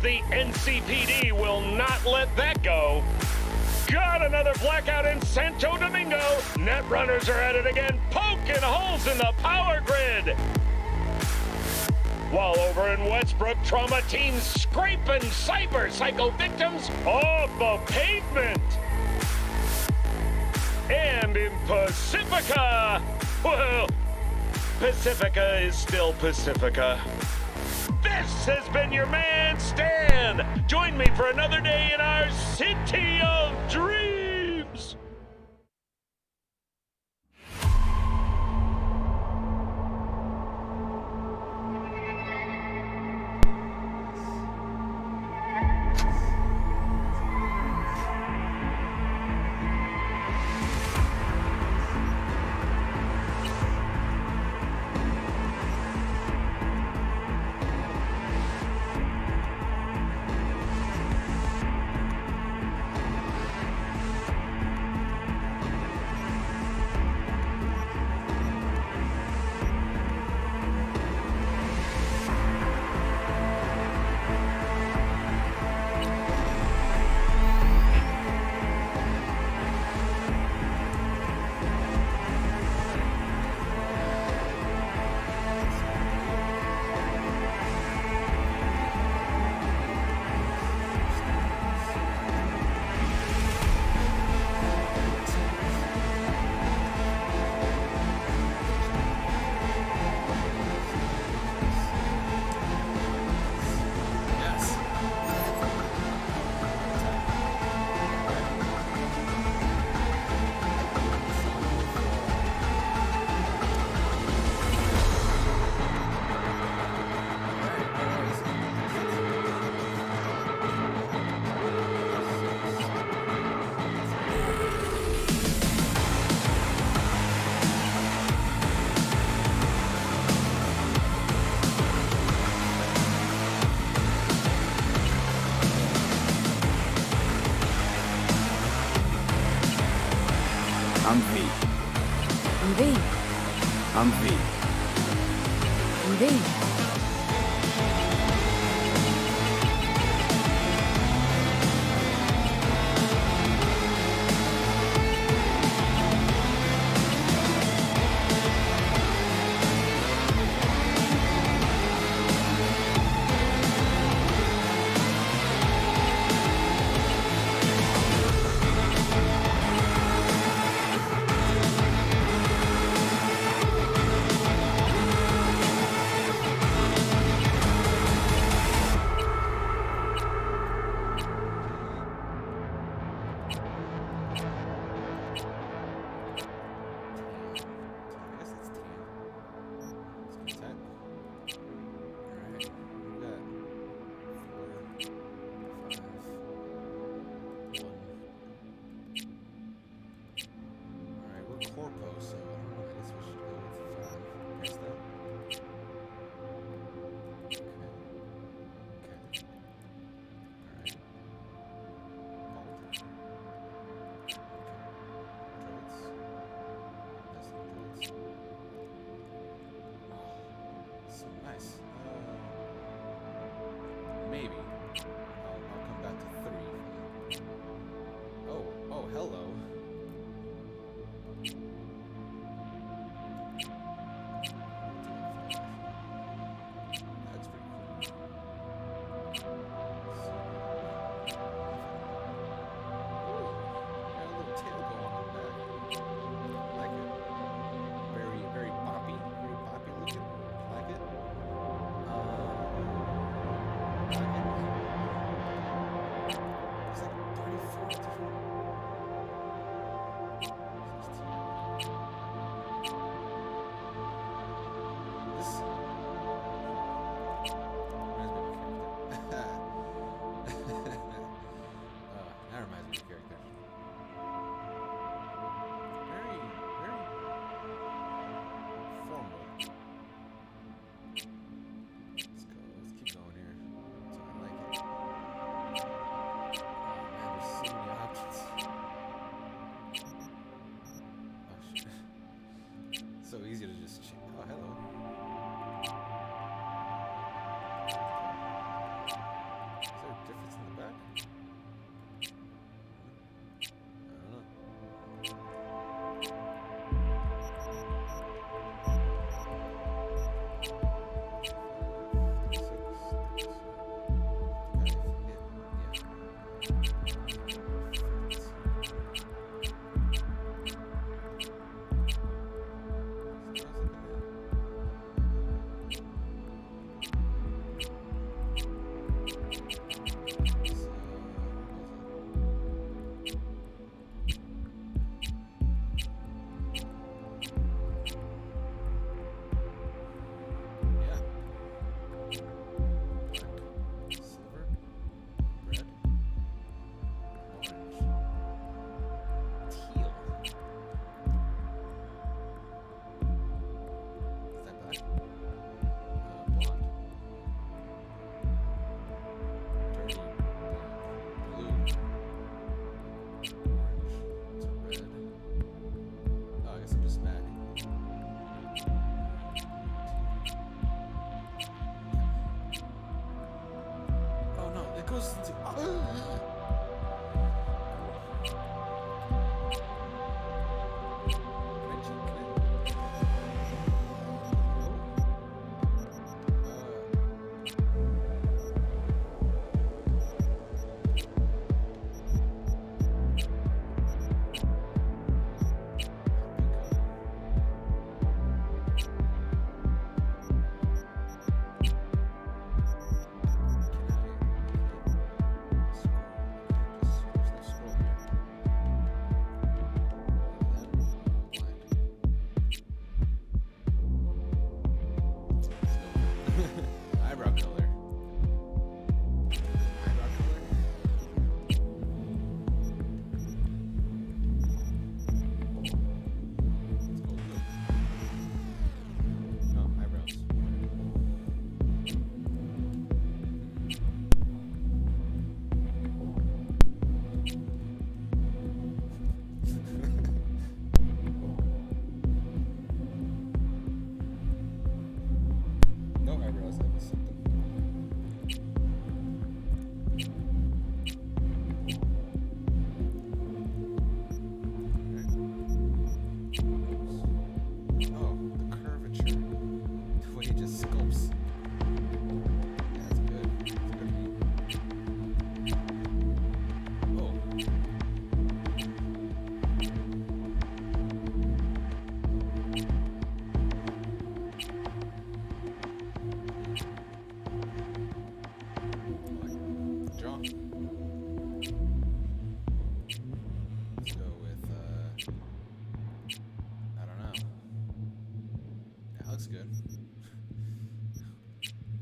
the NCPD will not let that go. Got another blackout in Santo Domingo. Netrunners are at it again, poking holes in the power grid. While over in Westbrook, trauma teams scraping cyber psycho victims off the pavement. And in Pacifica, well, Pacifica is still Pacifica. This has been your man, Stan. Join me for another day in our City of Dreams. I'm V. I'm V. I'm V. I'm V. goes into.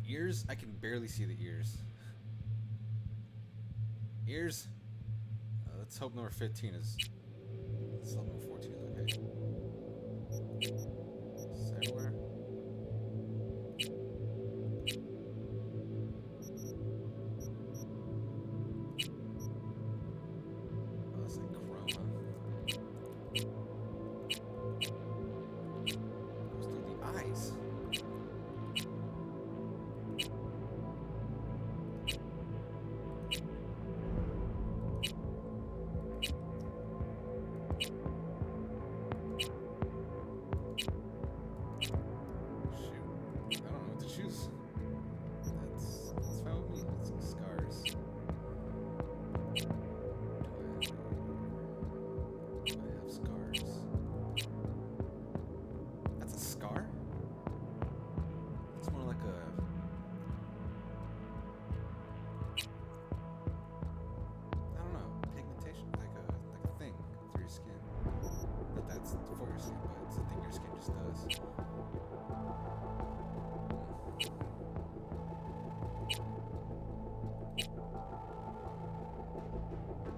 Ears, I can barely see the ears. Ears? Let's hope number 15 is. Let's hope number 14 is okay. Cyberware? Oh, that's like chroma. Let's do the eyes.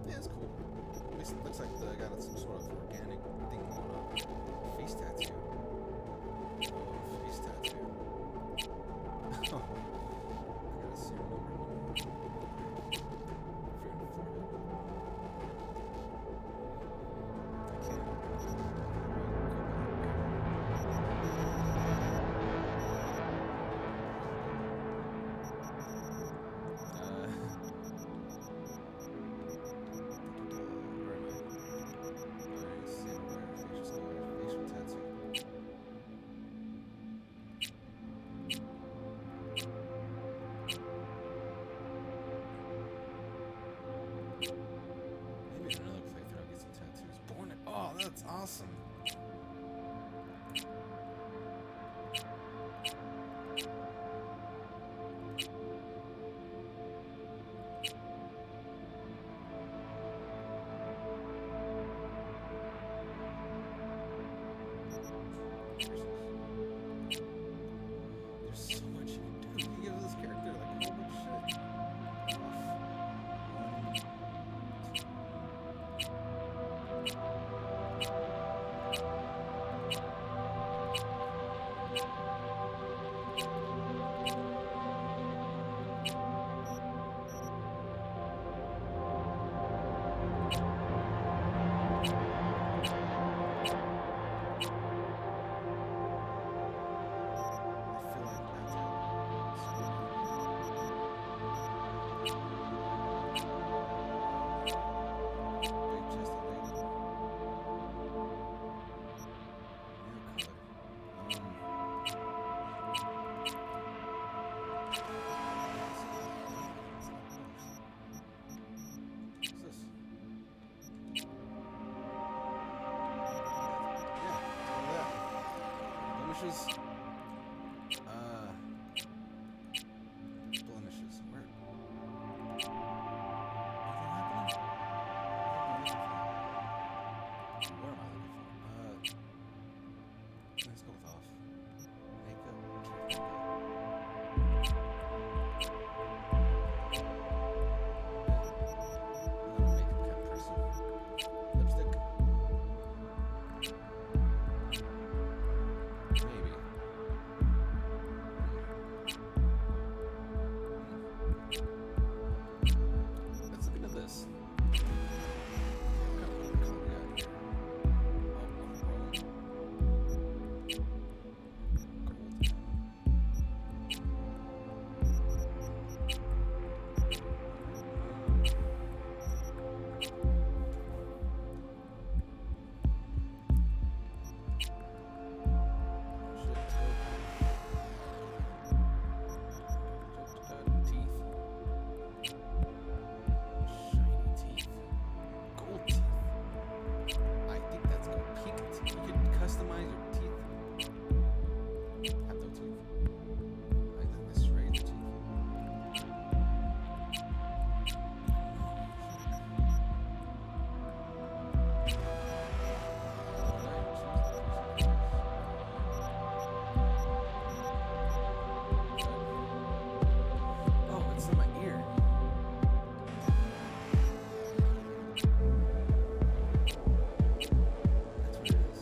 Yeah, it's cool. At least it looks like they got some sort of organic thing going on. Face tattoo. Oh, face tattoo. Oh, I gotta see your number. Maybe another playthrough I'll get some tattoos. Born it. Oh, that's awesome. There's so much you can do. You can give this character like a whole bunch of shit. blemishes. Blemishes. Where? Anything happening? What am I looking for? Let's go with off. Makeup. Another makeup kind of person. Lipstick. Maybe. Let's look into this. What kind of color we got here? Oh, chrome. Teeth. Shiny teeth. Gold teeth. I think that's gold. Pink teeth. You can customize your teeth. Have no teeth. Like this razor teeth. Oh, it's in my ear. That's what it is.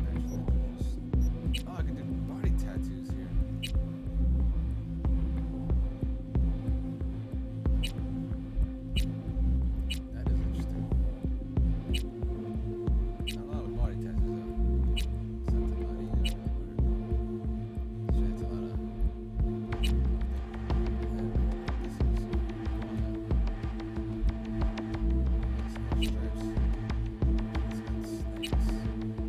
Where's 12? Oh, I can do body tattoos here. That is interesting. Not a lot of body tattoos though. Santa Maria. Shit, that's a lot of. This is stripes. It's got snakes. This is kind of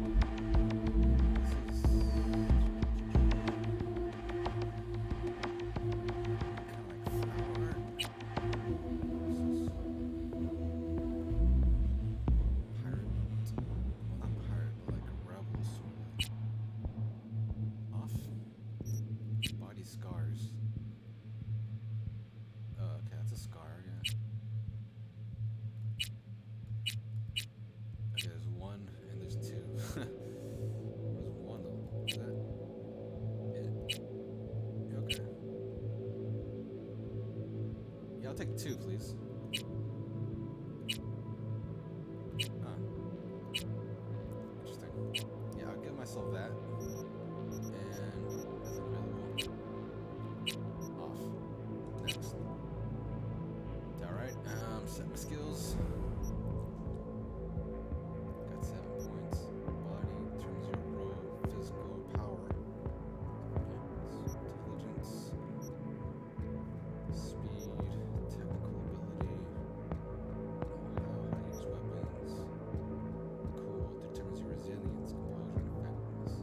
like flower. This is pirate. Well, not pirate, but like a rebel sort of. Off. Body scars. Oh, okay, that's a scar, yeah. Okay, there's one and there's two. There's one though. Is that it? Okay. Yeah, I'll take two, please. Interesting. Yeah, I'll give myself that. And that's available. Off. Next. Alright, set my skills. Got 7 points. Body, turns your row, physical power. Intelligence. Speed, technical ability. Know how to use weapons. Cool, determines your resilience, composure, and effectiveness.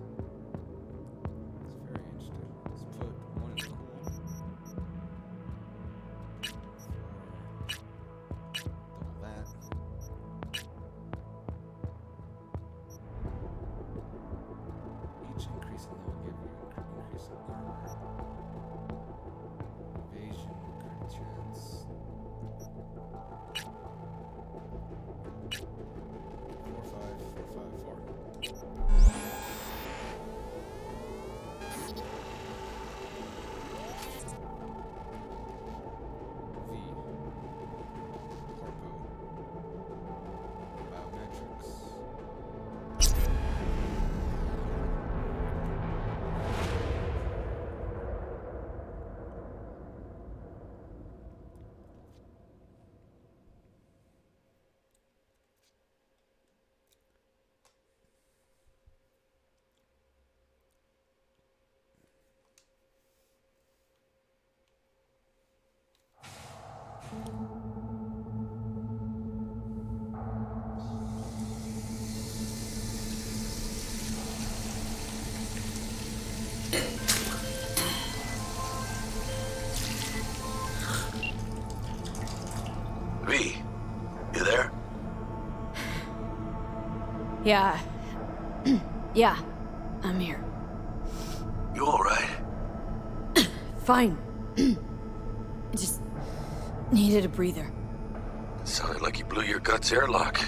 Yeah. Yeah, I'm here. You alright? Fine. Just needed a breather. It sounded like you blew your guts airlock.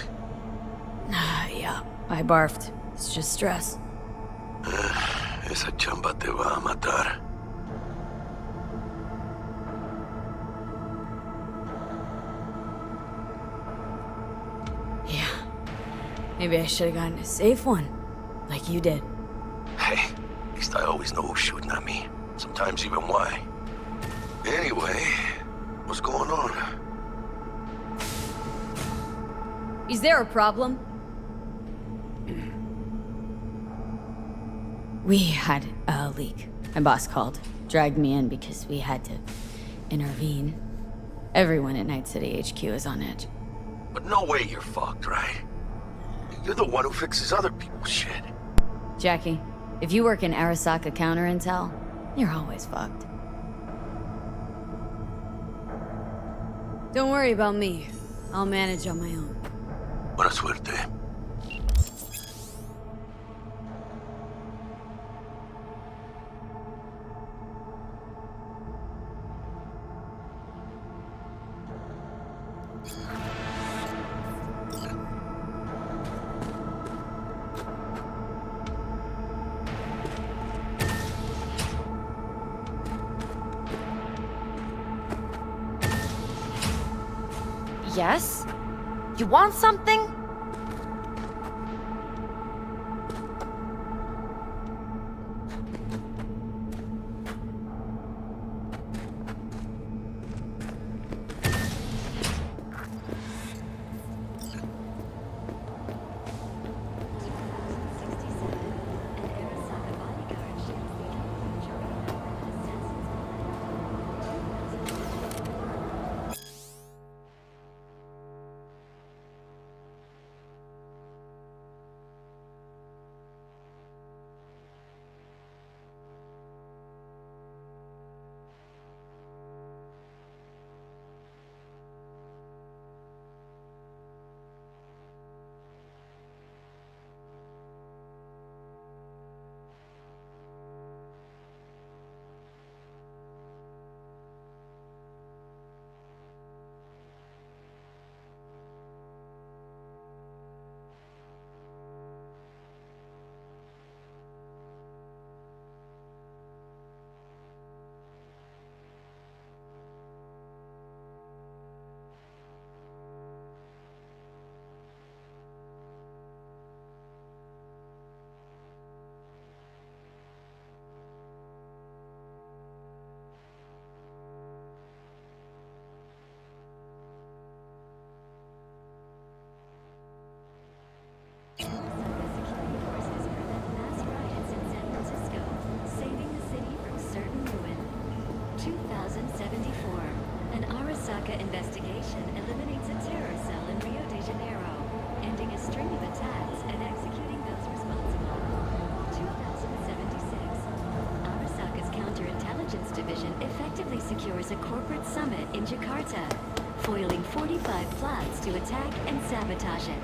Yeah, I barfed. It's just stress. Esa chamba te va a matar. Yeah. Maybe I should have gotten a safe one, like you did. Hey, at least I always know who's shooting at me. Sometimes even why. Anyway, what's going on? Is there a problem? We had a leak. My boss called, dragged me in because we had to intervene. Everyone at Night City HQ is on edge. But no way you're fucked, right? You're the one who fixes other people's shit. Jackie, if you work in Arasaka counter intel, you're always fucked. Don't worry about me. I'll manage on my own. Buena suerte. Yes? You want something? Investigation eliminates a terror cell in Rio de Janeiro, ending a string of attacks and executing those responsible. 2076. Arasaka's counterintelligence division effectively secures a corporate summit in Jakarta, foiling 45 plots to attack and sabotage it.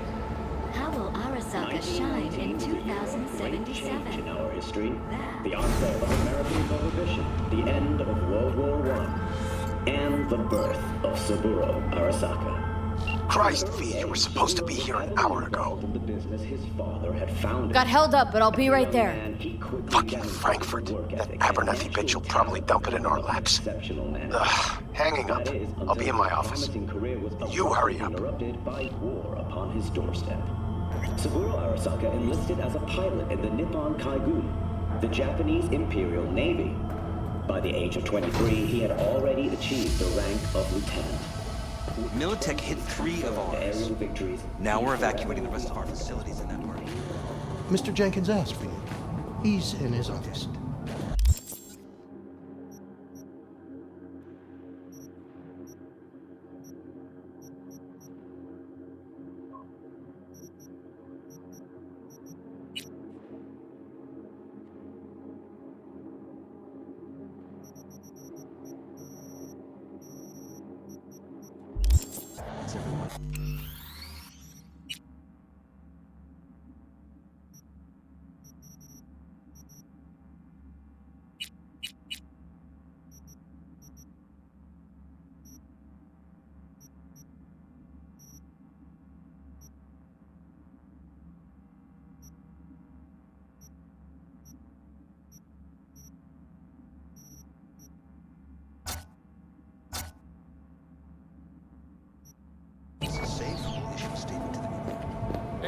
How will Arasaka shine in 2077? In our history, That the onset of American prohibition, the end of World War I, and the birth of Saburo Arasaka. Christ, V, you were supposed to be here an hour ago. The business his father had founded. Got held up, but I'll be right there. Fucking Frankfurt. That Abernathy bitch will probably dump it in our laps. Ugh, hanging up. I'll be in my office. You hurry up. Interrupted by war upon his doorstep. Saburo Arasaka enlisted as a pilot in the Nippon Kaigun, the Japanese Imperial Navy. By the age of 23, he had already achieved the rank of lieutenant. Militech hit 3 of ours. Aerial victories. Now we're evacuating the rest of our facilities in that part. Mr. Jenkins asked for you. He's in his office.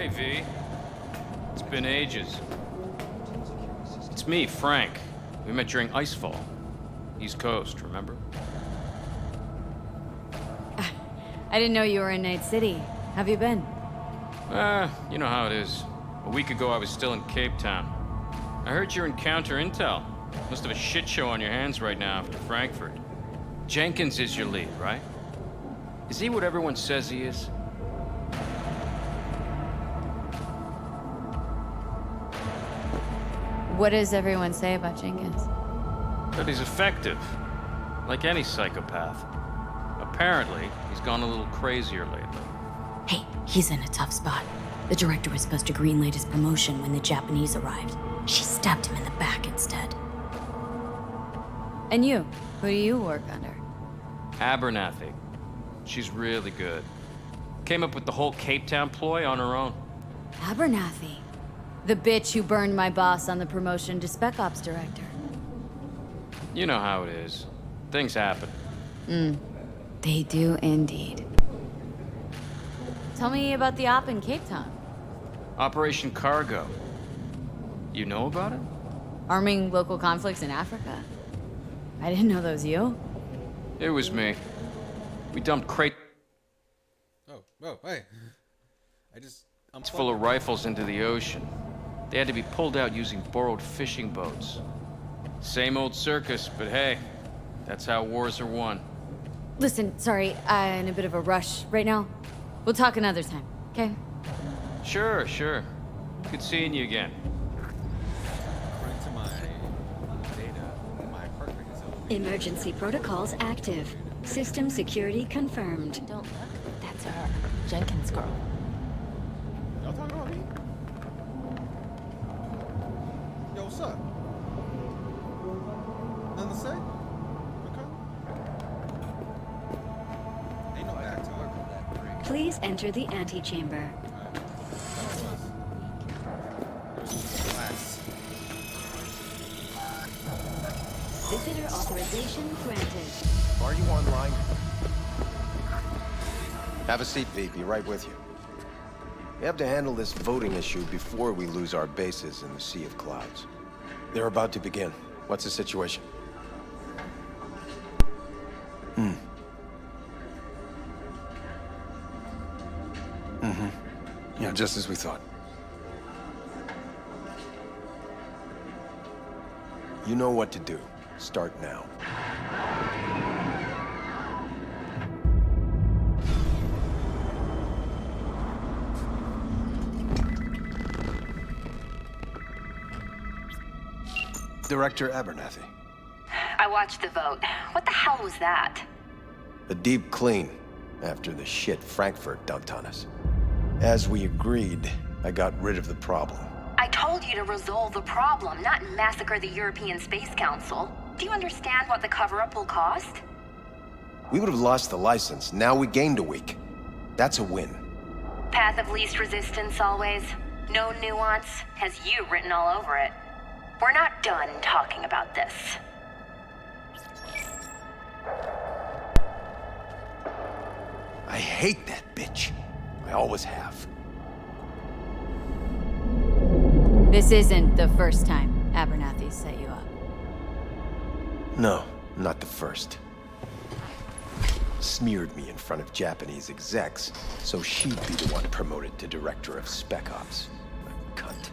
V. It's been ages. It's me, Frank. We met during Icefall. East Coast, remember? I didn't know you were in Night City. Have you been? You know how it is. A week ago, I was still in Cape Town. I heard you're in counter intel. Must have a shit show on your hands right now after Frankfurt. Jenkins is your lead, right? Is he what everyone says he is? What does everyone say about Jenkins? That he's effective. Like any psychopath. Apparently, he's gone a little crazier lately. Hey, he's in a tough spot. The director was supposed to greenlight his promotion when the Japanese arrived. She stabbed him in the back instead. And you? Who do you work under? Abernathy. She's really good. Came up with the whole Cape Town ploy on her own. Abernathy. The bitch who burned my boss on the promotion to Spec Ops director. You know how it is. Things happen. They do indeed. Tell me about the op in Cape Town. Operation Cargo. You know about it? Arming local conflicts in Africa. I didn't know that was you. It was me. We dumped crates Oh, hey. I'm full of rifles into the ocean. They had to be pulled out using borrowed fishing boats. Same old circus, but hey, that's how wars are won. Listen, sorry, I'm in a bit of a rush right now. We'll talk another time, okay? Sure. Good seeing you again. According to my data, my heart rate is elevated. Emergency protocols active. System security confirmed. Don't look. That's her. Jenkins girl. Y'all talking about me? Yo, what's up? Nothing to say? Okay. Ain't no back talk. Please enter the antechamber. Visitor authorization granted. Are you online? Have a seat, V. Be right with you. We have to handle this voting issue before we lose our bases in the Sea of Clouds. They're about to begin. What's the situation? Yeah, just as we thought. You know what to do. Start now. Director Abernathy. I watched the vote. What the hell was that? A deep clean after the shit Frankfurt dumped on us. As we agreed, I got rid of the problem. I told you to resolve the problem, not massacre the European Space Council. Do you understand what the cover-up will cost? We would have lost the license. Now we gained a week. That's a win. Path of least resistance always. No nuance. Has you written all over it. We're not done talking about this. I hate that bitch. I always have. This isn't the first time Abernathy set you up. No, not the first. Smeared me in front of Japanese execs, so she'd be the one promoted to Director of Spec Ops. A cunt.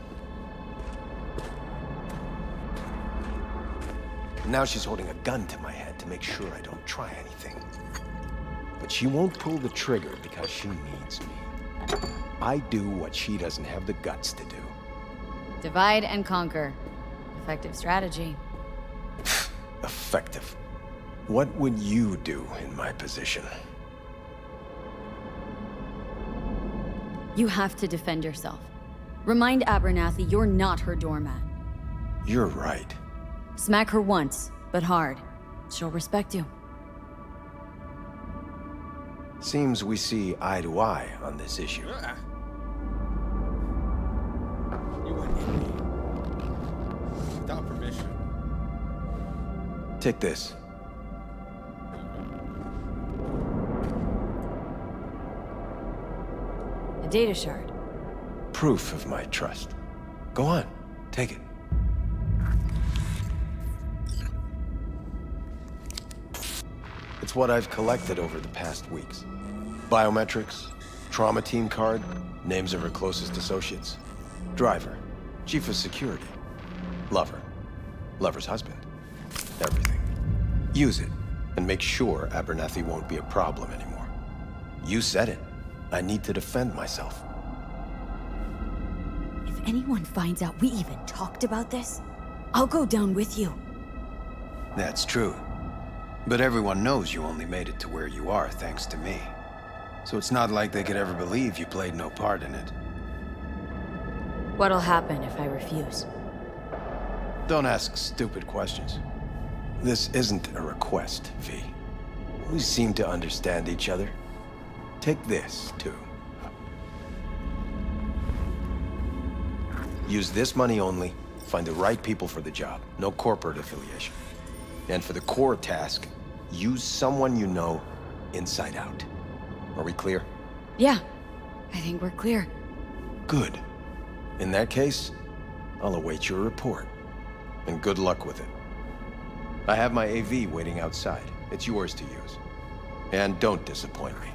Now she's holding a gun to my head to make sure I don't try anything. But she won't pull the trigger because she needs me. I do what she doesn't have the guts to do. Divide and conquer. Effective strategy. Effective. What would you do in my position? You have to defend yourself. Remind Abernathy you're not her doormat. You're right. Smack her once, but hard. She'll respect you. Seems we see eye to eye on this issue. You went in me. Without permission. Take this. A data shard. proof of my trust. Go on, take it. It's what I've collected over the past weeks. Biometrics, trauma team card, names of her closest associates. Driver, chief of security, lover, lover's husband. Everything. Use it, and make sure Abernathy won't be a problem anymore. You said it. I need to defend myself. If anyone finds out we even talked about this, I'll go down with you. That's true. But everyone knows you only made it to where you are thanks to me. So it's not like they could ever believe you played no part in it. What'll happen if I refuse? Don't ask stupid questions. This isn't a request, V. We seem to understand each other. Take this, too. Use this money only. Find the right people for the job. No corporate affiliation. And for the core task, use someone you know inside out. Are we clear? Yeah, I think we're clear. Good. In that case, I'll await your report. And good luck with it. I have my AV waiting outside. It's yours to use. And don't disappoint me.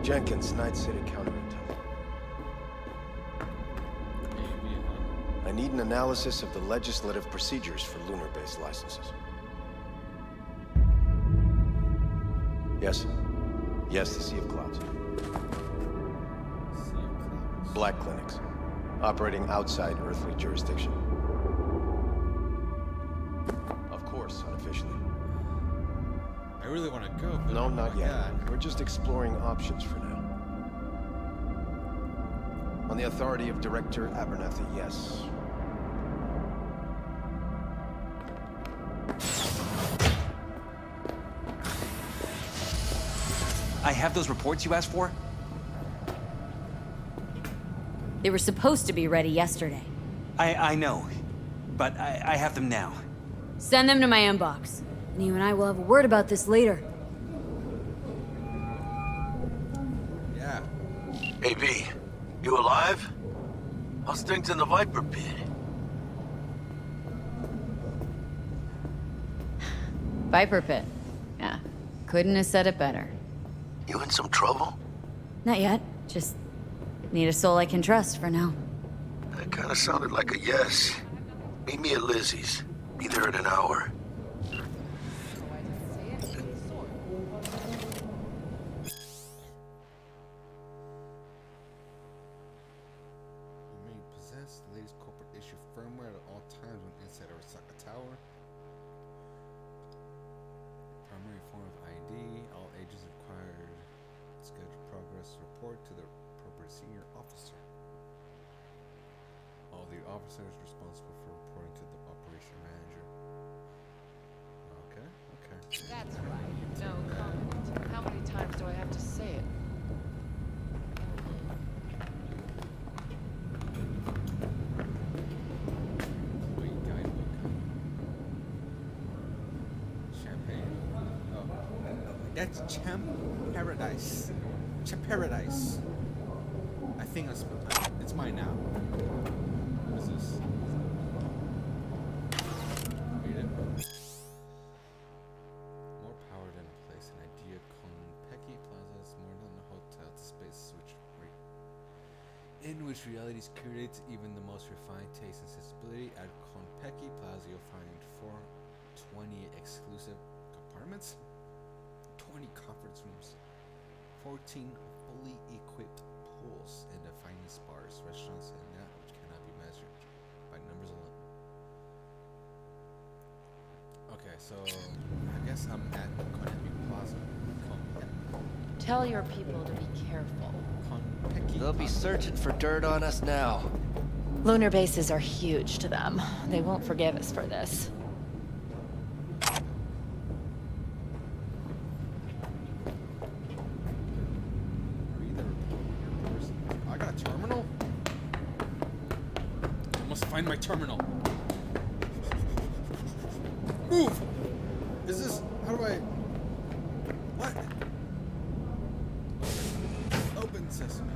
Jenkins, Night City Counterintel. I need an analysis of the legislative procedures for lunar-based licenses. Yes. Yes, the Sea of Clouds. Black clinics. Operating outside earthly jurisdiction. Of course, unofficially. I really want to go, but No, oh not my yet. God. We're just exploring options for now. On the authority of Director Abernathy, yes. I have those reports you asked for? They were supposed to be ready yesterday. I know, but I have them now. Send them to my inbox. And you and I will have a word about this later. Yeah. Hey, V, you alive? How's things in the Viper pit? Viper Pit. Yeah, couldn't have said it better. You in some trouble? Not yet. Just need a soul I can trust for now. That kind of sounded like a yes. Meet me at Lizzie's. Be there in an hour. Remain possessed. The latest corporate issue firmware at all times when inside Arasaka Tower. Primary form of ID. All agents required. Schedule progress report to the appropriate senior officer. All the officers responsible for reporting to the operation manager. Okay, okay. That's right. No comment. How many times do I have to say it? Wait, guidebook. Champagne. Oh, that's Champ Paradise. Champ Paradise. I think it's mine now. What is this? Read it. More power than a place, an idea. Konpeki Plaza is more than a hotel. The space in which reality is curated to even the most refined taste and sensibility. At Konpeki Plaza, you'll find 420 exclusive apartments, 20 conference rooms, 14 fully equipped pools, and the finest bars, restaurants, and that which cannot be measured by numbers alone. Okay, so I guess I'm at Konpeki Plaza. Tell your people to be careful. They'll be searching for dirt on us now. Lunar bases are huge to them. They won't forgive us for this. I got a terminal? I must find my terminal. Move! Is this... How do I... What? Open sesame.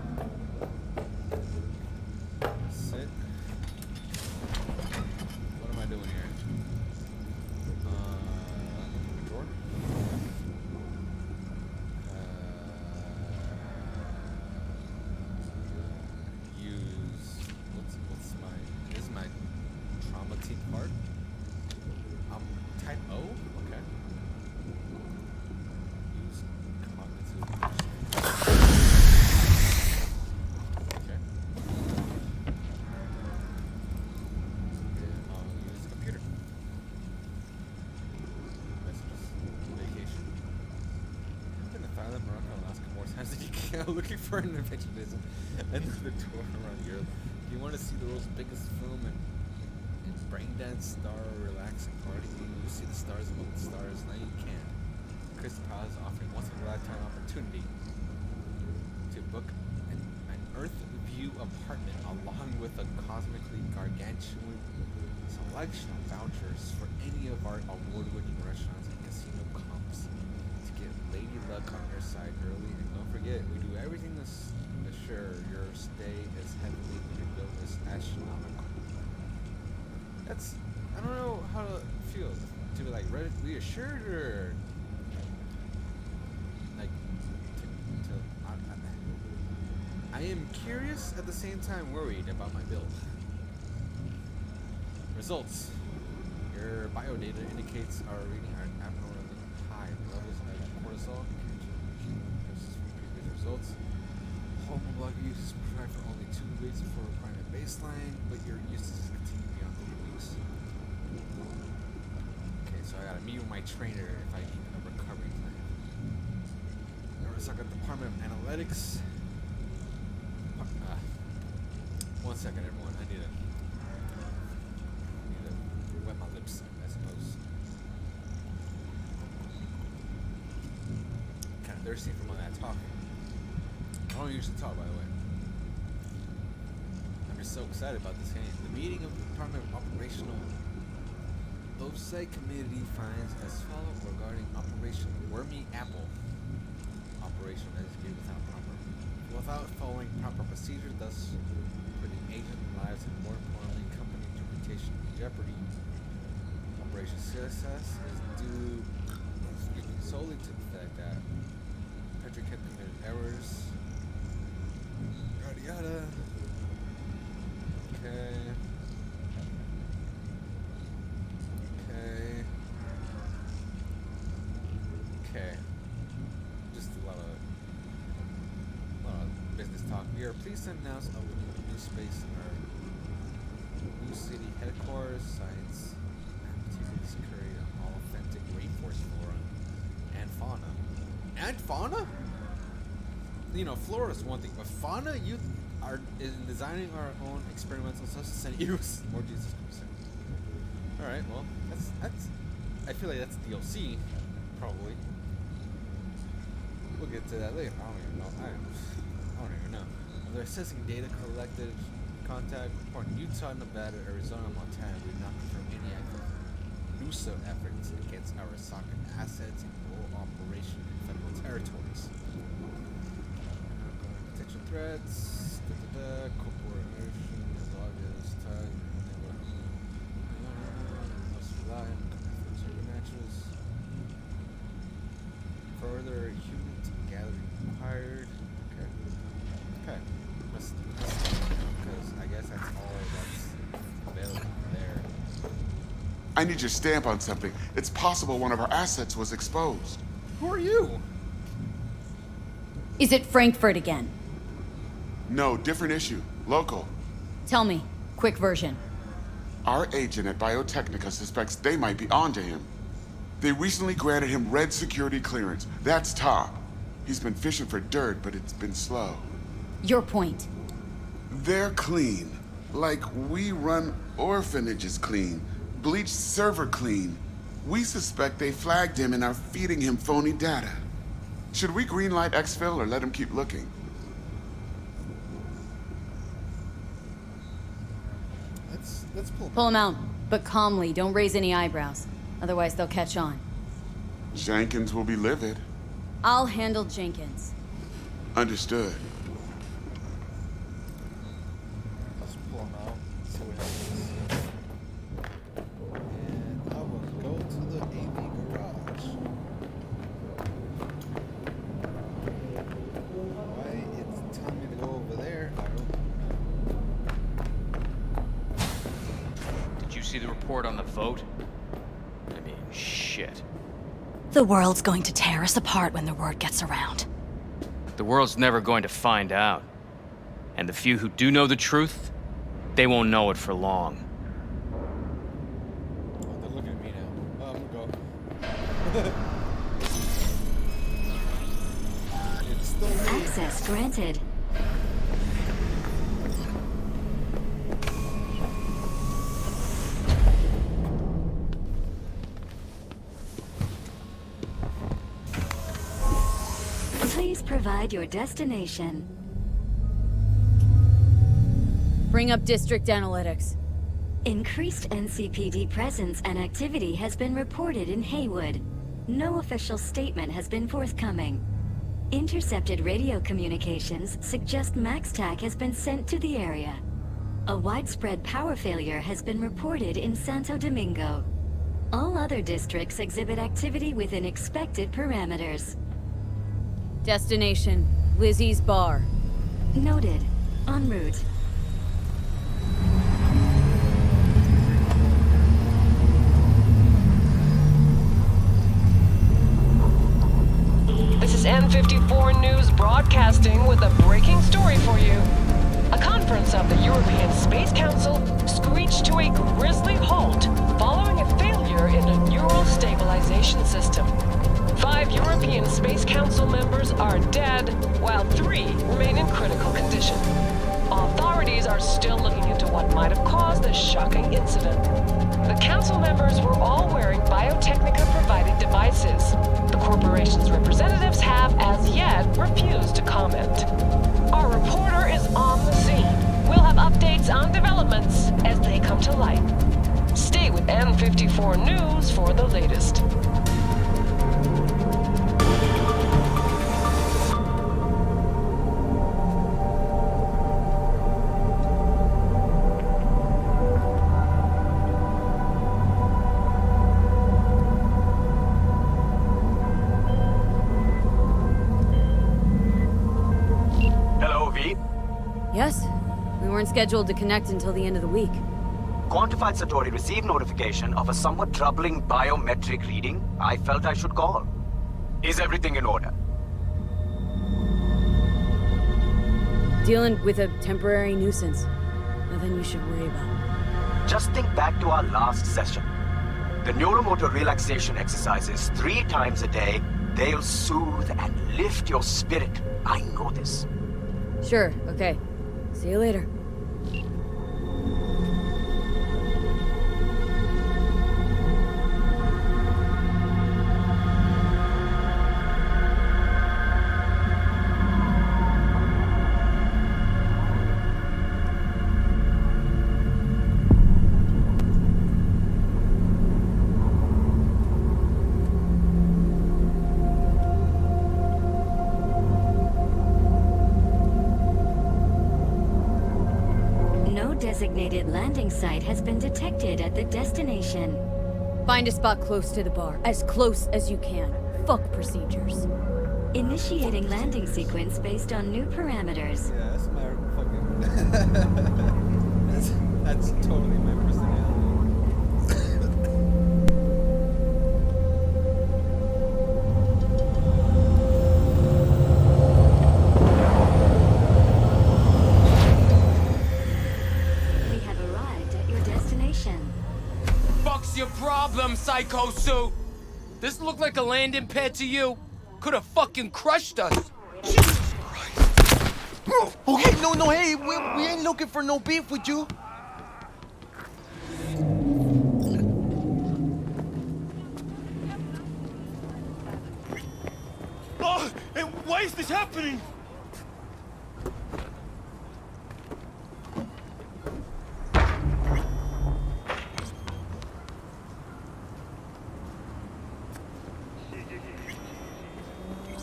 looking for interventionism. Another tour around Europe. Do you want to see the world's biggest film and brain dance star relaxing party? You see the stars among the stars. Now you can. Crystal Palace is offering once in a lifetime opportunity to book an Earth View apartment along with a cosmically gargantuan selection of vouchers for any of our award-winning restaurants and casino comps to get Lady Luck on your side early. And don't forget, we do everything to assure your stay is heavily and your bill is astronomical. That's, I don't know how to feel. To be like reassured or like I am curious at the same time worried about my bill. Results. Your biodata indicates our reading are abnormally high levels of cortisol versus previous results. Hormone blood use is prescribed for only 2 weeks before requiring a baseline, but your usage continue beyond 3 weeks. Okay, so I gotta meet with my trainer if I need a recovery plan. Arasaka Department of Analytics. 1 second, everyone. I need to wet my lips, I suppose. Kind of thirsty from all that talking. I don't usually talk, by the way. I'm just so excited about this game. The meeting of the Department of Operational Oversight Committee finds as follows regarding Operation Wormy Apple. Operation executed without following proper procedure, thus putting agent lives and, more importantly, company reputation in jeopardy. Operation success is due solely to the fact that Patrick had committed errors. Yada yada. Okay. Just a lot of business talk. We are pleased to announce opening a new space in our new city headquarters. Science activities create an all-authentic rainforest flora and fauna. And fauna? You know, flora is one thing, but fauna, you are in designing our own experimental substance and use. More Jesus Christ. All right, well, that's. I feel like that's DLC, probably. We'll get to that later. I don't even know. I don't even know. They're assessing data collected, contact, report Utah, Nevada, Arizona, Montana. We do not confirm any active NUSA efforts against our Arasaka assets in global operation in federal territories. Potential threats. Corporation as long as time. Must rely on matches. Further human gathering required. Okay. Because I guess that's all that's available there. I need your stamp on something. It's possible one of our assets was exposed. Who are you? Is it Frankfurt again? No, different issue. Local. Tell me. Quick version. Our agent at Biotechnica suspects they might be onto him. They recently granted him red security clearance. That's top. He's been fishing for dirt, but it's been slow. Your point. They're clean. Like we run orphanages clean. Bleached server clean. We suspect they flagged him and are feeding him phony data. Should we greenlight exfil or let him keep looking? Let's pull him out, but calmly. Don't raise any eyebrows. Otherwise, they'll catch on. Jenkins will be livid. I'll handle Jenkins. Understood. Let's pull him out. See what happens. And I will go to the AV garage. Why it's telling me to go over there, I don't know. Did you see the report on the vote? I mean, shit. The world's going to tear us apart when the word gets around. The world's never going to find out. And the few who do know the truth, they won't know it for long. Oh, they're looking at me now. Oh, I'm gonna go. It's Access granted. Please provide your destination. Bring up district analytics. Increased NCPD presence and activity has been reported in Haywood. No official statement has been forthcoming. Intercepted radio communications suggest MaxTac has been sent to the area. A widespread power failure has been reported in Santo Domingo. All other districts exhibit activity within expected parameters. Destination, Lizzie's bar. Noted. En route. This is N54 News broadcasting with a breaking story for you. A conference of the European Space Council screeched to a grisly halt following a failure in a neural stabilization system. 5 European Space Council members are dead, while 3 remain in critical condition. Authorities are still looking into what might have caused the shocking incident. The council members were all wearing Biotechnica-provided devices. The corporation's representatives have, as yet, refused to comment. Our reporter is on the scene. We'll have updates on developments as they come to light. Stay with N54 News for the latest. Yes? We weren't scheduled to connect until the end of the week. Quantified Satori received notification of a somewhat troubling biometric reading. I felt I should call. Is everything in order? Dealing with a temporary nuisance. Nothing you should worry about. Just think back to our last session. The neuromotor relaxation exercises 3 times a day. They'll soothe and lift your spirit. I know this. Sure, okay. See you later. Designated landing site has been detected at the destination. Find a spot close to the bar, as close as you can. Fuck procedures. Initiating landing sequence based on new parameters. Yeah, that's my fucking... that's totally my personality. Your problem, Psycho Suit? This look like a landing pad to you? Could have fucking crushed us. Jesus Christ. Okay, no, hey, we ain't looking for no beef with you. Oh, and why is this happening?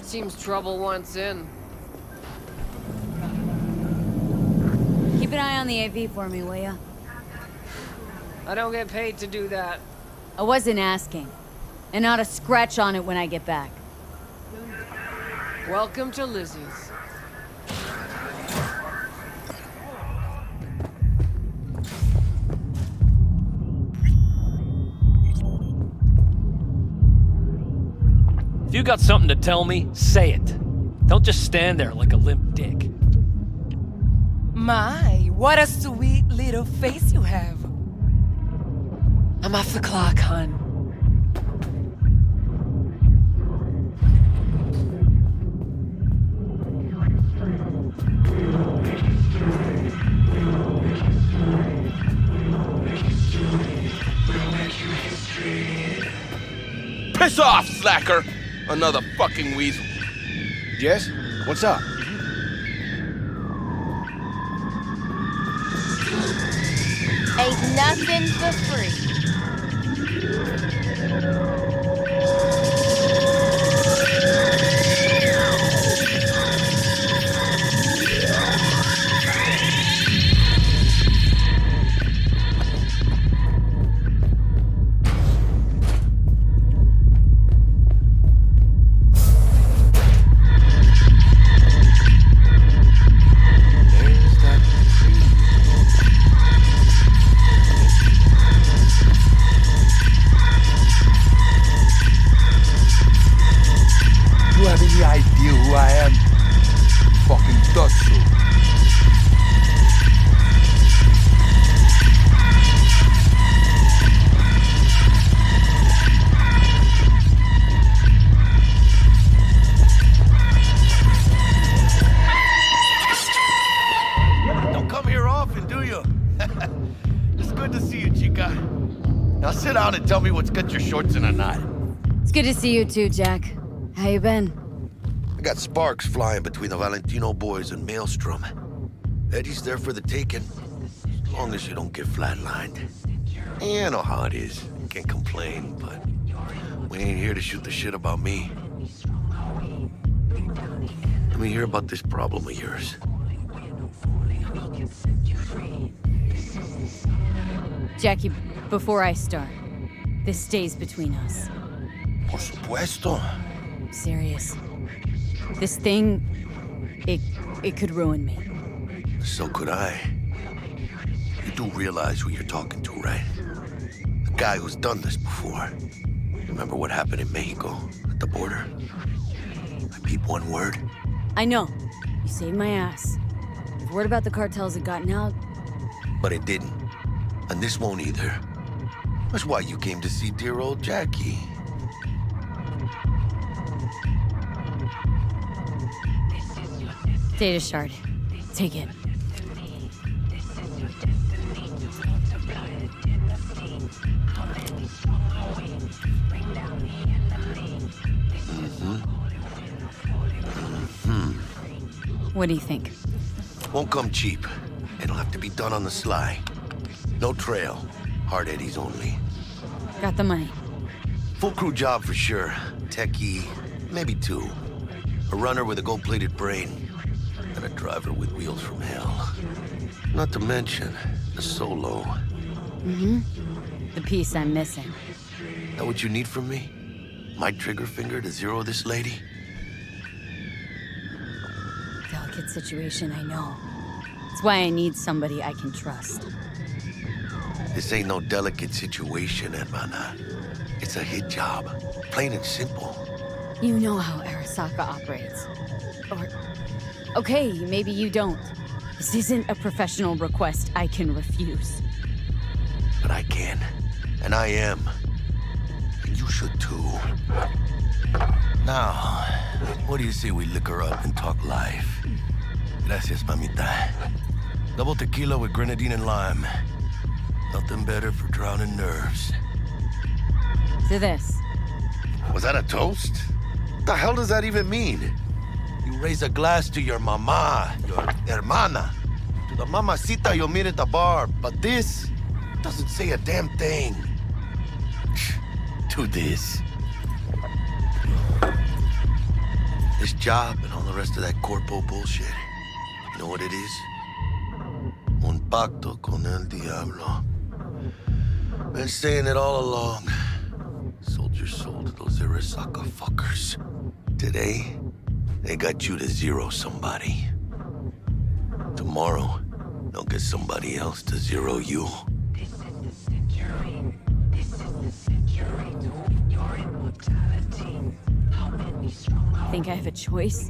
Seems trouble once in. Keep an eye on the AV for me, will ya? I don't get paid to do that. I wasn't asking. And not a scratch on it when I get back. Welcome to Lizzie's. If you got something to tell me, say it. Don't just stand there like a limp dick. My, what a sweet little face you have. I'm off the clock, hon. Piss off, slacker! Another fucking weasel. Jess, what's up? Ain't nothing for free. You have any idea who I am? Fucking Dutsu. Don't come here often, do you? It's good to see you, chica. Now sit down and tell me what's got your shorts in a knot. It's good to see you too, Jack. How you been? I got sparks flying between the Valentino boys and Maelstrom. Eddie's there for the taking, as long as you don't get flatlined. Yeah, I know how it is. Can't complain, but we ain't here to shoot the shit about me. Let me hear about this problem of yours. Jackie, before I start, this stays between us. Por supuesto. I'm serious. This thing, it could ruin me. So could I. You do realize who you're talking to, right? The guy who's done this before. Remember what happened in Mexico, at the border? I peep one word. I know. You saved my ass. If word about the cartels had gotten out... But it didn't. And this won't either. That's why you came to see dear old Jackie. Data shard. Take it. What do you think? Won't come cheap. It'll have to be done on the sly. No trail. Hard eddies only. Got the money. Full crew job for sure. Techie, maybe two. A runner with a gold-plated brain. And a driver with wheels from hell. Not to mention, a solo. Mm-hmm. The piece I'm missing. That what you need from me? My trigger finger to zero this lady? Delicate situation, I know. It's why I need somebody I can trust. This ain't no delicate situation, hermana. It's a hit job. Plain and simple. You know how Arasaka operates. Or... okay, maybe you don't. This isn't a professional request I can refuse. But I can. And I am. And you should too. Now, what do you say we liquor up and talk life? Gracias, mamita. Double tequila with grenadine and lime. Nothing better for drowning nerves. To this. Was that a toast? What the hell does that even mean? You raise a glass to your mama, your hermana, to the mamacita you'll meet at the bar, but this doesn't say a damn thing. To this. This job and all the rest of that corpo bullshit. You know what it is? Un pacto con el diablo. Been saying it all along. Sold your soul to those Arasaka fuckers. Today, they got you to zero somebody. Tomorrow, they'll get somebody else to zero you. Think I have a choice?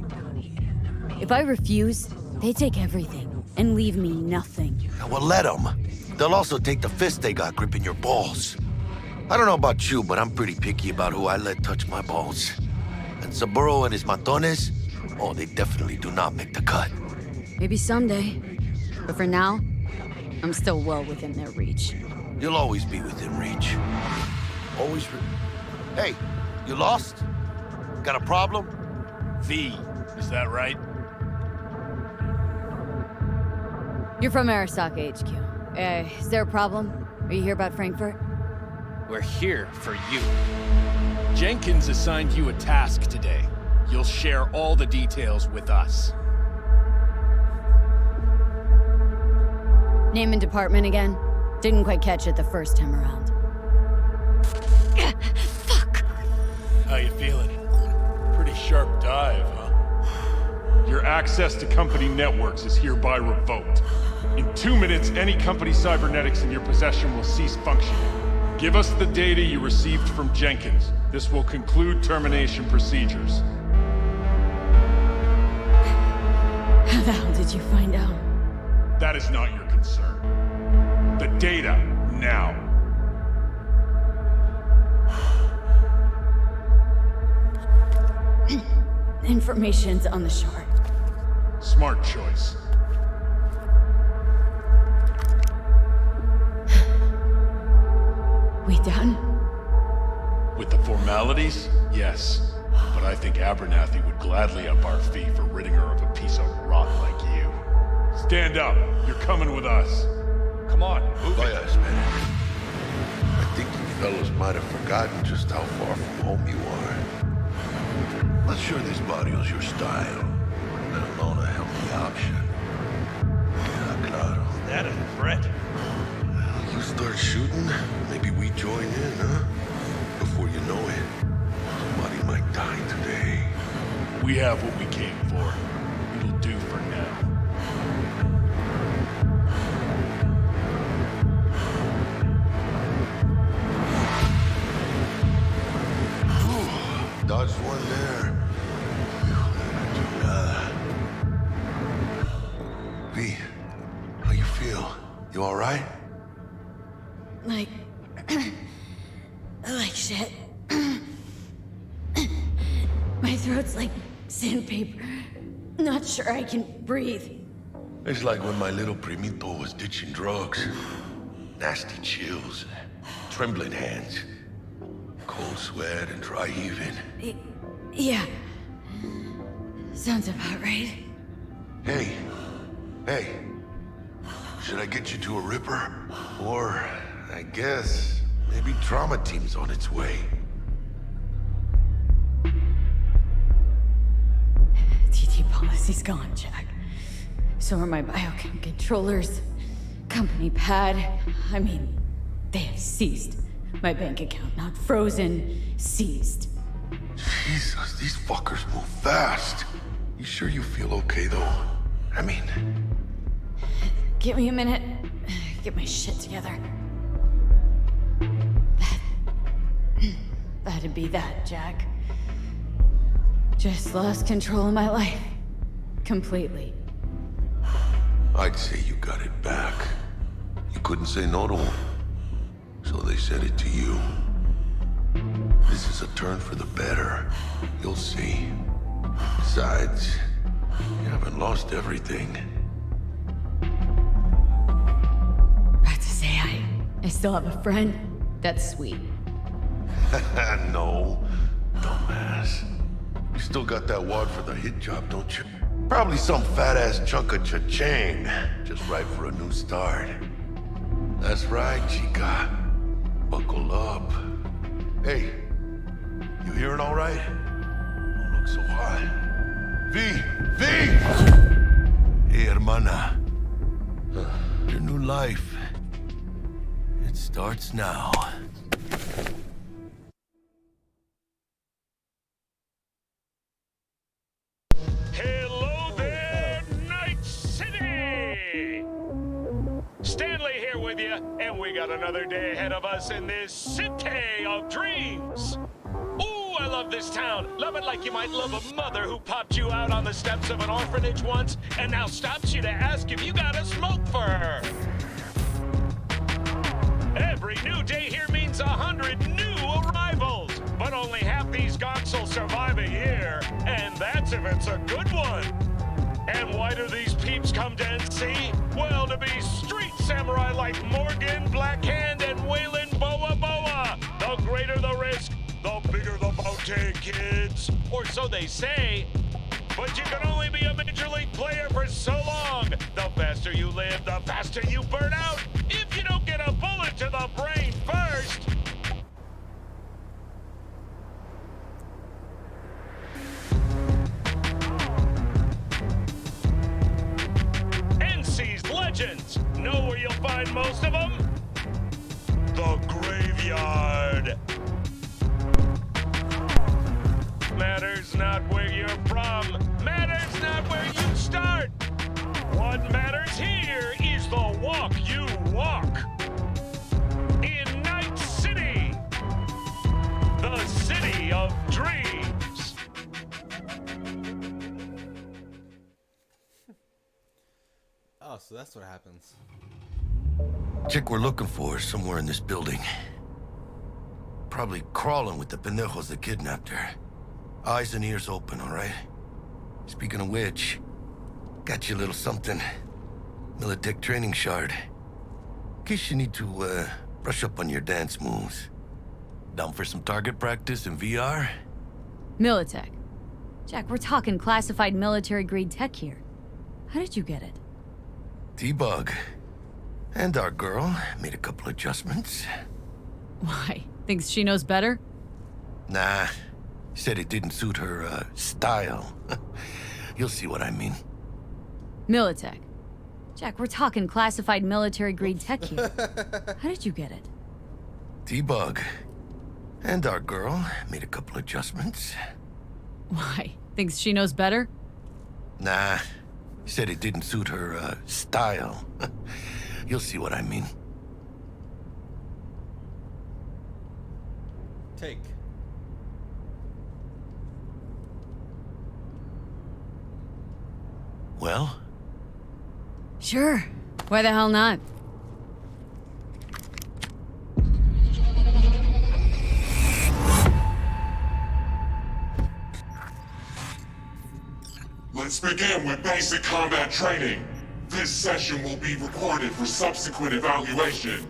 If I refuse, they take everything and leave me nothing. Now, well, let them. They'll also take the fist they got gripping your balls. I don't know about you, but I'm pretty picky about who I let touch my balls. And Saburo and his matones, oh, they definitely do not make the cut. Maybe someday. But for now, I'm still well within their reach. You'll always be within reach. Always Hey, You lost? Got a problem? V, is that right? You're from Arasaka HQ. Is there a problem? Are you here about Frankfurt? We're here for you. Jenkins assigned you a task today. You'll share all the details with us. Name and department again? Didn't quite catch it the first time around. How you feeling? Pretty sharp dive, huh? Your access to company networks is hereby revoked. In 2 minutes, any company cybernetics in your possession will cease functioning. Give us the data you received from Jenkins. This will conclude termination procedures. How the hell did you find out? That is not your concern. The data, now. Information's on the shard. Smart choice. We done? With the formalities, yes. But I think Abernathy would gladly up our fee for ridding her of a piece of rot like you. Stand up. You're coming with us. Come on, move it. Yes, man. I think you fellas might have forgotten just how far from home you are. Not sure this barrio's your style, let alone a healthy option. Yeah, claro. Is that a threat? Well, you start shooting, maybe we join in, huh? Before you know it, somebody might die today. We have what we came for. It'll do for now. Dodged one there. V, how you feel? You all right? Like shit. My throat's like sandpaper. Not sure I can breathe. It's like when my little primito was ditching drugs. Nasty chills, trembling hands, cold sweat and dry heaving. Yeah. Sounds about right. Hey, should I get you to a Ripper? Or, I guess, maybe trauma team's on its way. TT policy's gone, Jack. So are my biochem controllers, company pad. I mean, they have seized my bank account. Not frozen, seized. Jesus, these fuckers move fast. You sure you feel okay, though? I mean... Give me a minute. Get my shit together. That'd be that, Jack. Just lost control of my life. Completely. I'd say you got it back. You couldn't say no to them. So they said it to you. This is a turn for the better. You'll see. Besides, you haven't lost everything. About to say I still have a friend. That's sweet. No, dumbass. You still got that wad for the hit job, don't you? Probably some fat-ass chunk of cha-ching. Just right for a new start. That's right, chica. Buckle up. Hey, you hearing all right? Don't look so hot. V! Hey, hermana. Your new life. It starts now. Hello there, Night City! Stanley here with you, and we got another day ahead of us in this city of dreams. Ooh, I love this town. Love it like you might love a mother who popped you out on the steps of an orphanage once and now stops you to ask if you got a smoke for her. Every new day here means 100 new arrivals, but only half these gonks will survive a year, and that's if it's a good one. And why do these peeps come to NC? Well, to be street samurai like Morgan, Blackhand, and Waylon Boa Boa. The greater the risk, the bigger the bounty. Okay, kids. Or so they say. But you can only be a Major League player for so long. The faster you live, the faster you burn out. If you don't get a bullet to the brain first. NC's Legends. Know where you'll find most of them? The graveyard. Matters not where you're from. Matters not where you start. What matters here is the walk you walk. In Night City. The city of dreams. Oh, so that's what happens. Chick we're looking for is somewhere in this building. Probably crawling with the pendejos that kidnapped her. Eyes and ears open, all right? Speaking of which, got you a little something. Militech training shard. In case you need to, brush up on your dance moves. Down for some target practice in VR? Militech. Jack, we're talking classified military-grade tech here. How did you get it? T-Bug. And our girl made a couple adjustments. Why? Thinks she knows better? Nah. Said it didn't suit her, style. You'll see what I mean. Militech. Jack, we're talking classified military-grade tech here. How did you get it? T-Bug. And our girl made a couple adjustments. Why? Thinks she knows better? Nah. Said it didn't suit her, style. You'll see what I mean. Take. Well? Sure. Why the hell not? Let's begin with basic combat training. This session will be recorded for subsequent evaluation.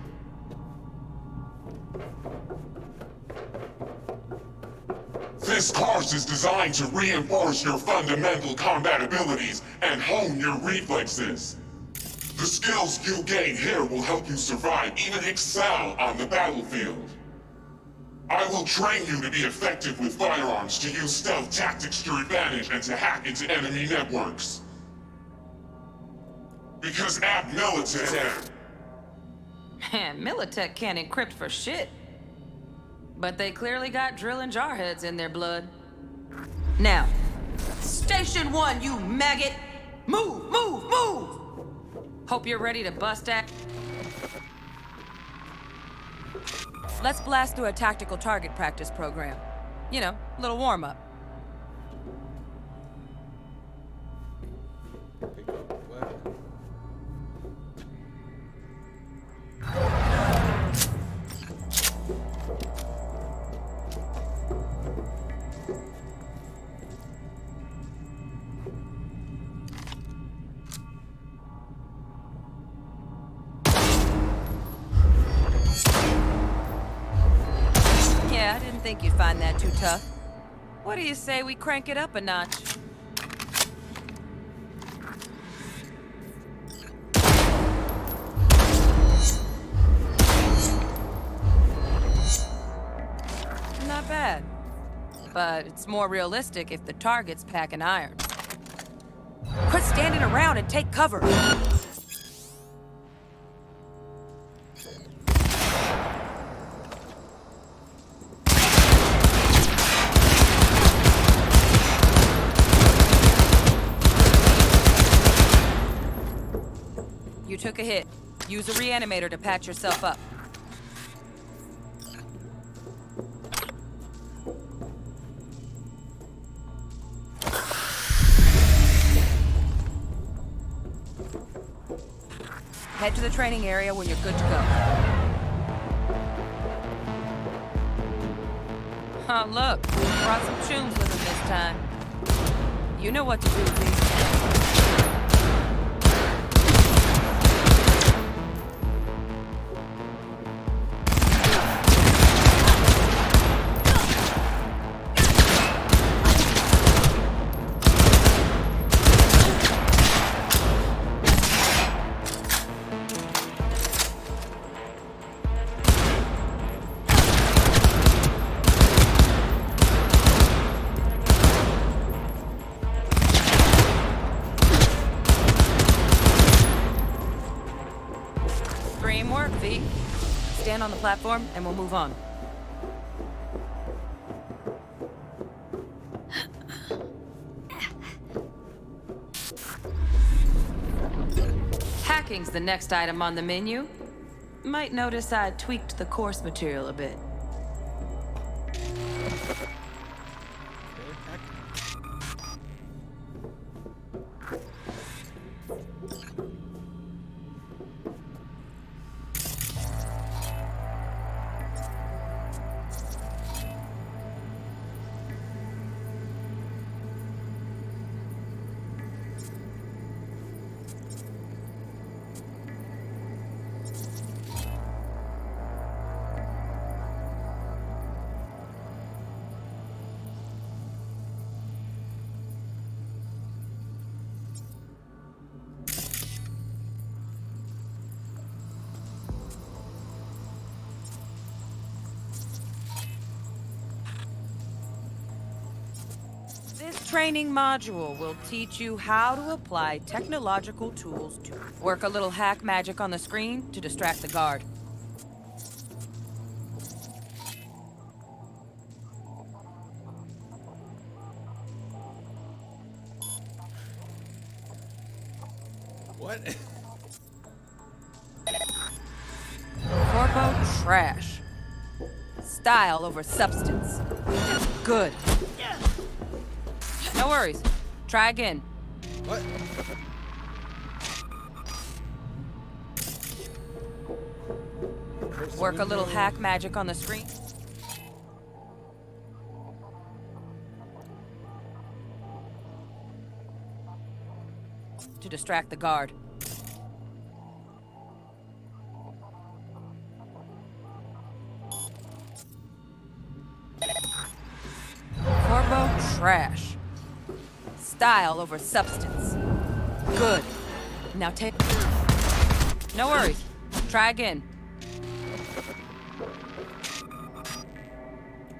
This course is designed to reinforce your fundamental combat abilities and hone your reflexes. The skills you gain here will help you survive, even excel on the battlefield. I will train you to be effective with firearms, to use stealth tactics to your advantage, and to hack into enemy networks. Because at Militech... Man, Militech can't encrypt for shit. But they clearly got drill and jarheads in their blood. Now, Station 1, you maggot! Move, move, move! Hope you're ready to bust at... Let's blast through a tactical target practice program. You know, a little warm-up. Pick up weapon. Yeah, I didn't think you'd find that too tough. What do you say we crank it up a notch? Not bad. But it's more realistic if the target's packing iron. Quit standing around and take cover! You took a hit. Use a reanimator to patch yourself up. Head to the training area when you're good to go. Oh, look. Brought some tunes with him this time. You know what to do, please. on the platform, and we'll move on. Hacking's the next item on the menu. Might notice I tweaked the course material a bit. This training module will teach you how to apply technological tools to work a little hack magic on the screen to distract the guard. What? Corpo trash. Style over substance. Good. No worries. Try again. What? Work a little hack magic on the screen. To distract the guard. Corpo trash. Style over substance. Good. Now take... No worries. Try again.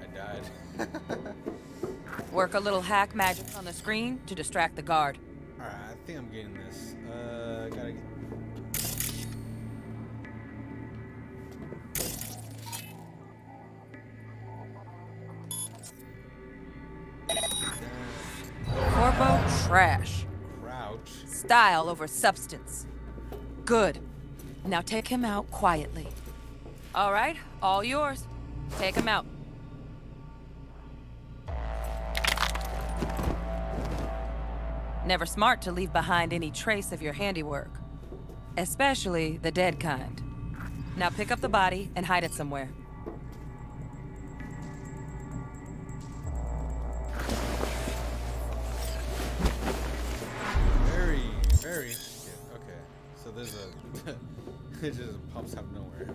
I died. Work a little hack magic on the screen to distract the guard. Alright, I think I'm getting this. Gotta get... Corpo trash. Crouch. Style over substance. Good. Now take him out quietly. All right, all yours. Take him out. Never smart to leave behind any trace of your handiwork. Especially the dead kind. Now pick up the body and hide it somewhere. Very interesting. Okay, so there's a... it just pops out of nowhere.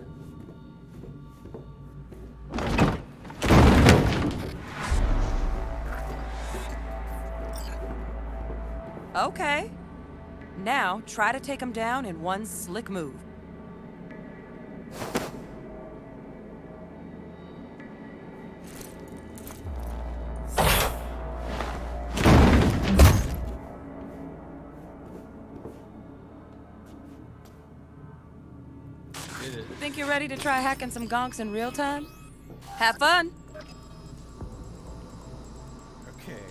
Okay. Now, try to take him down in one slick move. Think you're ready to try hacking some gonks in real time? Have fun! Okay.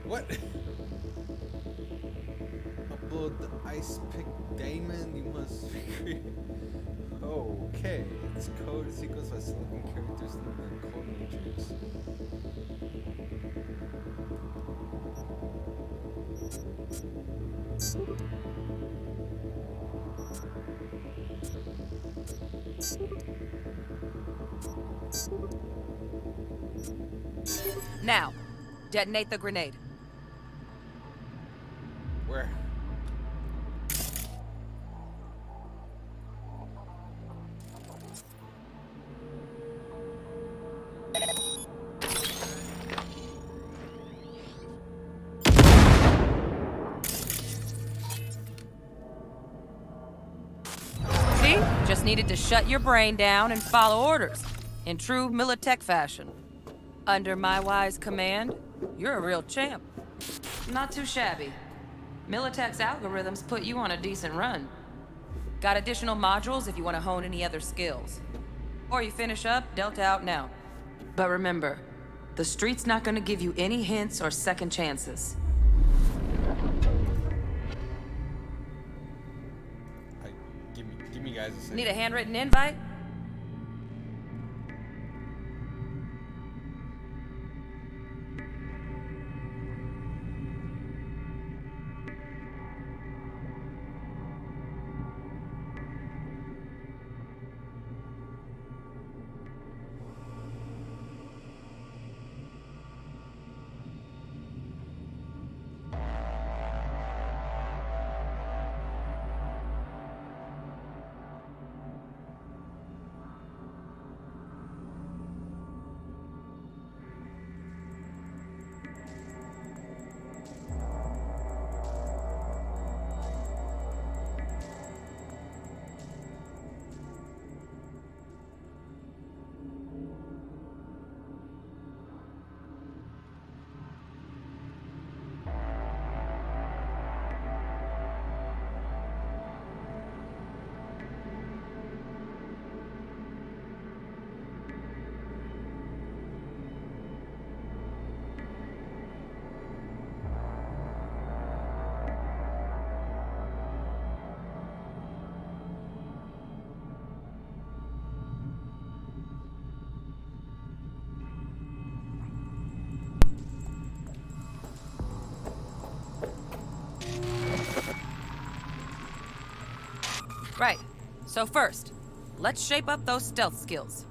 What? Upload the ice pick diamond, you must recreate. Okay, it's code sequence by selecting characters in the code matrix. Now, detonate the grenade. Where? See? Just needed to shut your brain down and follow orders. In true Militech fashion. Under my wise command, you're a real champ. Not too shabby. Militech's algorithms put you on a decent run. Got additional modules if you want to hone any other skills. Or you finish up, Delta out now. But remember, the street's not gonna give you any hints or second chances. Give me guys a second. Need a handwritten invite? Right. So first, let's shape up those stealth skills.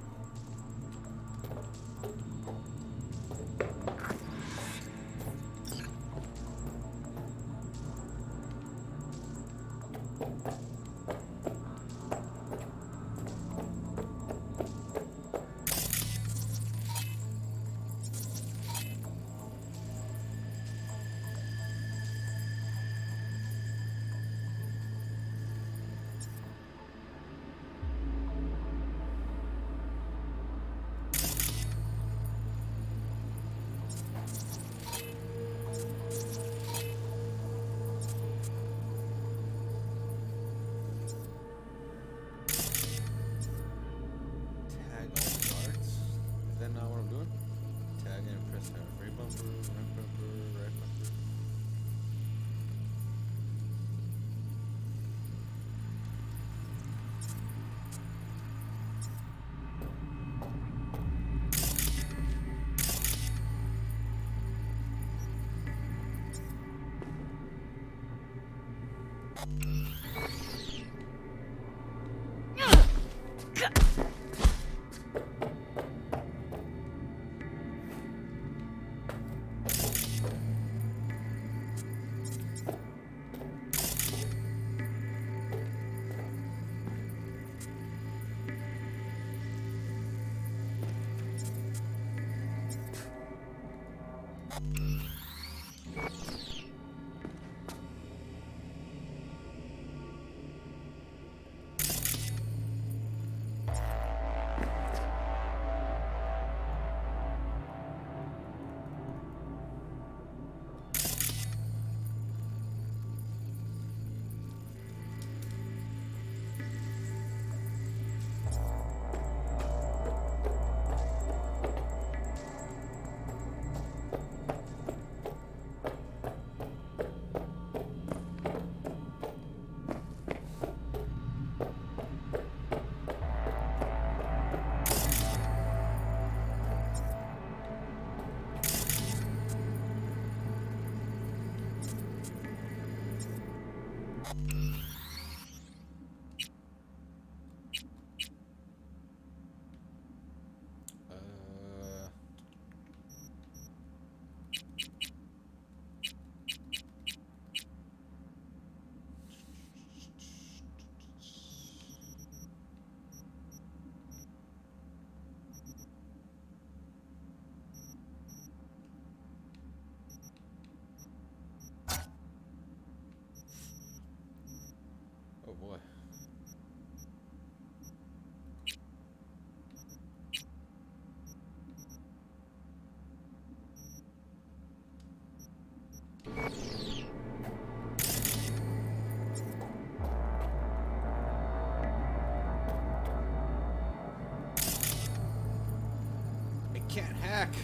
back.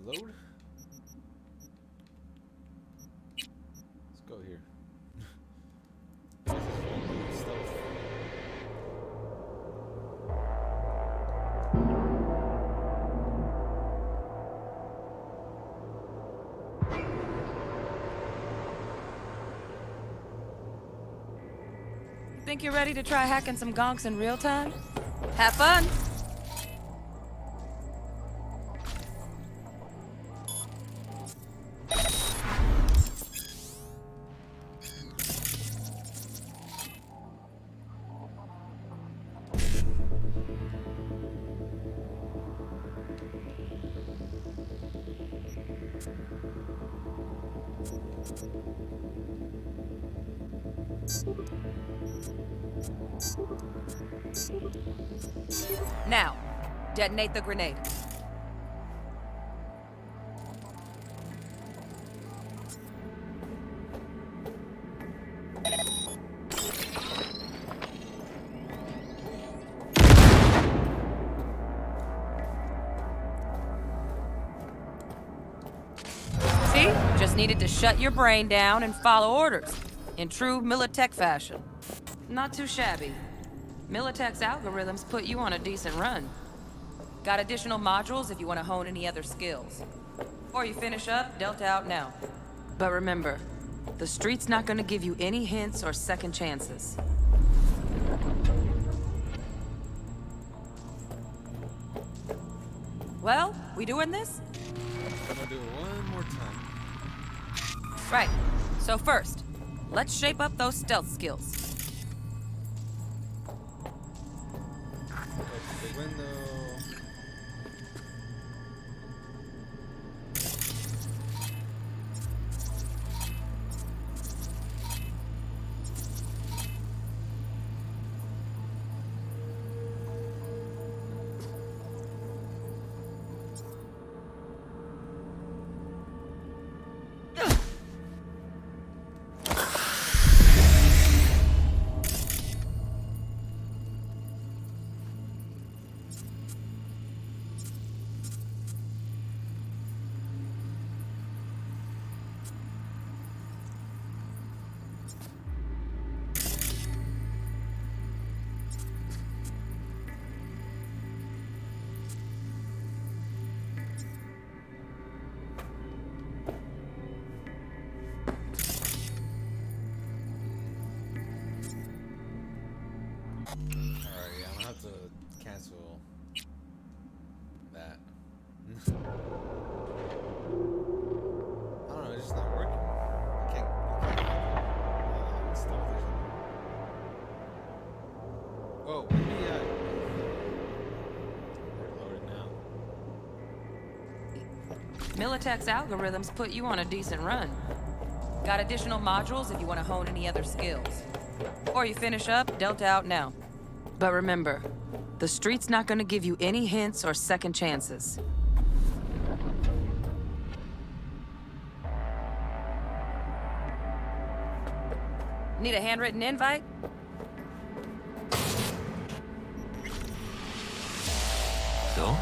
Load. Let's go here. Stealth. Think you're ready to try hacking some gonks in real time? Have fun! Now, detonate the grenade. See? Just needed to shut your brain down and follow orders. In true Militech fashion. Not too shabby. Militech's algorithms put you on a decent run. Got additional modules if you want to hone any other skills. Before you finish up, Delta out now. But remember, the street's not gonna give you any hints or second chances. Well, we doing this? I'm gonna do it one more time. Right. So first, let's shape up those stealth skills. Open the window. Alright, yeah, I'm gonna have to cancel that. I don't know, it's just not working. I can't install this. Oh, maybe load it now. Militech's algorithms put you on a decent run. Got additional modules if you want to hone any other skills. Before you finish up, Delta out now. But remember, the street's not gonna give you any hints or second chances. Need a handwritten invite? So?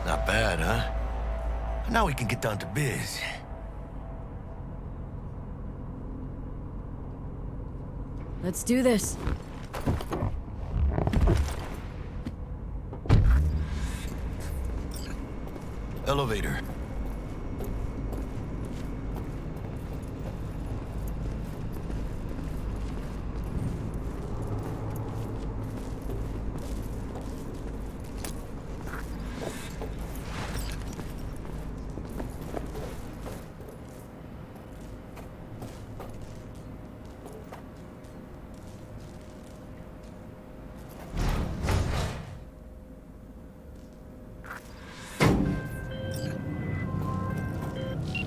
Not bad, huh? Now we can get down to biz. Let's do this. Elevator.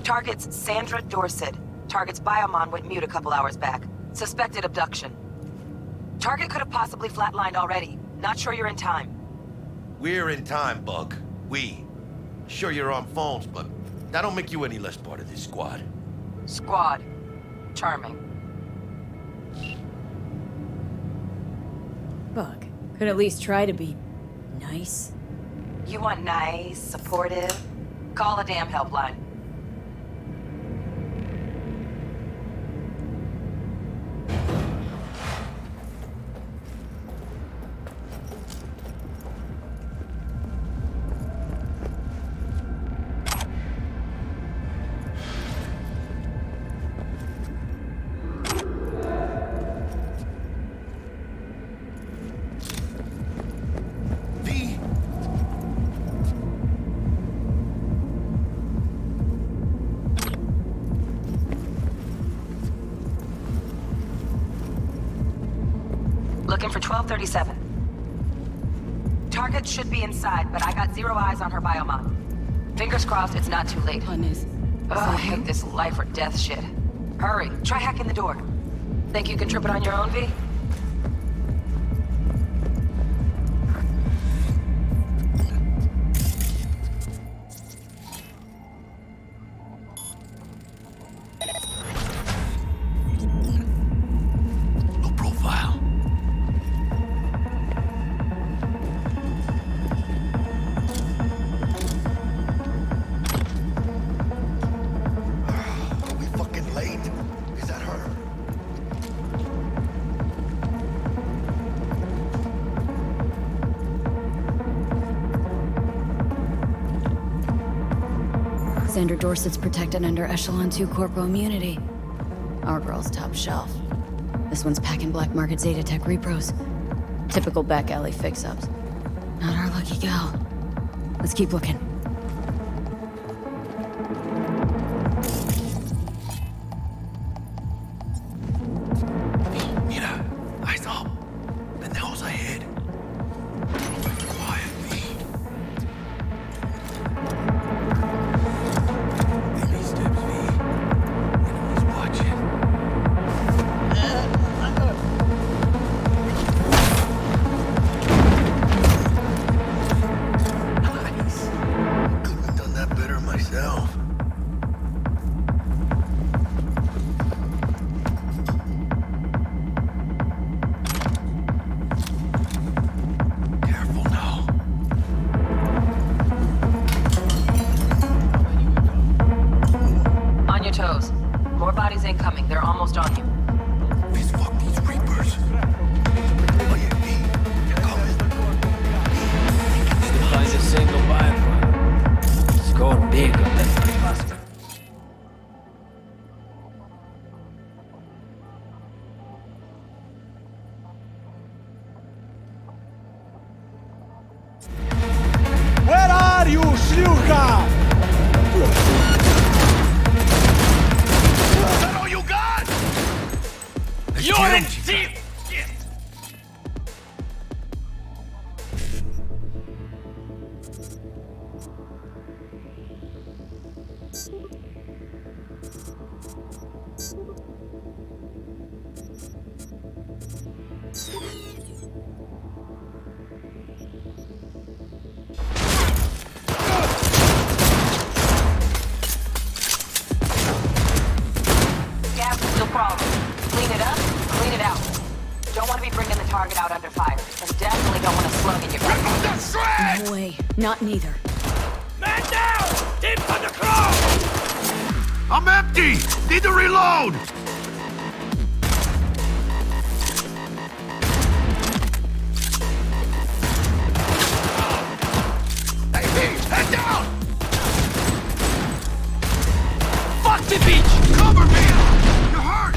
Target's Sandra Dorset. Target's biomon went mute a couple hours back. Suspected abduction. Target could have possibly flatlined already. Not sure you're in time. We're in time, Bug. We. Sure you're on phones, but that don't make you any less part of this squad. Squad. Charming. Bug. Could at least try to be nice. You want nice, supportive? Call a damn helpline. Looking for 1237. Target should be inside, but I got zero eyes on her biomon. Fingers crossed it's not too late. I hate this life or death shit. Hurry, try hacking the door. Think you can trip it on your own, V? Xander Dorsett's protected under Echelon 2 Corpo immunity. Our girl's top shelf. This one's packing black market Zeta Tech repros. Typical back alley fix-ups. Not our lucky gal. Let's keep looking. Mira, eyes up. The nose ahead. Quiet, V. Baby steps, V. Enemies watching. Nice. Couldn't have done that better myself. Careful now. On your toes. More bodies incoming. They're almost on you. Please fuck these reapers. Oye, V, you're coming. Find a single byproduct. Score big on that blockbuster. Where are you, Shluka? Is that all you got? You're in deep! Gas is still crawling. Clean it up, clean it out. Don't want to be bringing the target out under fire. And definitely don't want a slug in your back. No way. Not neither. Man down! Deep on the cross! I'm empty! Need to reload! Hey, V, head down! Fuck the beach! Cover me! You're hurt!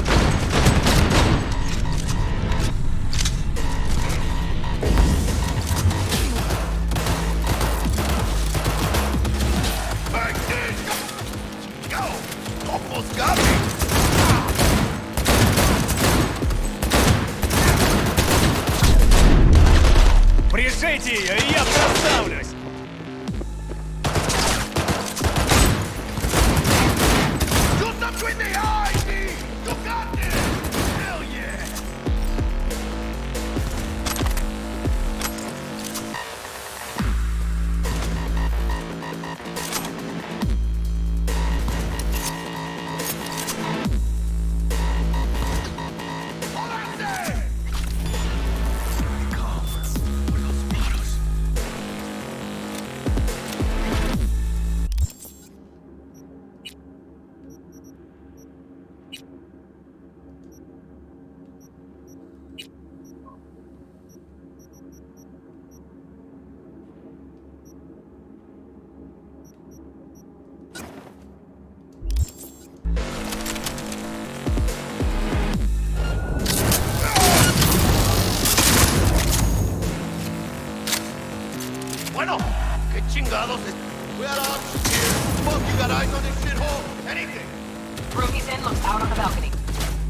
Back in! Go! Almost got me! Приезжайте, я проставлюсь. Shoot them between the eyes, V! You got this! Hell yeah!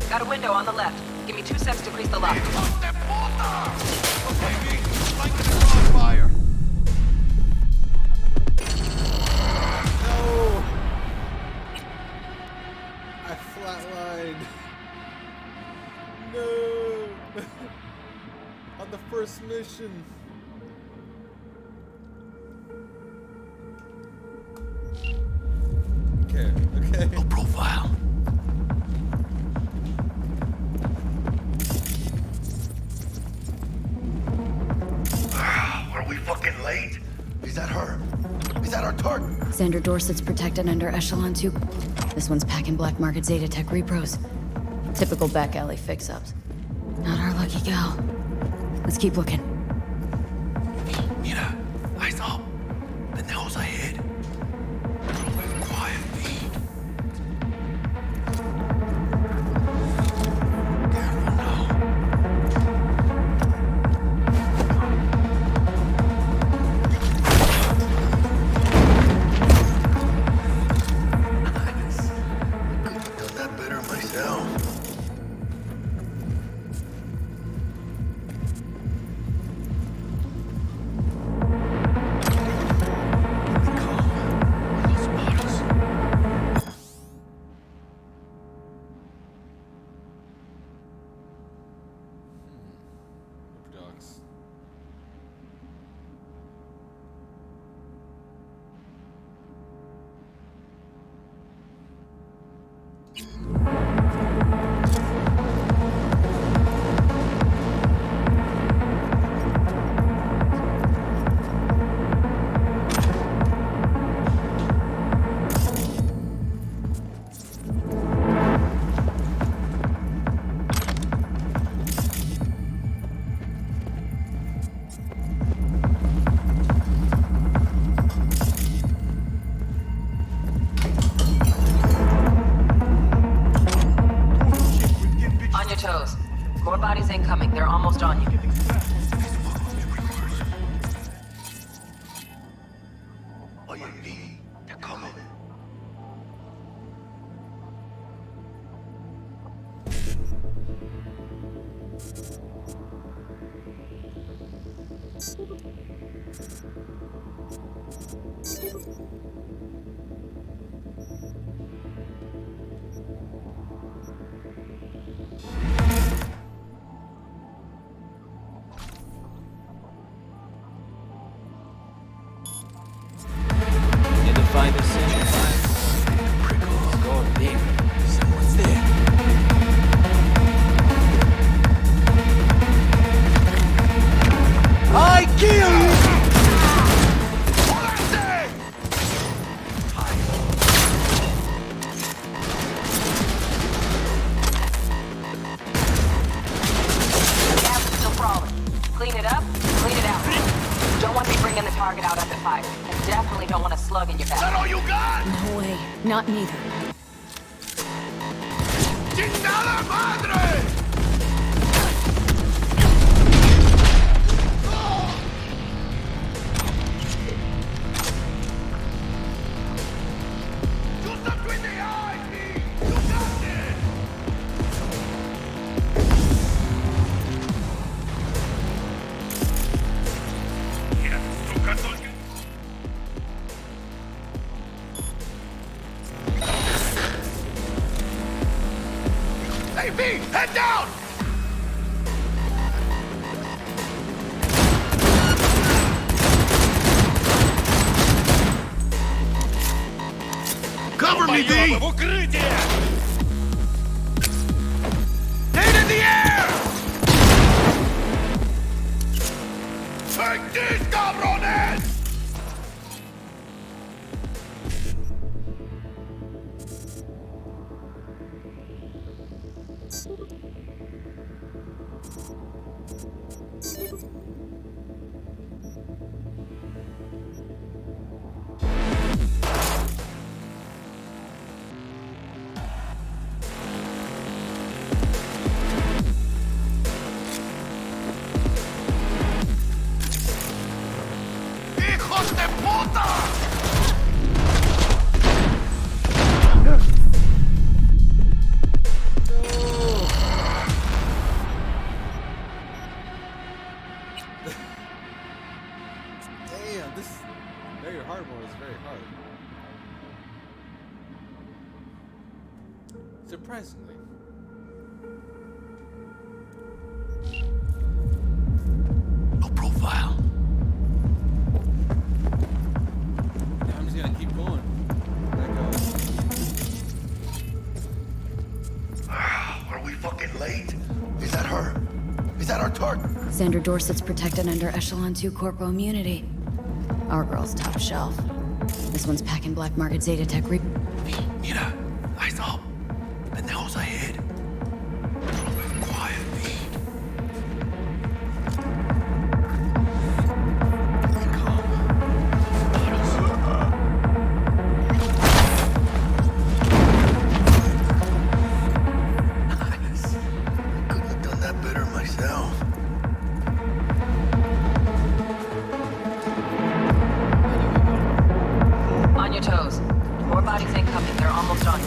Got a window on the left. Give me 2 seconds to grease the lock. Fire. No! I flatlined. No! On the first mission. Okay. No profile. Are we fucking late? Is that her? Is that our target? Xander Dorset's protected under Echelon 2. This one's packing black market Zeta Tech repros. Typical back alley fix-ups. Not our lucky gal. Let's keep looking. Mira, eyes up. The nose ahead. Quiet, V. Careful now. Nice. I could have done that better myself. Docs. On your toes. More bodies incoming. They're almost on you. Oye, V, they're coming. You define the center. It's going big. Someone's there. I kill you! The gas is still crawling. Clean it up, clean it out. Don't want me bringing the target out under fire. And definitely don't want a slug in your back. Is that all you got? No way. Not neither. ¡Chingada madre! Just between the eyes, V! You got this! Yeah, tocando el... Hey, V! Head down! Cover me, V! В укрытие! Head in the air! Take this, cabrones! ¡Hijos de puta! No! No profile. I'm just gonna keep going. Are we fucking late? Is that her? Is that our target? Xander Dorsett's protected under Echelon 2 Corpo immunity. Our girl's top shelf. This one's packing black market Zeta Tech Mira, eyes up. Pendejos ahead. Quiet, V. Nice. I couldn't have done that better myself. On your toes. More bodies incoming. They're almost on you.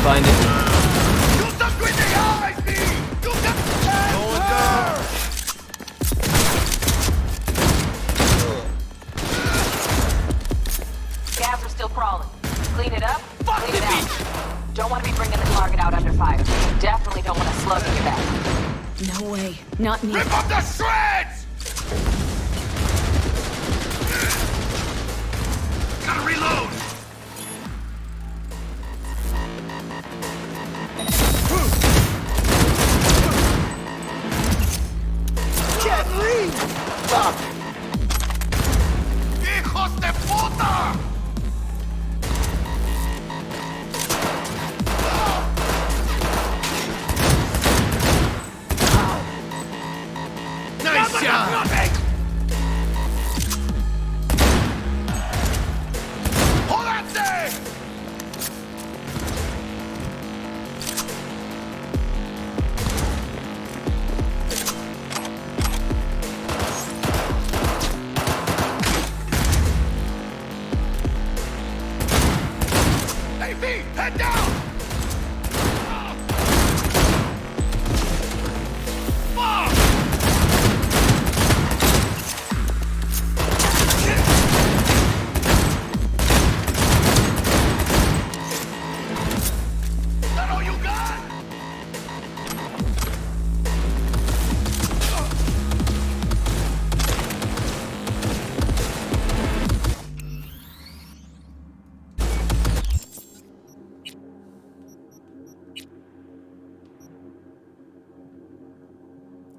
Find it. Gas are still crawling. Clean it up, clean it out. Don't want to be bringing the target out under fire. Definitely don't want to slug in your back. No way. Not me. Rip up the shreds! Gotta reload! Can't leave! Fuck! ¡Hijos de puta! Nice shot! Hold that thing! Hey, V, head down! Fuck! Is that all you got?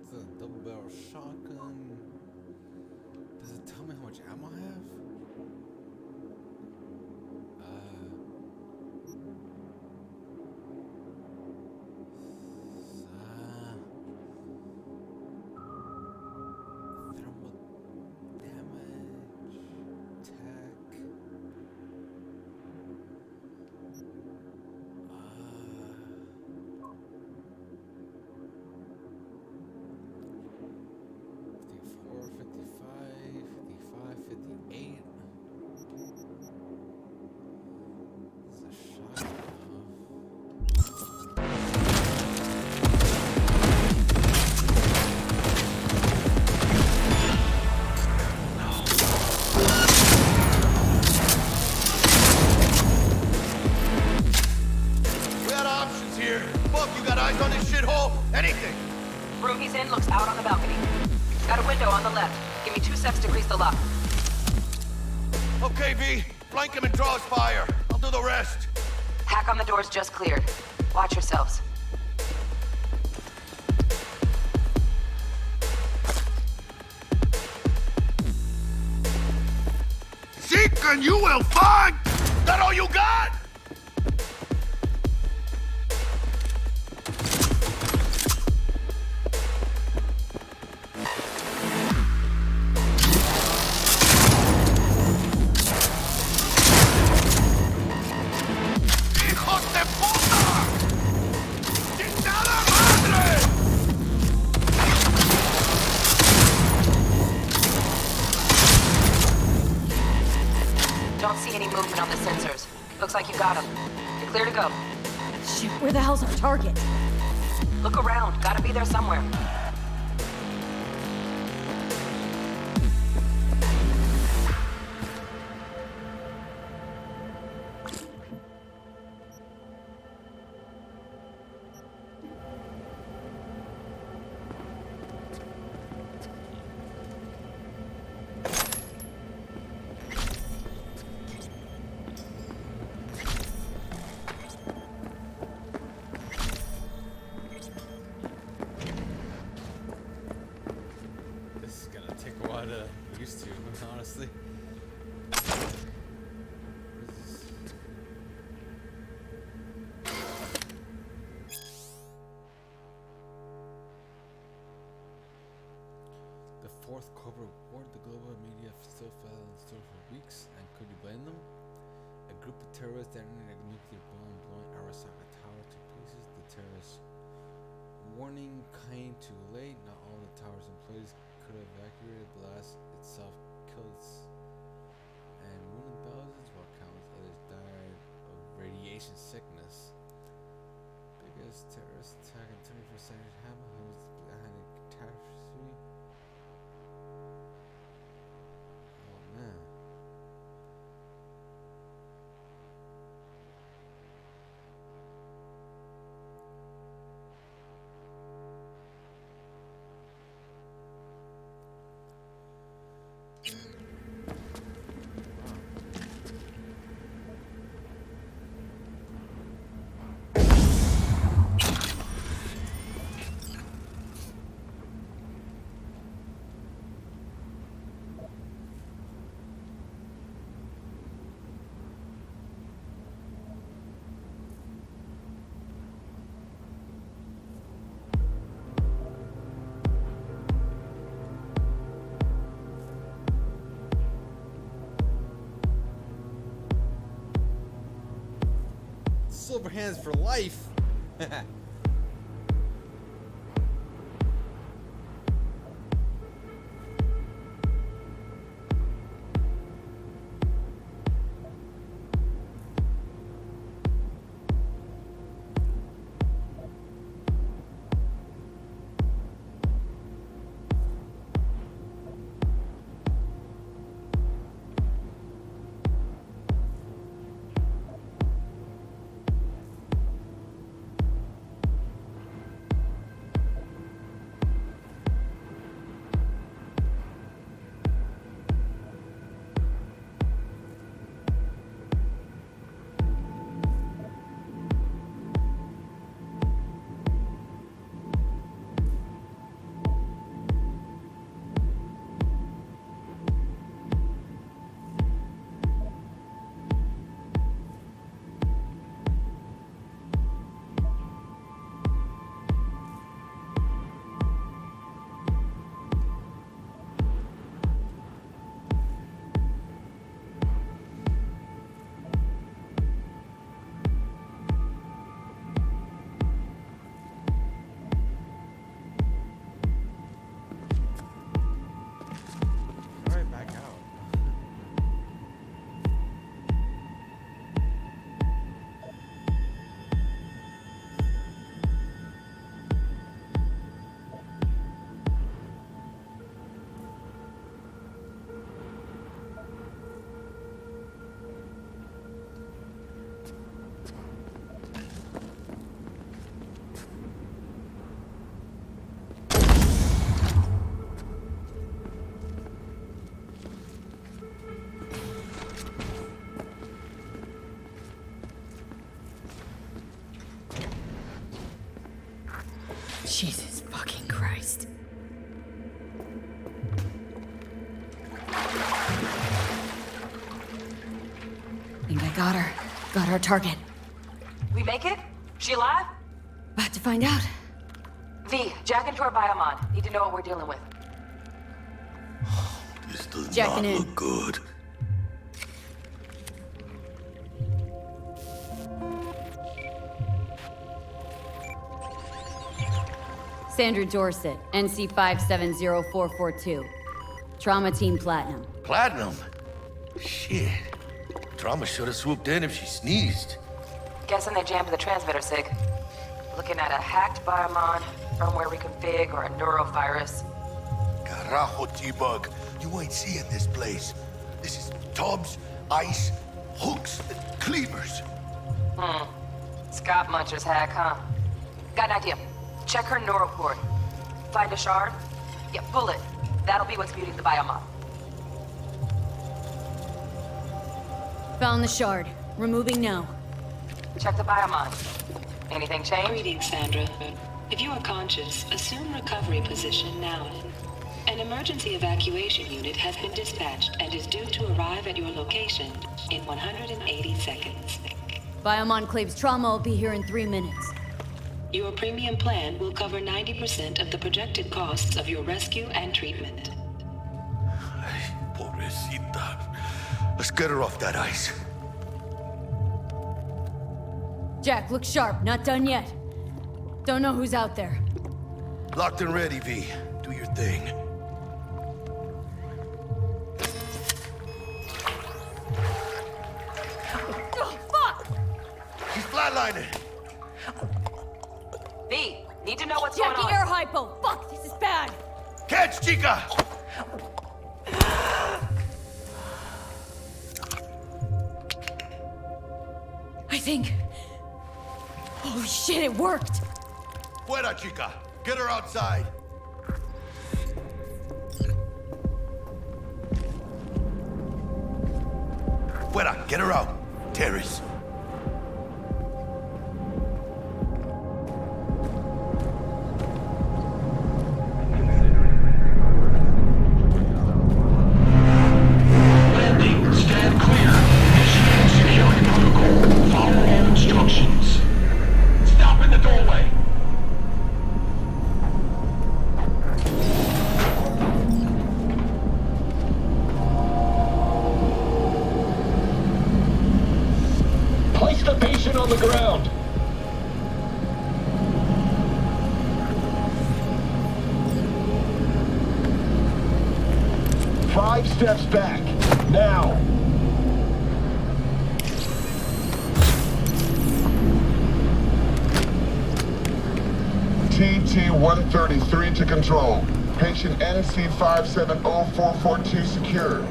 It's a double barrel shotgun. Does it tell me how much ammo I have? Thermal damage, tech. $54, $55, $55, $58. This is a shotgun. We got options here. Fuck, you got eyes on this shithole? Anything? Room he's in looks out on the balcony. Got a window on the left. Give me 2 seconds to grease the lock. Okay, V. Flank him and draw his fire. I'll do the rest. Hack on the doors just cleared. Watch yourselves. Seek and you will find! That all you got? ¡Hijos de puta! ¡Chingada madre! Don't see any movement on the sensors. Looks like you got him. You're clear to go. Shit, where the hell's our target? Look around. Gotta be there somewhere. This is gonna take a while to get used to, honestly. The fourth corporate war, the global media still fell in store for weeks, and could you blame them? A group of terrorists detonated a nuclear bomb, blowing Arasaka Tower to pieces. The terrorist warning came too late. Not all the tower's employees could have evacuated. The blast itself killed and wounded thousands, while countless others died of radiation sickness. Biggest terrorist attack in 21st century happened. Who was behind the catastrophe? Oh man. Silver hands for life. Jesus fucking Christ. Think I got her. Got our target. We make it? She alive? About to find out. V, jack into our biomod. Need to know what we're dealing with. This does Jacking not in. look good. Sandra Dorset, NC 570442. Trauma Team Platinum. Platinum? Shit. Trauma should have swooped in if she sneezed. Guessing they jammed the transmitter sig. Looking at a hacked biomon, firmware reconfig, or a neurovirus. Carajo, T-Bug. You ain't seeing this place. This is tubs, ice, hooks, and cleavers. Scott Muncher's hack, huh? Got an idea. Check her neuroport. Find a shard? Yeah, pull it. That'll be what's muting the biomon. Found the shard. Removing now. Check the biomon. Anything change? Greetings, Sandra. If you are conscious, assume recovery position now. An emergency evacuation unit has been dispatched and is due to arrive at your location in 180 seconds. Biomon claims trauma will be here in 3 minutes. Your premium plan will cover 90% of the projected costs of your rescue and treatment. Ay, pobrecita. Let's get her off that ice. Jack, look sharp. Not done yet. Don't know who's out there. Locked and ready, V. Do your thing. Oh, fuck! She's flatlining. V, need to know what's Jackie, going on. air hypo! Fuck, this is bad! Catch, chica! I think... Holy shit, it worked! Fuera, chica. Get her outside. Fuera, get her out. Terrace. Landing. Stand clear. Initiating security protocol. Follow all instructions. Stop in the doorway. Place the patient on the ground. Five steps back. Now. TT-133 to control. Patient NC570442 secured.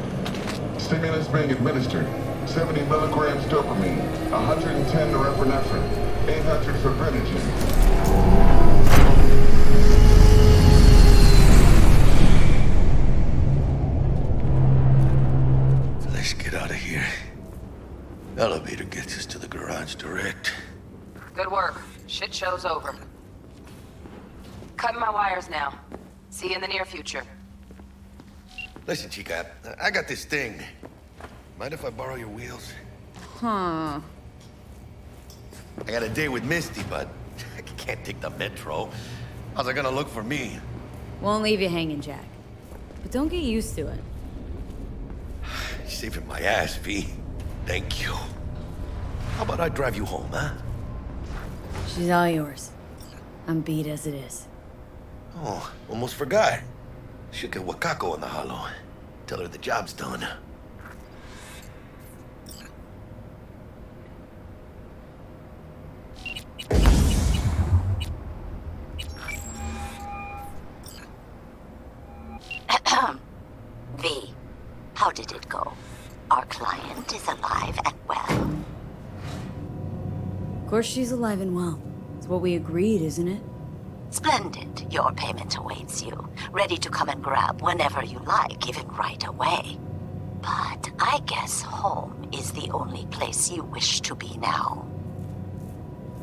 Stimulants being administered. 70 milligrams dopamine, 110 norepinephrine, 800 fibrinogen. Let's get out of here. Elevator gets us to the garage direct. Good work. Shit show's over. Cutting my wires now. See you in the near future. Listen, chica, I got this thing. Mind if I borrow your wheels? Huh. I got a date with Misty, but I can't take the metro. How's it gonna look for me? Won't leave you hanging, Jack. But don't get used to it. You're saving my ass, V. Thank you. How about I drive you home, huh? She's all yours. I'm beat as it is. Oh, almost forgot. Should get Wakako in the hollow. Tell her the job's done. V, how did it go? Our client is alive and well? Of course she's alive and well. It's what we agreed, isn't it? Splendid. Your payment awaits you, ready to come and grab whenever you like, even right away. But I guess home is the only place you wish to be now.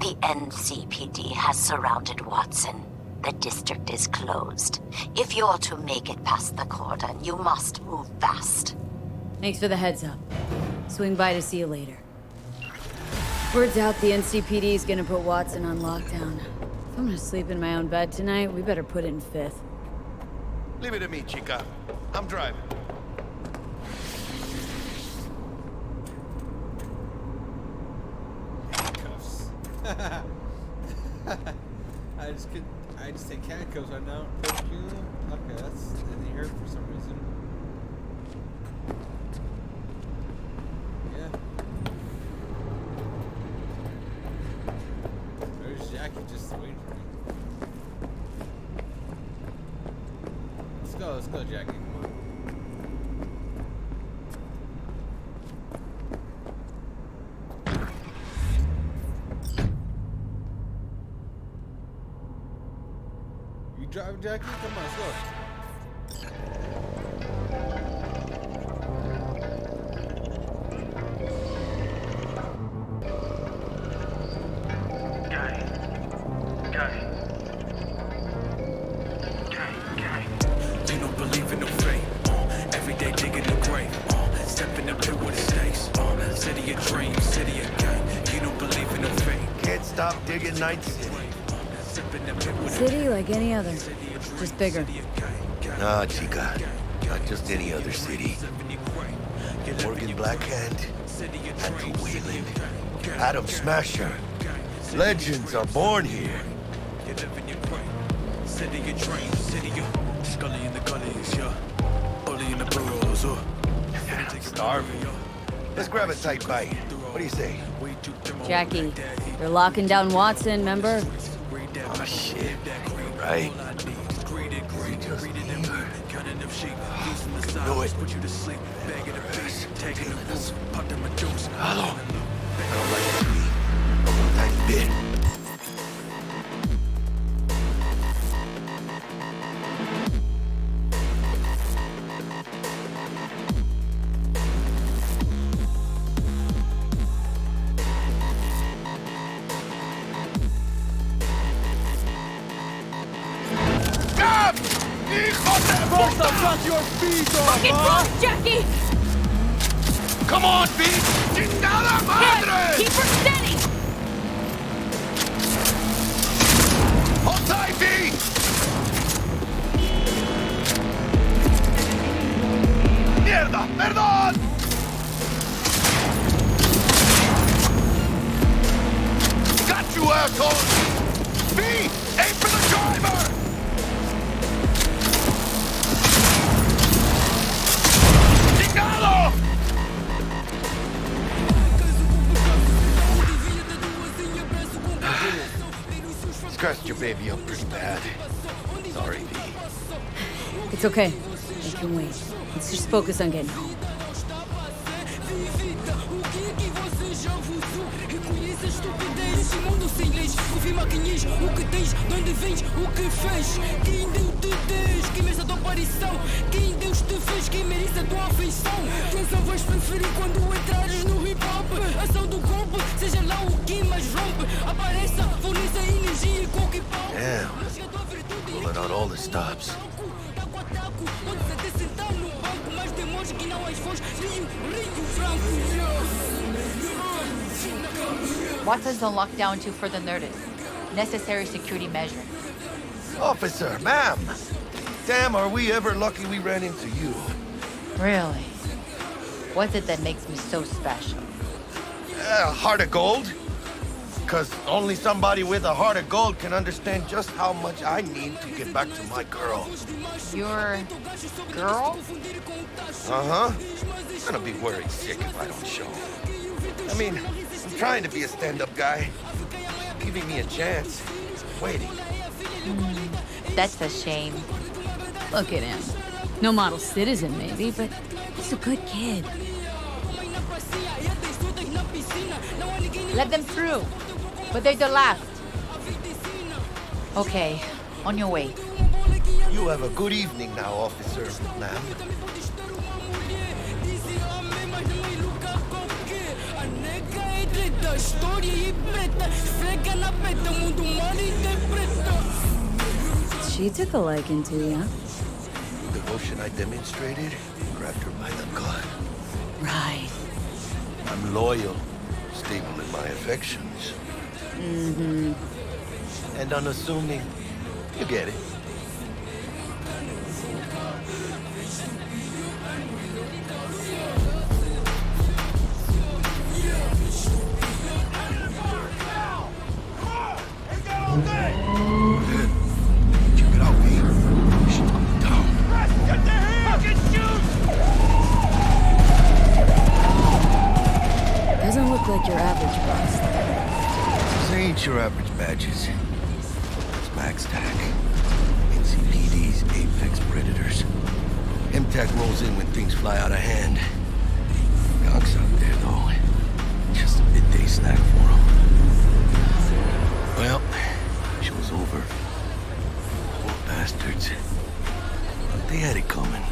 The NCPD has surrounded Watson. The district is closed. If you're to make it past the cordon, you must move fast. Thanks for the heads up. Swing by to see you later. Word's out the NCPD is gonna put Watson on lockdown. If I'm gonna sleep in my own bed tonight, we better put it in 5th. Leave it to me, chica. I'm driving. Handcuffs. I just take handcuffs right now. Thank you. Okay, that's in here for some reason. Yeah. go, Jackie. Come on. You driving, Jackie? Come on, let's go. You don't believe in no fate. Every day digging the grave. Step in the pit with the stakes. City of dreams, city of game. You don't believe in no fate. Can't stop digging Night City. City like any other, just bigger. Nah, chica. Not just any other city. Morgan Blackhand, Andrew Wayland, Adam Smasher. Legends are born here. City of dreams, city of Scully in the gullies, yeah. Bully in the burrows, I'm starving. Let's grab a tight bite. What do you say? Jackie, they're locking down Watson, remember? Oh, shit. You're right. We just need her. Know it. Hello. I don't like to be a one-time bit. First, I'll cut your feet off, Fucking cross, Jackie! Come on, V! ¡Chingada madre! Keep her steady! Hold tight, V! ¡Mierda! ¡Perdón! Got you, asshole! V! Aim for the driver! Scratched your baby up pretty bad. Sorry, V. It's okay. I can wait. Let's just focus on getting home. Damn. Pulling out all the stops. Watson's on lockdown to further notice. Necessary security measure. Officer, ma'am. Damn, are we ever lucky we ran into you. Really? What's it that makes me so special? Heart of gold? Because only somebody with a heart of gold can understand just how much I need to get back to my girl. Your girl? Uh-huh. I'm gonna be worried sick if I don't show. I mean, I'm trying to be a stand-up guy. Giving me a chance. Waiting. That's a shame. Look at him. No model citizen, maybe, but he's a good kid. Let them through. But they're the last. Okay, on your way. You have a good evening now, officer, ma'am. She took a liking to you. The devotion I demonstrated grabbed her by the gut. Right. I'm loyal, stable in my affections. Mm-hmm. And unassuming. You get it. Check it out, V. Shit's going down. Get the fucking shoot! Doesn't look like your average boss. This ain't your average badges. It's Max Tac. NCPD's apex predators. MTech rolls in when things fly out of hand. Gonk's out there, though. Just a midday snack for him. Well, show's over. Poor bastards. But they had it coming.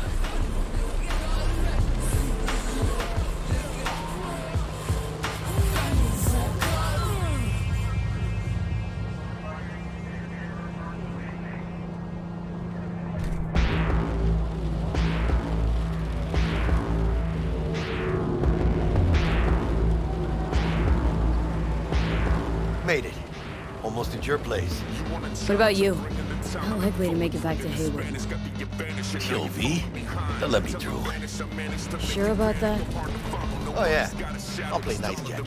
Made it. Almost at your place. What about you? Not likely to make it back to Haywood. POV? They'll let me through. Sure about that? Oh yeah. I'll play nice Jackie again.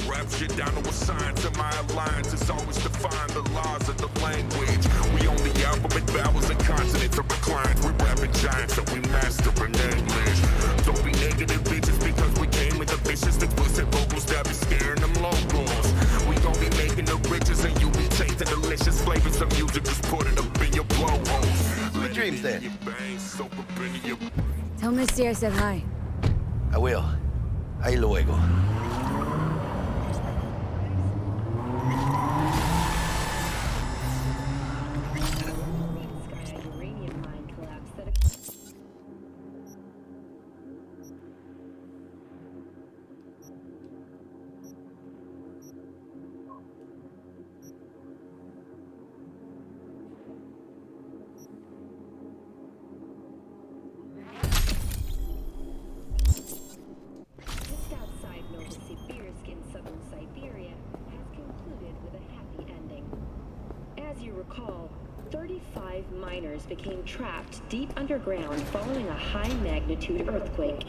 Rap shit down to a sign to my alliance. It's always define the laws of the language. We only alphabet vowels and consonants of reclines. We rapping giants, so we mastering English. Don't be negative bitches because we came with the vicious explicit vocals that be scaring them locals. We gon' be making the riches and you be tasting delicious flavors of music. Just put it up in your blowholes. Sweet dreams then. Tell Misty I said hi. I will. Ahí luego. Became trapped deep underground following a high-magnitude earthquake.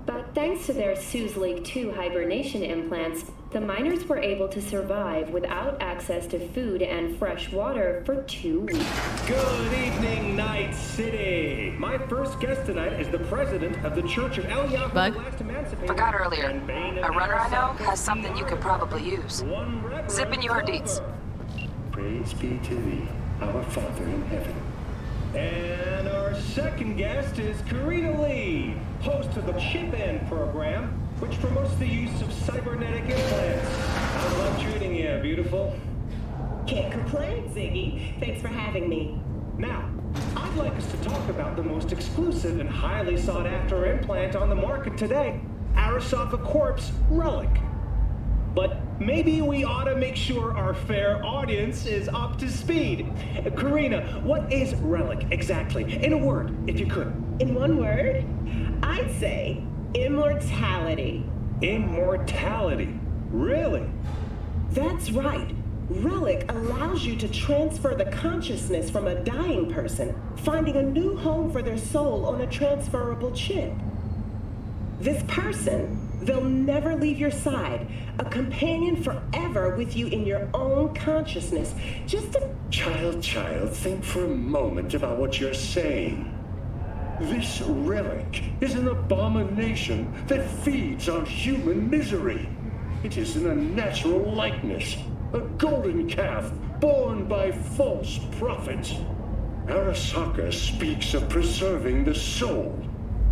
But thanks to their Suze Lake 2 hibernation implants, the miners were able to survive without access to food and fresh water for 2 weeks. Good evening, Night City! My first guest tonight is the president of the Church of Eliyahu, the last emancipator. Forgot earlier. A runner I know has something you could probably use. Zipping you her deets. Praise be to thee, our Father in heaven. And our second guest is Karina Lee, host of the Chip In program, which promotes the use of cybernetic implants. How's life treating you, beautiful? Can't complain, Ziggy. Thanks for having me. Now, I'd like us to talk about the most exclusive and highly sought-after implant on the market today, Arasaka Corp's Relic. But maybe we ought to make sure our fair audience is up to speed. Karina, what is Relic exactly? In a word, if you could. In one word, I'd say immortality. Immortality? Really? That's right. Relic allows you to transfer the consciousness from a dying person, finding a new home for their soul on a transferable chip. This person, they'll never leave your side, a companion forever with you in your own consciousness. Just a... Child, think for a moment about what you're saying. This relic is an abomination that feeds on human misery. It is an unnatural likeness, a golden calf born by false prophets. Arasaka speaks of preserving the soul,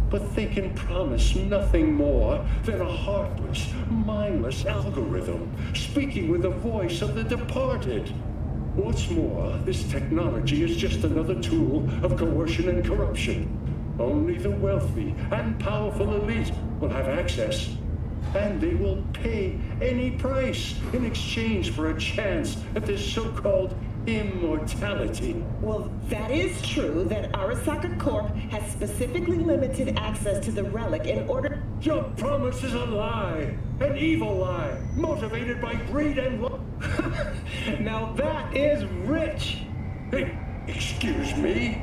but they can promise nothing more than a heartless, mindless algorithm speaking with the voice of the departed. What's more, this technology is just another tool of coercion and corruption. Only the wealthy and powerful elite will have access, and they will pay any price in exchange for a chance at this so-called immortality. Well, that is true that Arasaka Corp has specifically limited access to the relic in order... Your promise is a lie, an evil lie, motivated by greed and love. Now that is rich. Hey, excuse me?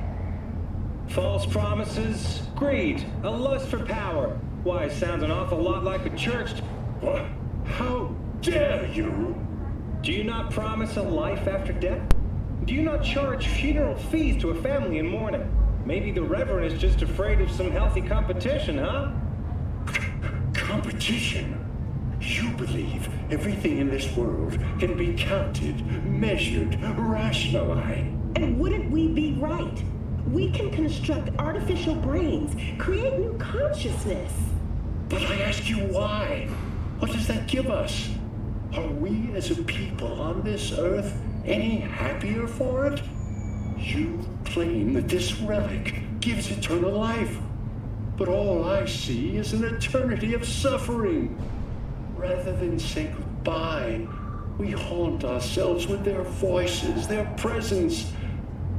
False promises, greed, a lust for power. Why, sounds an awful lot like a church. What? How dare you? Do you not promise a life after death? Do you not charge funeral fees to a family in mourning? Maybe the Reverend is just afraid of some healthy competition, huh? Competition? You believe everything in this world can be counted, measured, rationalized. And wouldn't we be right? We can construct artificial brains, create new consciousness. But I ask you why? What does that give us? Are we as a people on this earth any happier for it? You claim that this relic gives eternal life, but all I see is an eternity of suffering. Rather than say goodbye, we haunt ourselves with their voices, their presence.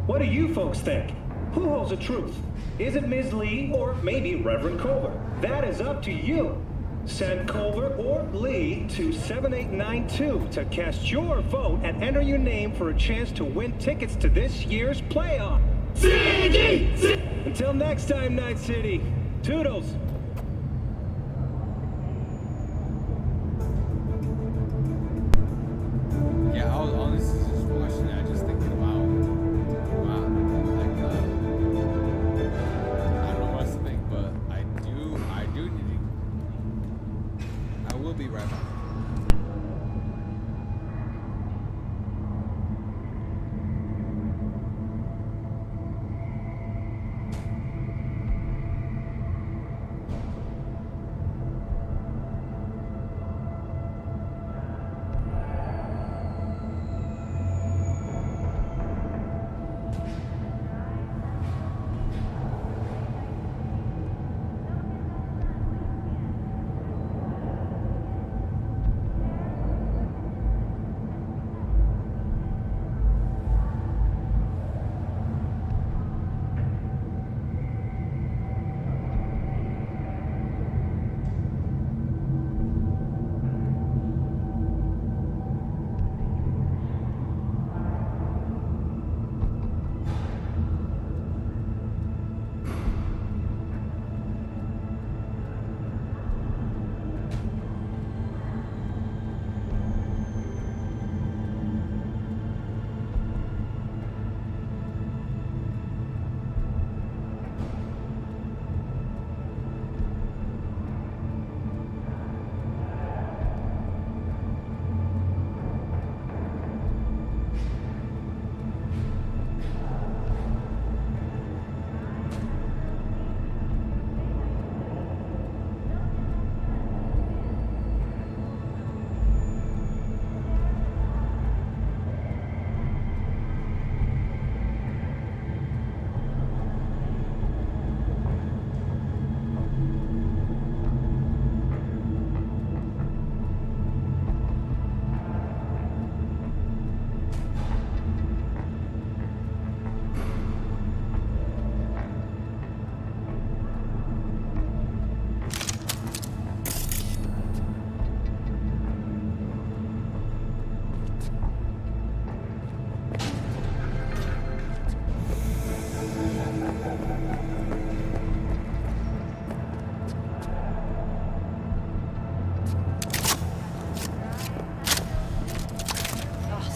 What do you folks think? Who holds the truth? Is it Ms. Lee or maybe Reverend Culver? That is up to you. Send Culver or Lee to 7892 to cast your vote and enter your name for a chance to win tickets to this year's playoff. Until next time, Night City. Toodles. Yeah, I was honestly just watching that, just thinking about, wow, like, I don't know what else to think, but I do need to, I will be right back.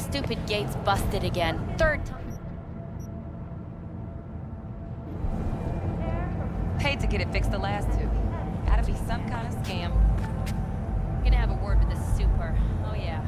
Stupid gate's busted again. Third time. Paid to get it fixed the last two. Gotta be some kind of scam. Gonna have a word with the super. Oh yeah.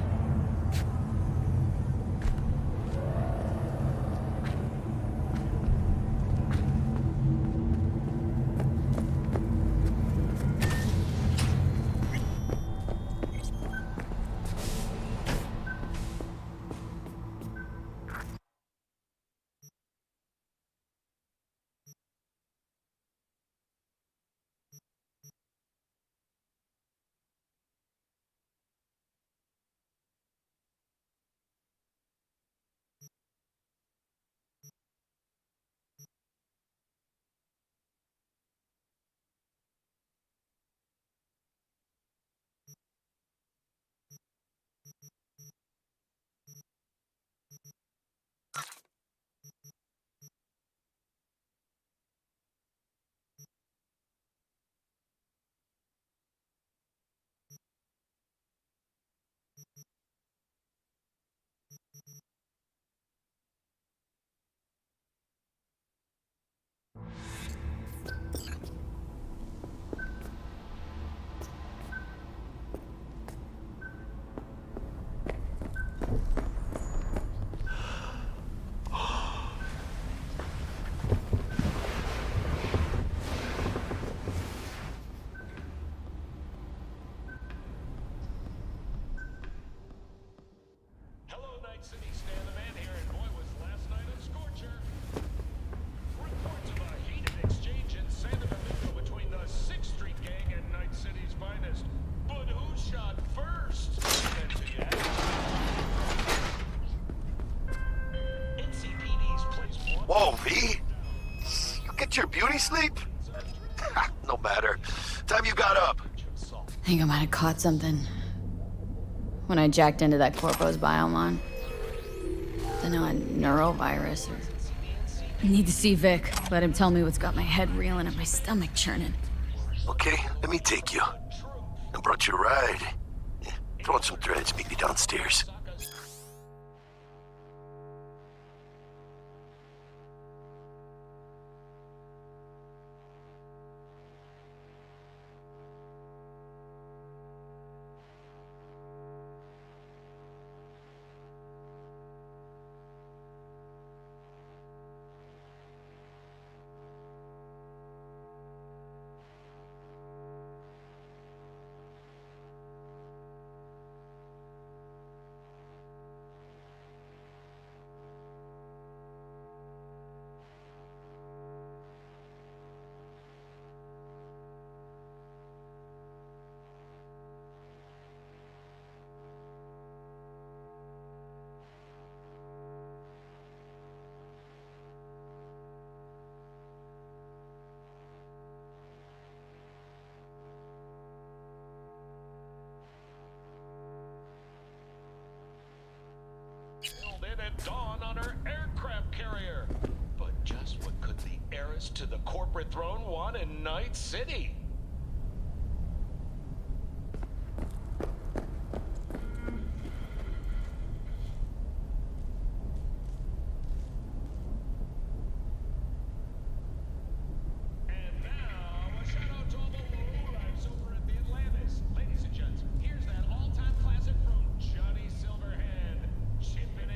your beauty sleep? No matter. Time you got up. I think I might have caught something when I jacked into that Corpo's biomon. I know a neurovirus or... I need to see Vic. Let him tell me what's got my head reeling and my stomach churning. Okay, let me take you. I brought you a ride. Throw on some threads, meet me downstairs. In at dawn on her aircraft carrier. But just what could the heiress to the corporate throne want in Night City? And now, a shout out to all the lowlifes over at the Atlantis. Ladies and gents, here's that all-time classic from Johnny Silverhand. Chipping in.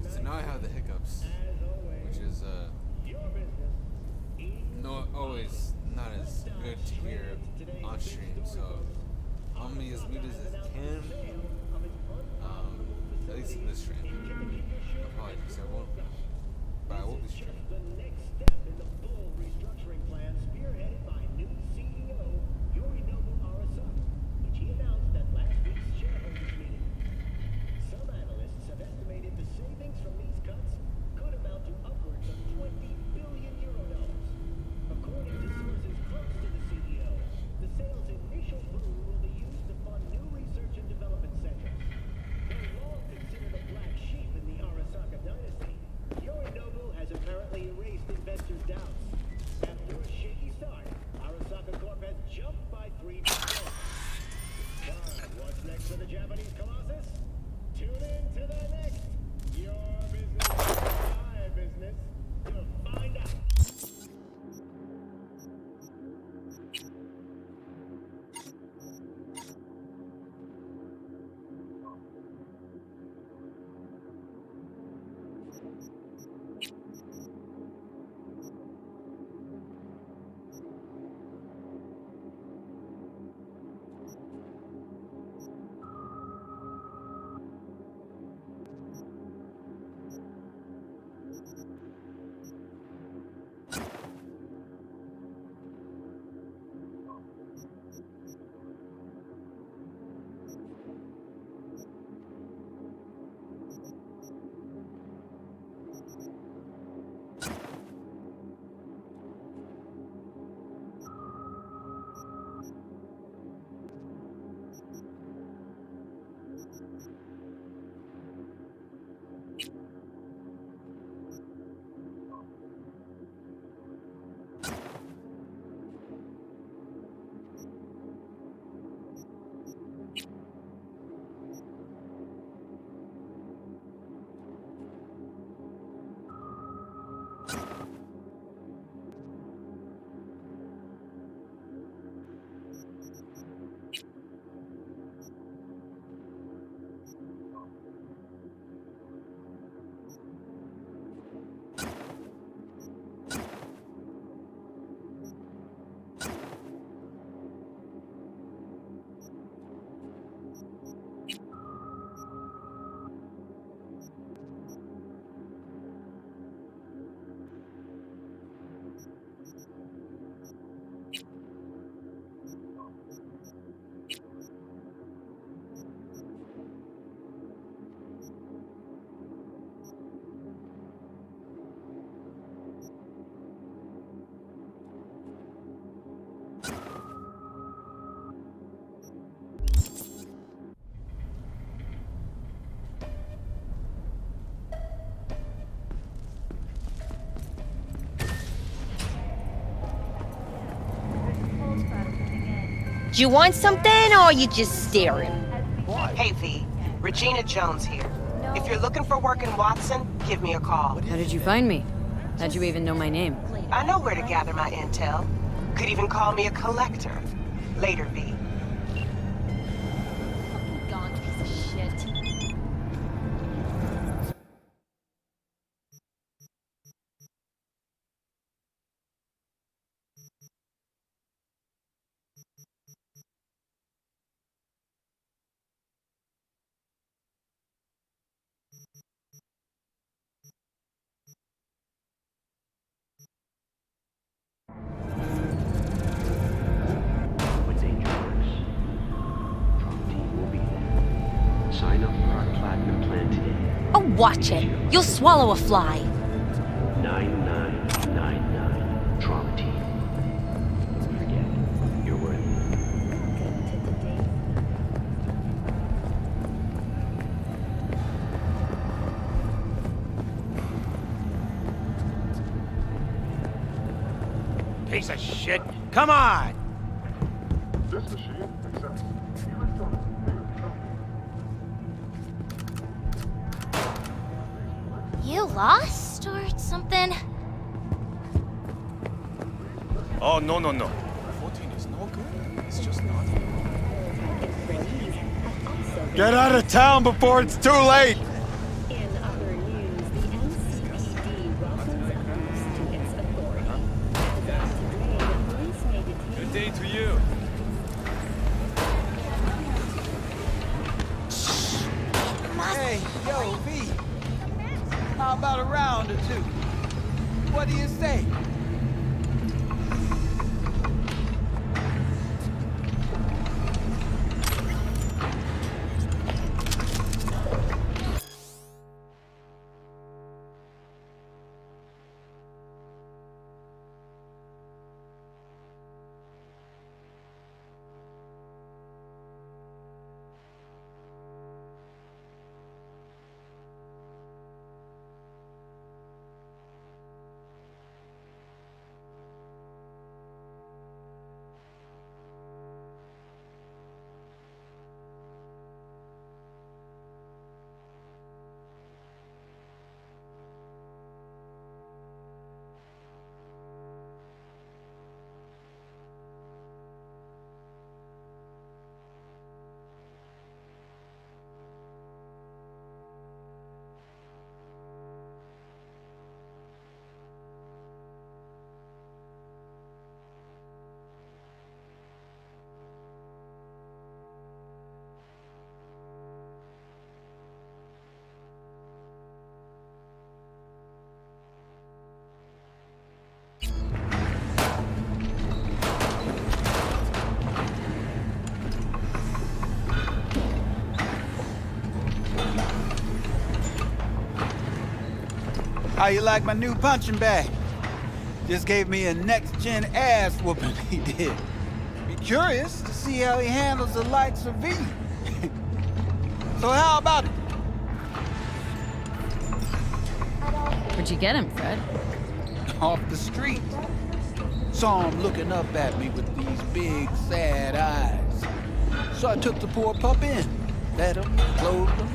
So now I have the hiccups, which is no always not as good to hear on stream. So I'll be as muted as I can, at least in this stream. I'll probably fix it, but I will be streaming. Do you want something, or you just staring? Hey, V. Regina Jones here. If you're looking for work in Watson, give me a call. How did you find me? How'd you even know my name? I know where to gather my intel. Could even call me a collector. Later, V. Gone piece of shit. When danger lurks, Drop Team will be there. Sign up for our platinum plan today. Oh, watch it. You'll swallow a fly. 9999 Trauma Team. Don't forget, you're worthy. Piece of shit. Come on! You lost, or something? Oh, no. 14 is no good. It's just not. Get out of town before it's too late! Good day to you. Hey, yo, V. How about a round or two? What do you say? How you like my new punching bag? Just gave me a next-gen ass whooping, he did. Be curious to see how he handles the likes of V. So how about it? Where'd you get him, Fred? Off the street. Saw him looking up at me with these big, sad eyes. So I took the poor pup in. Fed him, clothed him.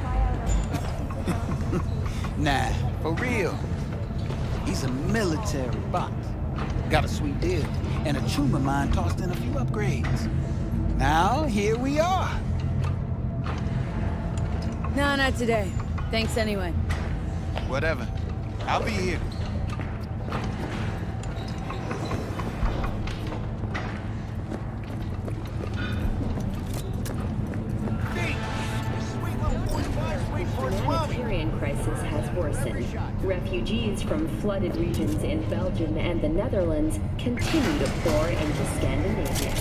Nah, for real. He's a military boss. Got a sweet deal, and a chum of mine tossed in a few upgrades. Now, here we are. No, not today. Thanks anyway. Whatever. I'll be here. The humanitarian crisis has worsened. Refugees from flooded regions in Belgium and the Netherlands continue to pour into Scandinavia.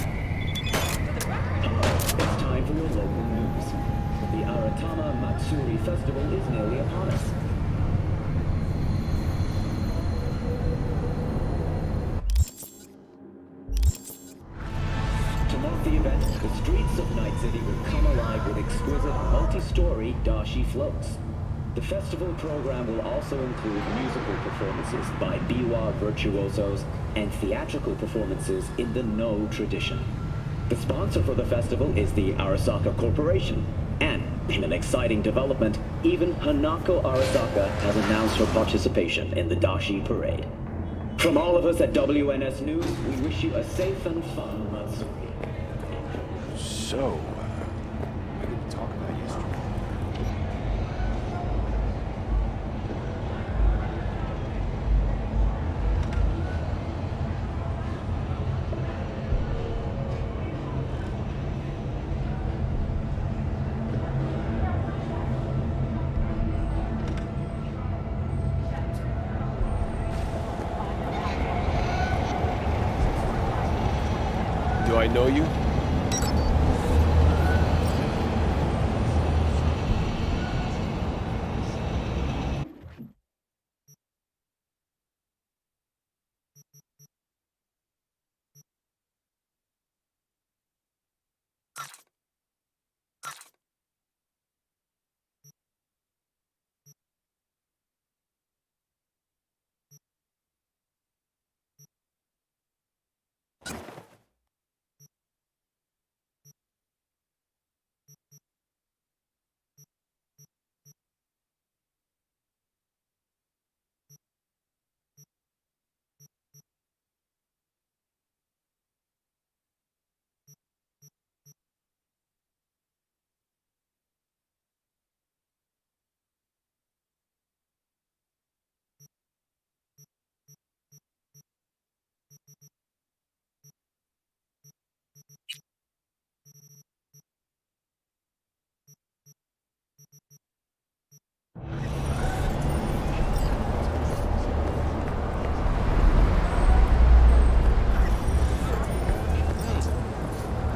It's time for your local news. The Aratama Matsuri Festival is nearly upon us. To mark the event, the streets of Night City will come alive with exquisite multi-story dashi floats. The festival program will also include musical performances by biwa virtuosos and theatrical performances in the No tradition. The sponsor for the festival is the Arasaka Corporation. And, in an exciting development, even Hanako Arasaka has announced her participation in the Dashi Parade. From all of us at WNS News, we wish you a safe and fun Matsuri. So, what did we talk about yesterday? Do I know you?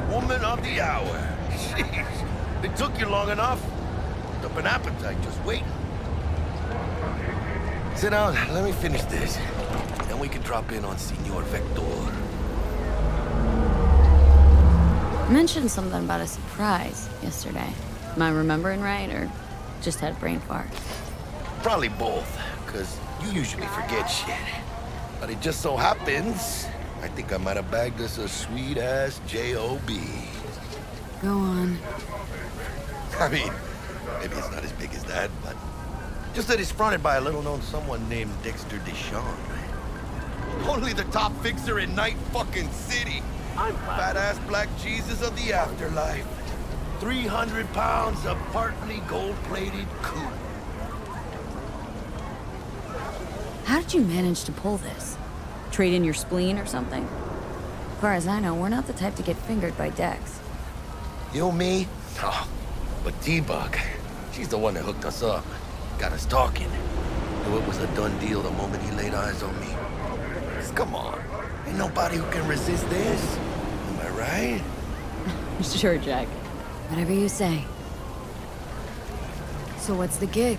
Woman of the hour. Jeez, it took you long enough. Built up an appetite just waiting. Sit down, let me finish this. Then we can drop in on Senor Vector. You mentioned something about a surprise yesterday. Am I remembering right, or just had a brain fart? Probably both, because you usually forget shit. But it just so happens, I think I might have bagged us a sweet-ass J.O.B. Go on. I mean, maybe it's not as big as that, but just that it's fronted by a little-known someone named Dexter Deshawn. Only the top fixer in Night fucking City. Fat-ass black Jesus of the afterlife. 300 pounds of partly gold-plated coupe. How did you manage to pull this? Trade in your spleen or something? As far as I know, we're not the type to get fingered by Dex. You, me? Oh, but T-Bug, she's the one that hooked us up. Got us talking. Knew it was a done deal the moment he laid eyes on me. Just come on. Ain't nobody who can resist this. Am I right? Sure, Jack. Whatever you say. So what's the gig?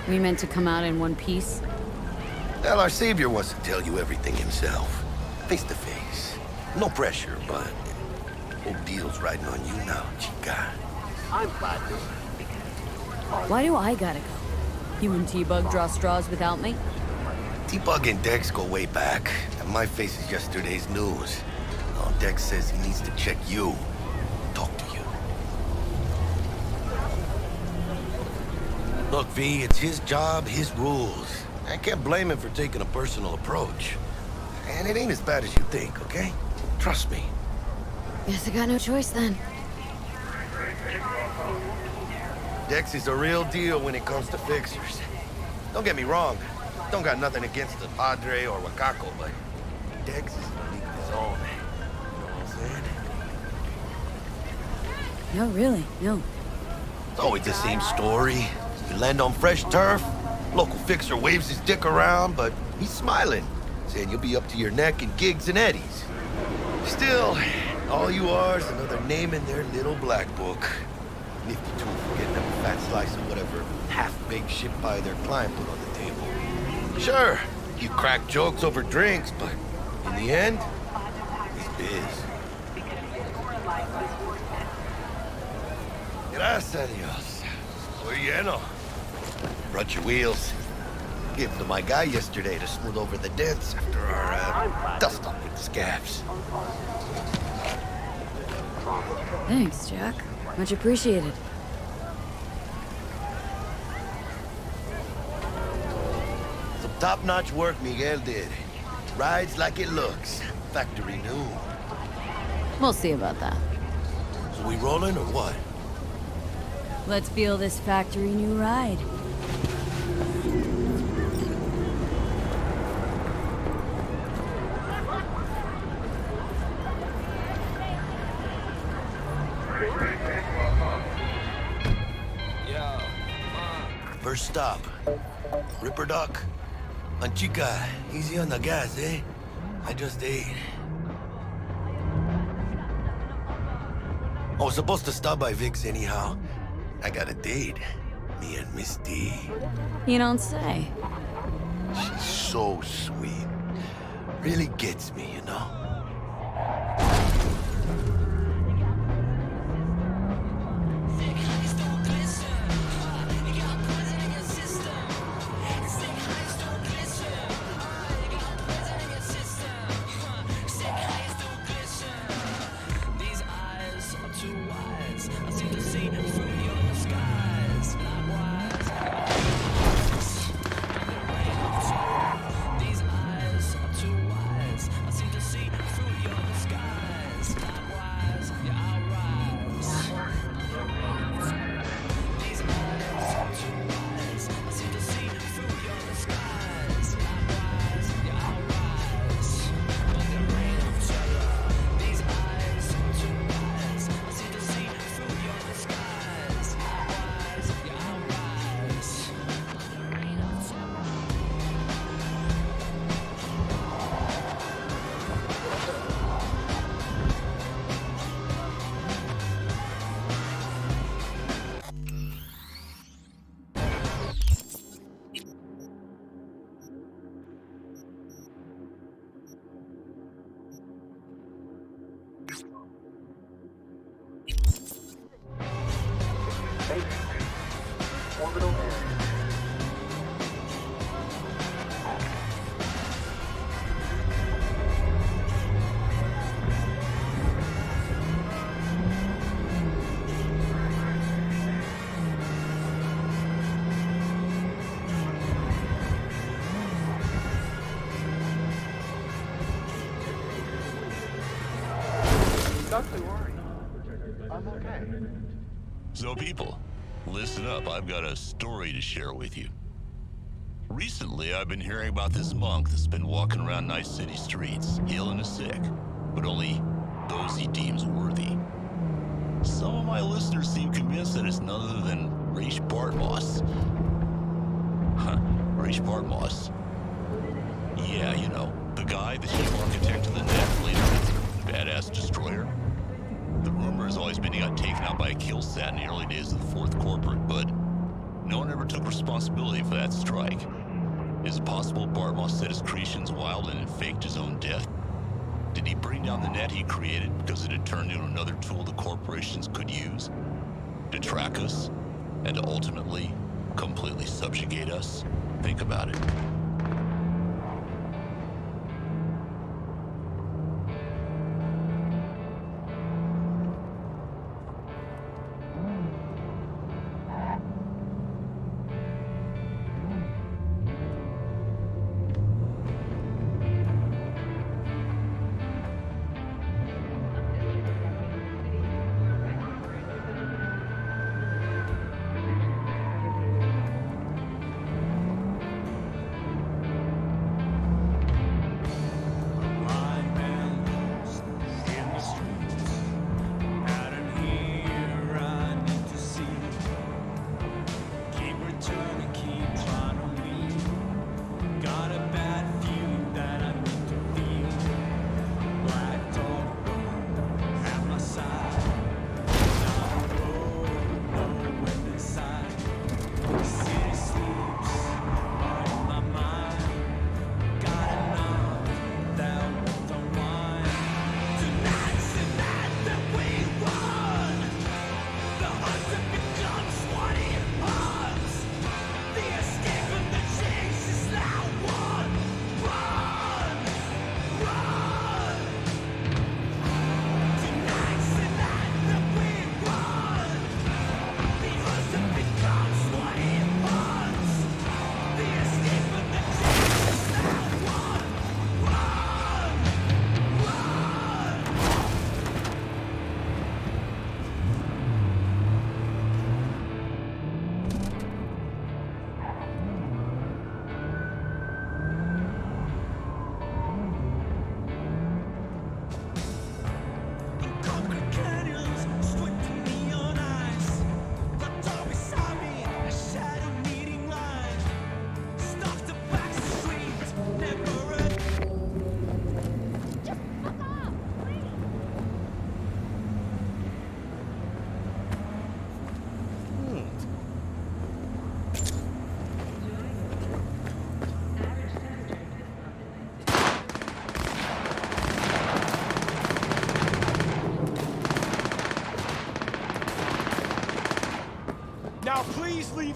We meant to come out in one piece? Well, our savior wants to tell you everything himself. Face to face. No pressure, but whole deal's riding on you now, chica. I'm platinum. Why do I gotta go? You and T-Bug draw straws without me? T-Bug and Dex go way back, and my face is yesterday's news. Now Dex says he needs to check you. Talk to you. Look, V, it's his job, his rules. I can't blame him for taking a personal approach. And it ain't as bad as you think, okay? Trust me. Guess I got no choice then. Dex is a real deal when it comes to fixers. Don't get me wrong. Don't got nothing against the Padre or Wakako, but Dex is in a league of his own. You know what I'm saying? No, really, no. It's always the same story. You land on fresh turf, local fixer waves his dick around, but he's smiling, saying you'll be up to your neck in gigs and eddies. Still, all you are is another name in their little black book. Nifty tool for getting them a fat slice of whatever half-baked shit pie their client put on the table. Sure, you crack jokes over drinks, but in the end, it's biz. Gracias a Dios. Muy lleno. Brought your wheels. Gave them to my guy yesterday to smooth over the dents after our dust-up with the scabs. Thanks, Jack. Much appreciated. Some top-notch work Miguel did. Rides like it looks. Factory new. We'll see about that. So we rolling or what? Let's feel this factory new ride. First stop. Ripper Duck. Chica, easy on the gas, eh? I just ate. I was supposed to stop by Vic's anyhow. I got a date. Me and Miss D. You don't say. She's so sweet. Really gets me, you know? Don't you worry. I'm okay. So people, listen up. I've got a story to share with you. Recently, I've been hearing about this monk that's been walking around nice city streets, healing the sick, but only those he deems worthy. Some of my listeners seem convinced that it's none other than Raish Bartmoss. Raish Bartmoss. Yeah, you know, the guy, the chief architect of the net, later badass destroyer. The rumor has always been he got taken out by a kill sat in the early days of the Fourth Corporate, but no one ever took responsibility for that strike. Is it possible Bartmoss set his creations wild and faked his own death? Did he bring down the net he created because it had turned into another tool the corporations could use? To track us? And to ultimately, completely subjugate us? Think about it.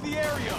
leave the area!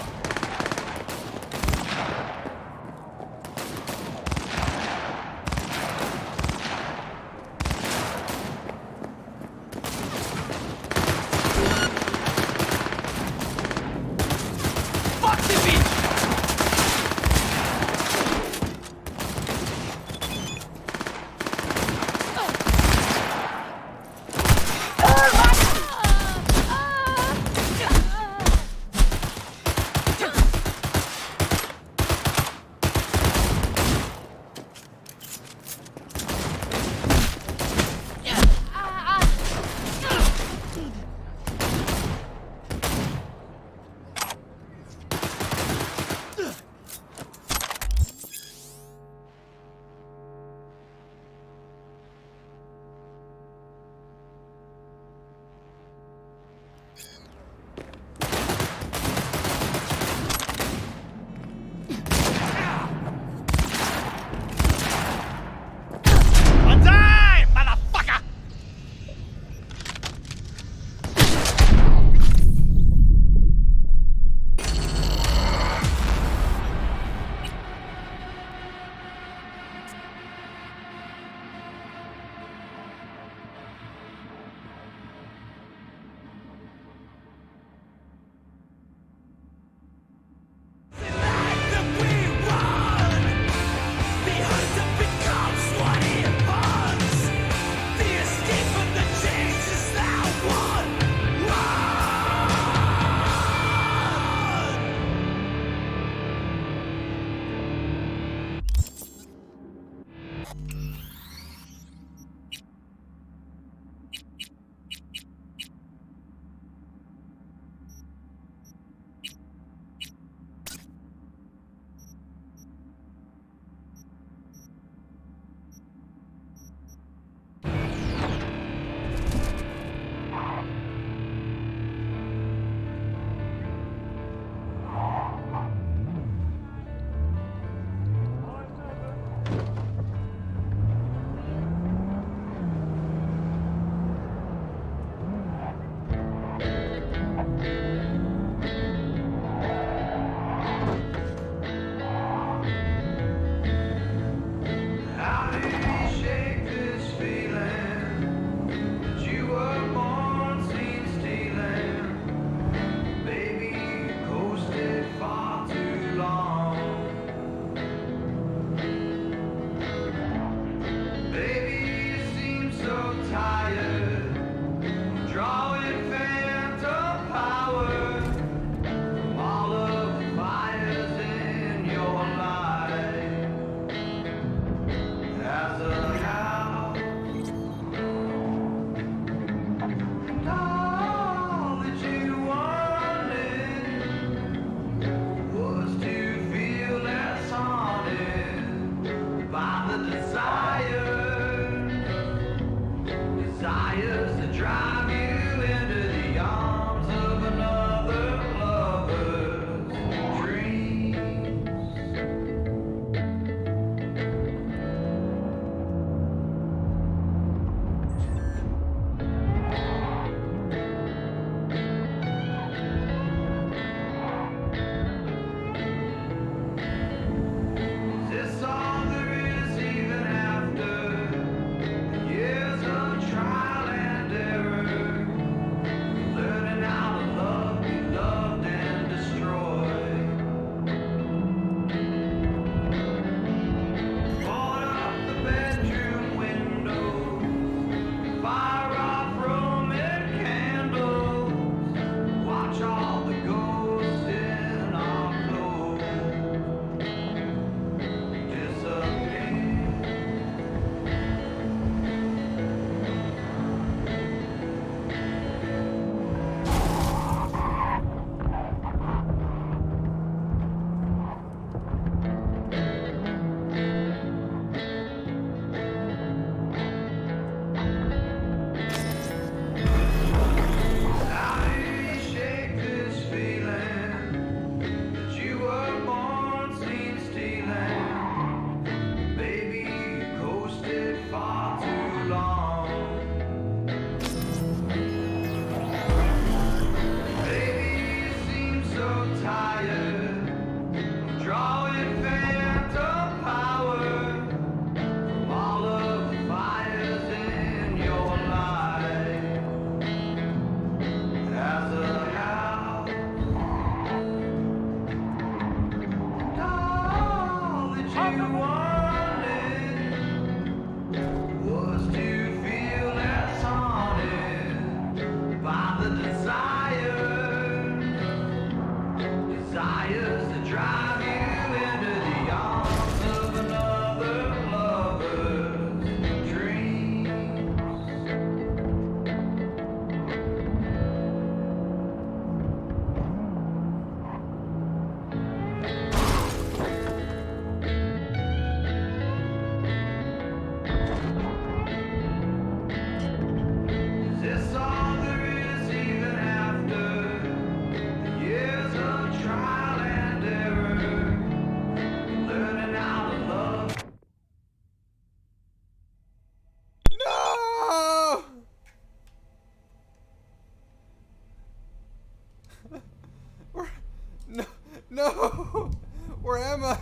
Is this all there is even after? No! Where am I?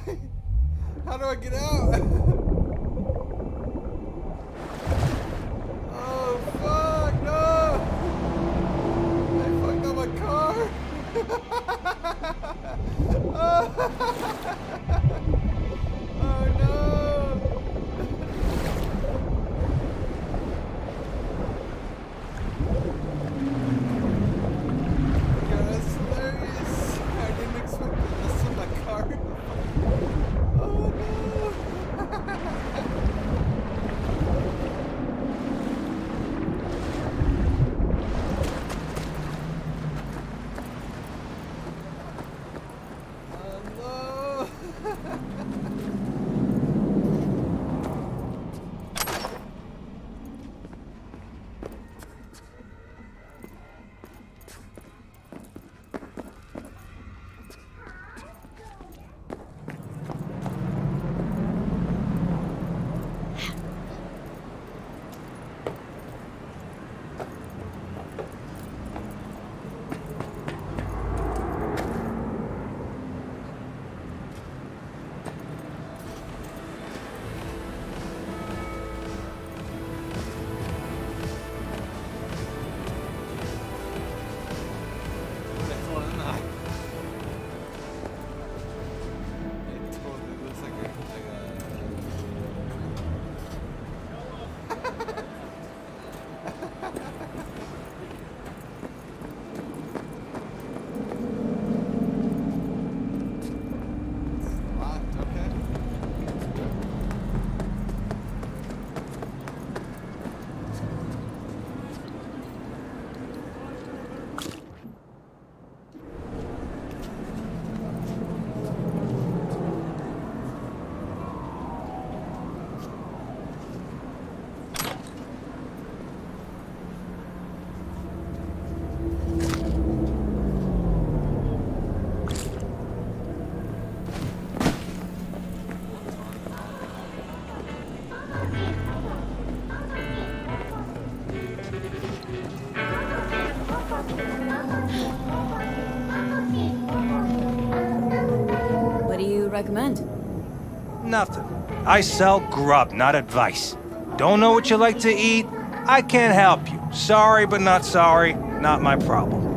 How do I get out? Oh, fuck, no! I fucked up my car! Oh, no! Yeah, that's hilarious. I didn't expect this in my car. Oh, no! What do you recommend? Nothing. I sell grub, not advice. Don't know what you like to eat? I can't help you. Sorry, but not sorry. Not my problem.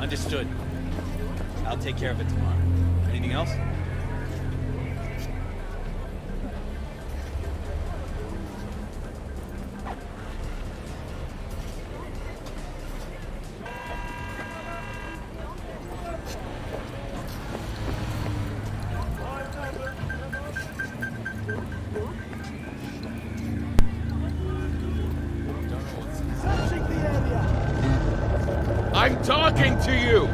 Understood. I'll take care of it tomorrow. Anything else? I'm talking to you!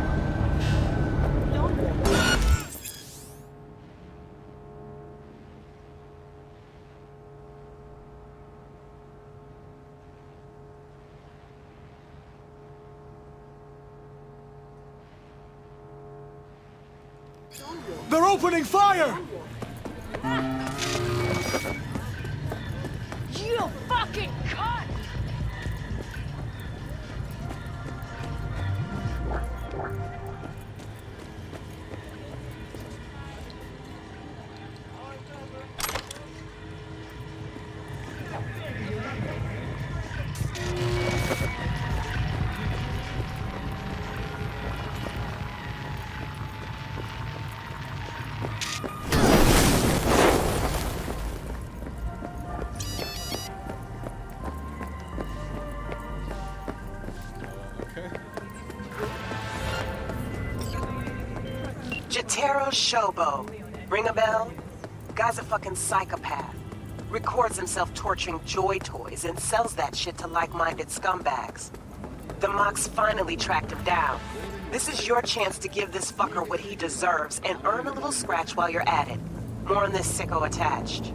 They're opening fire! You fucking cunt! Jotaro Shobo. Ring a bell? Guy's a fucking psychopath. Records himself torturing joy toys and sells that shit to like-minded scumbags. The Mox finally tracked him down. This is your chance to give this fucker what he deserves and earn a little scratch while you're at it. More on this sicko attached.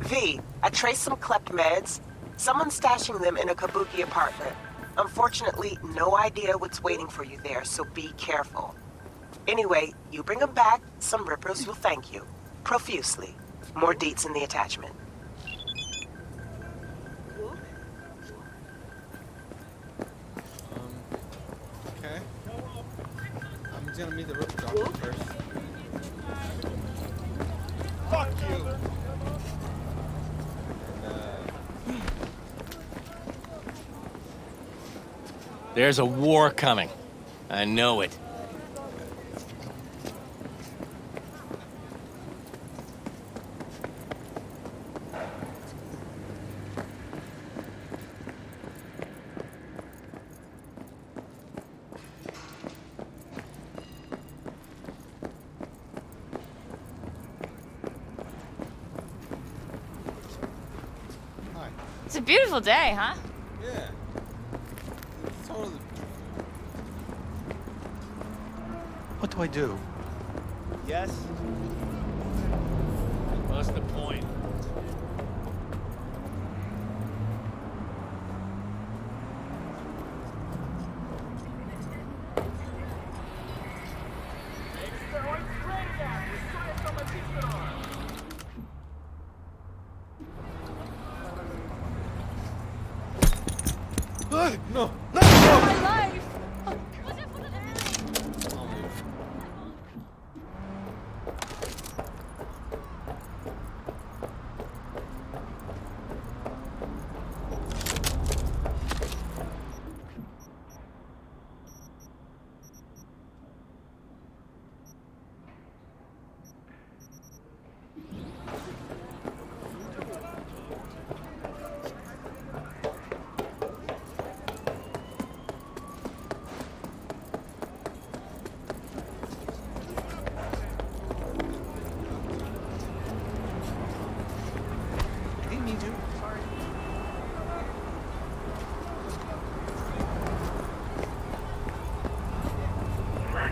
V, I traced some klept meds. Someone's stashing them in a Kabuki apartment. Unfortunately, no idea what's waiting for you there, so be careful. Anyway, you bring them back, some rippers will thank you. Profusely. More deets in the attachment. Okay. I'm gonna meet the rip doctor first. Fuck you! There's a war coming. I know it. It's a beautiful day, huh? Yeah. It's totally. What do I do? Yes? What's the point? No! My life!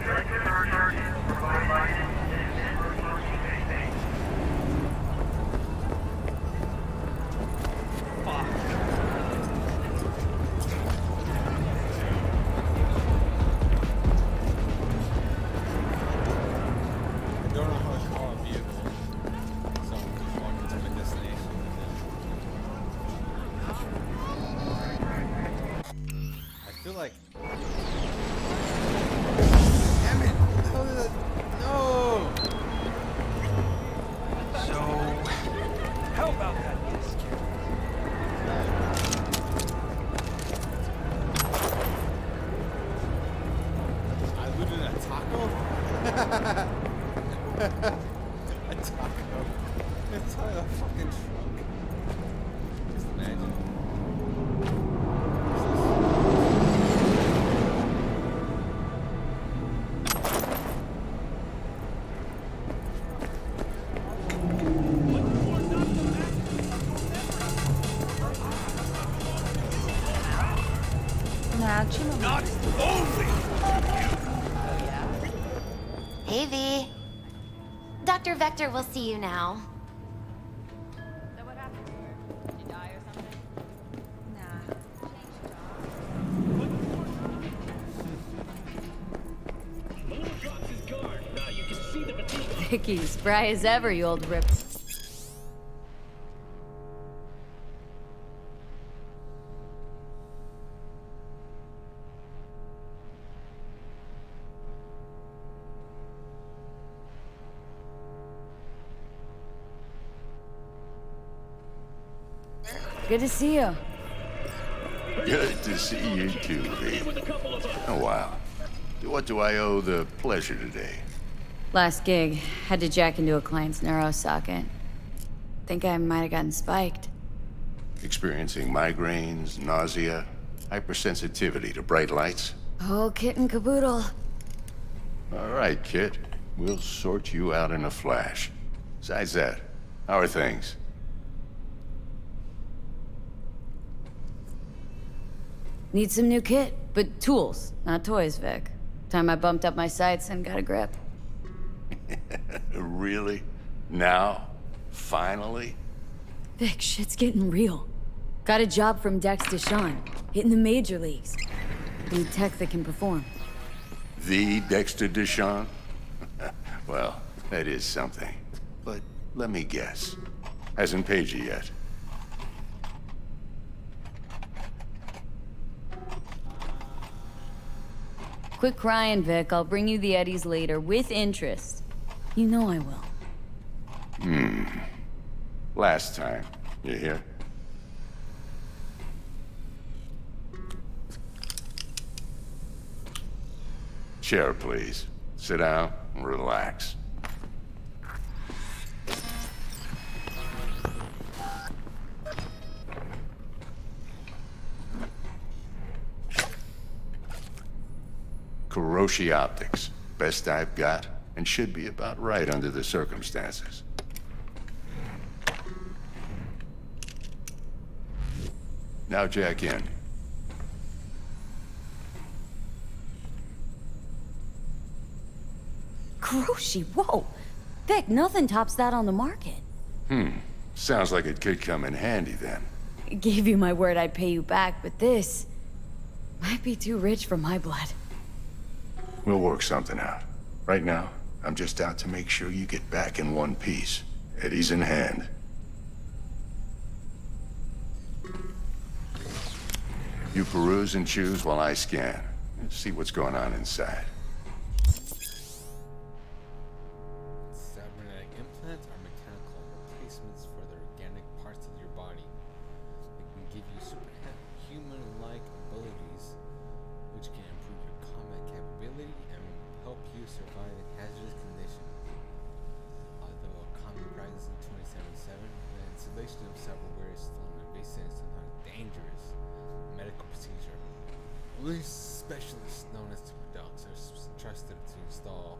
I don't know how to call a vehicle, so I'm just walking to my destination. I feel like. Damn it! How did that? No! So, how about that disc? I looted a taco? A taco? It's a fucking trunk. Just imagine. Not only Hey, V. Dr. Vector will see you now. So what happened to her? Did she die or something? Vicky, spry as ever, you old rip. Good to see you. Good to see you too, V. Oh, wow. What do I owe the pleasure today? Last gig, had to jack into a client's neuro socket. Think I might have gotten spiked. Experiencing migraines, nausea, hypersensitivity to bright lights? Oh, kit and caboodle. All right, Kit. We'll sort you out in a flash. Besides that, how are things? Need some new kit, but tools, not toys, Vic. Time I bumped up my sights and got a grip. Really? Now? Finally? Vic, shit's getting real. Got a job from Dex Deshawn, hitting the major leagues. Need tech that can perform. The Dexter Deshawn? Well, that is something. But let me guess. Hasn't paid you yet. Quit crying, Vic. I'll bring you the Eddies later, with interest. You know I will. Last time. You hear? Chair, please. Sit down and relax. Kuroshi Optics. Best I've got, and should be about right under the circumstances. Now jack in. Kuroshi, whoa! Vic, nothing tops that on the market. Sounds like it could come in handy then. Gave you my word I'd pay you back, but this might be too rich for my blood. We'll work something out. Right now, I'm just out to make sure you get back in one piece. Eddie's in hand. You peruse and choose while I scan. See what's going on inside. Cybernetic implants are mechanical replacements for the organic parts of your body. They can give you superhuman-like abilities, which can improve your combat capability and help you survive in hazardous conditions. Although a common practice in 2077, the installation of cyberware is still an invasive and sometimes dangerous medical procedure. Only specialists known as docs are trusted to install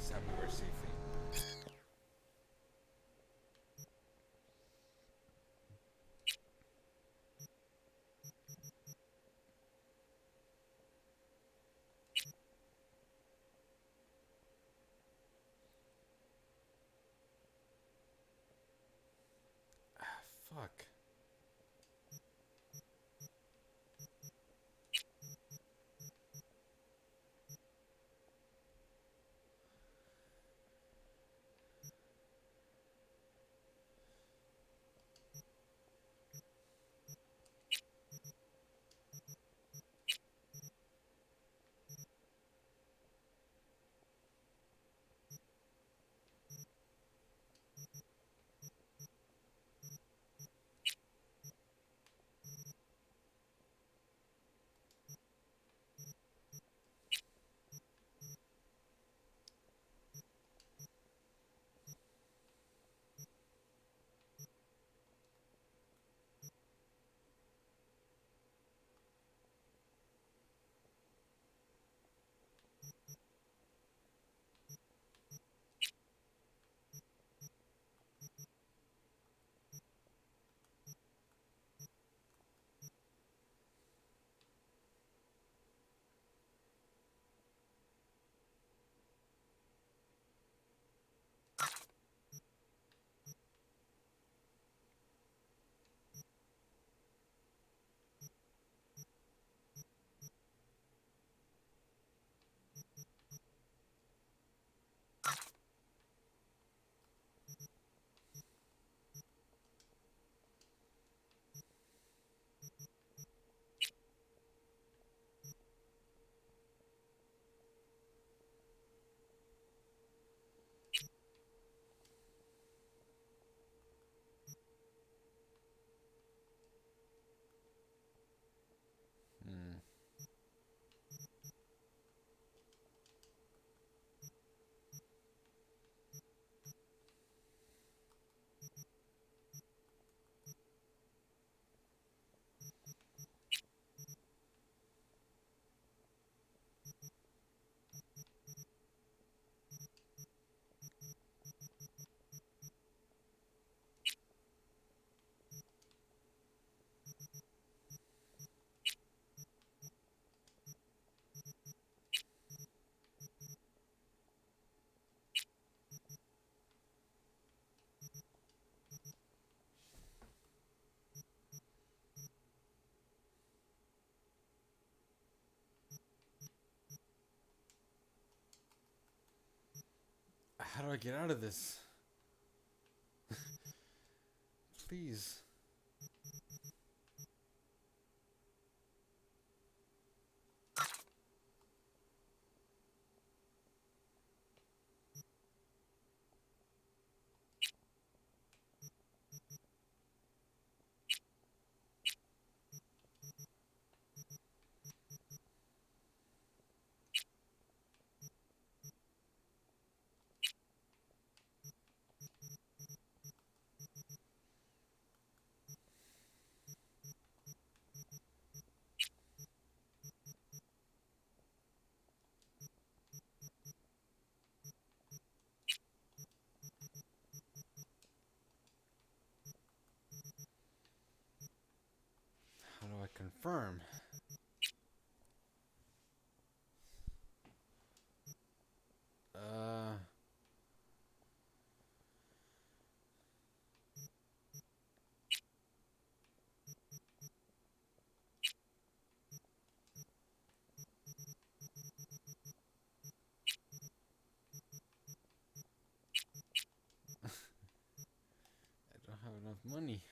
cyberware safely. Fuck. How do I get out of this? Please. How do I confirm? I don't have enough money.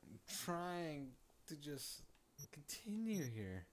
I'm trying to just continue here.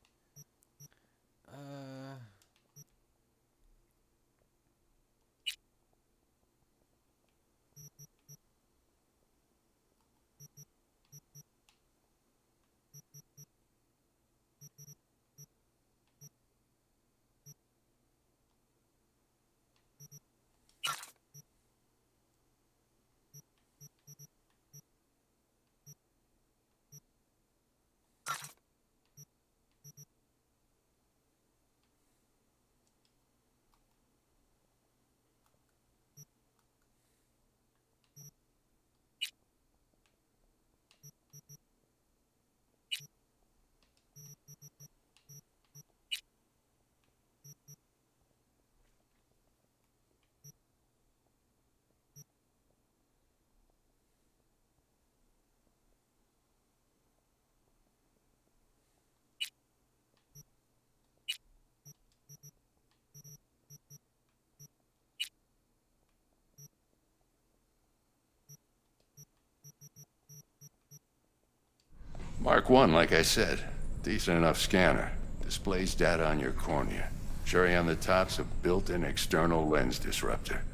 Mark 1, like I said. Decent enough scanner. Displays data on your cornea. Cherry on the top's a built-in external lens disruptor.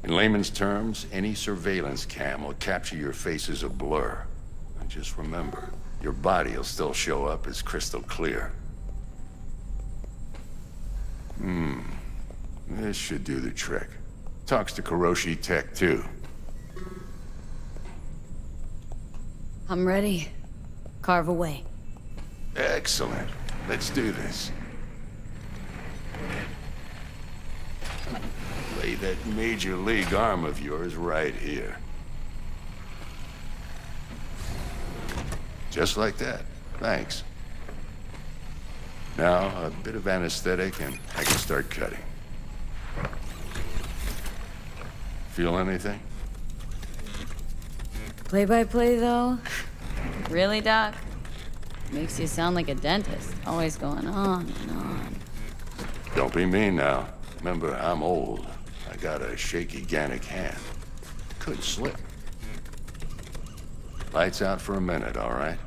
In layman's terms, any surveillance cam will capture your face as a blur. And just remember, your body will still show up as crystal clear. This should do the trick. Talks to Kuroshi Tech, too. I'm ready. Carve away. Excellent. Let's do this. Lay that major league arm of yours right here. Just like that. Thanks. Now, a bit of anesthetic and I can start cutting. Feel anything? Play-by-play, though? Really, Doc? Makes you sound like a dentist. Always going on and on. Don't be mean now. Remember, I'm old. I got a shaky Gannic hand. Could slip. Lights out for a minute, all right?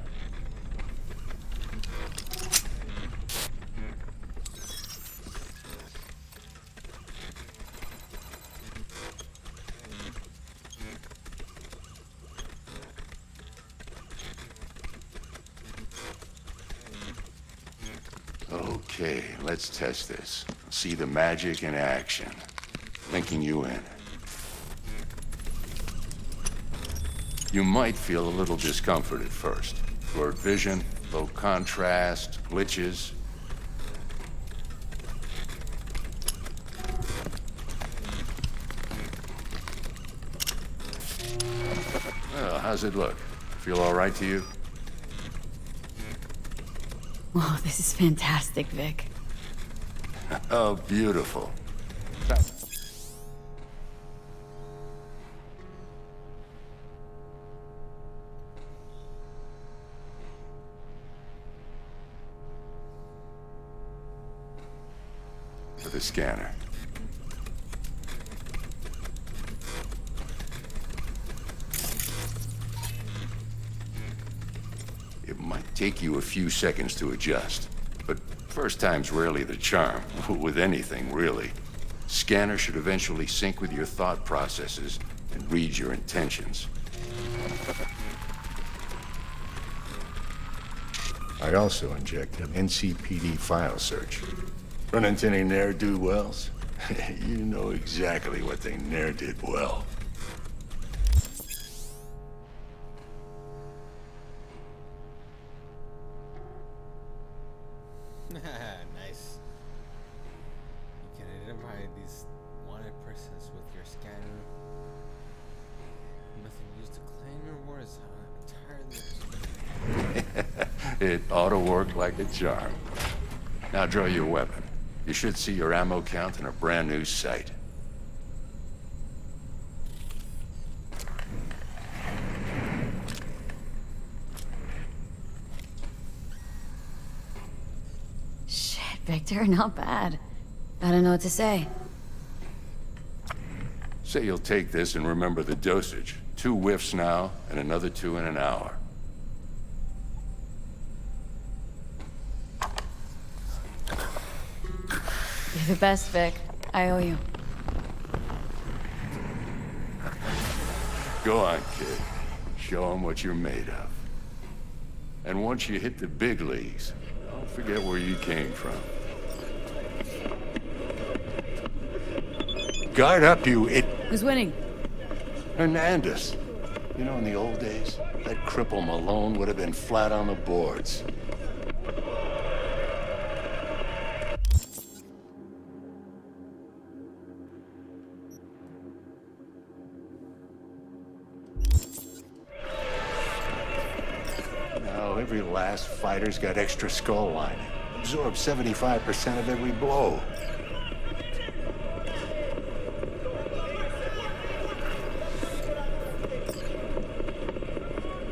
Okay, let's test this. See the magic in action. Linking you in. You might feel a little discomfort at first. Blurred vision, low contrast, glitches. Well, how's it look? Feel all right to you? Whoa, this is fantastic, Vic. Oh, beautiful. For the scanner. It might take you a few seconds to adjust, but first time's rarely the charm, with anything, really. Scanner should eventually sync with your thought processes and read your intentions. I also inject an NCPD file search. Run into any ne'er-do-wells? You know exactly what they ne'er did well. Nice. You can identify these wanted persons with your scanner. Nothing used to claim your reward is entirely. It ought to work like a charm. Now draw your weapon. You should see your ammo count in a brand new sight. Shit, Victor, not bad. I don't know what to say. Say you'll take this and remember the dosage. 2 whiffs now, and another 2 in an hour. You're the best, Vic. I owe you. Go on, kid. Show them what you're made of. And once you hit the big leagues, don't forget where you came from. Guard up, you it... Who's winning? Hernandez. You know, in the old days, that cripple Malone would have been flat on the boards. Now, every last fighter's got extra skull lining. Absorbs 75% of every blow.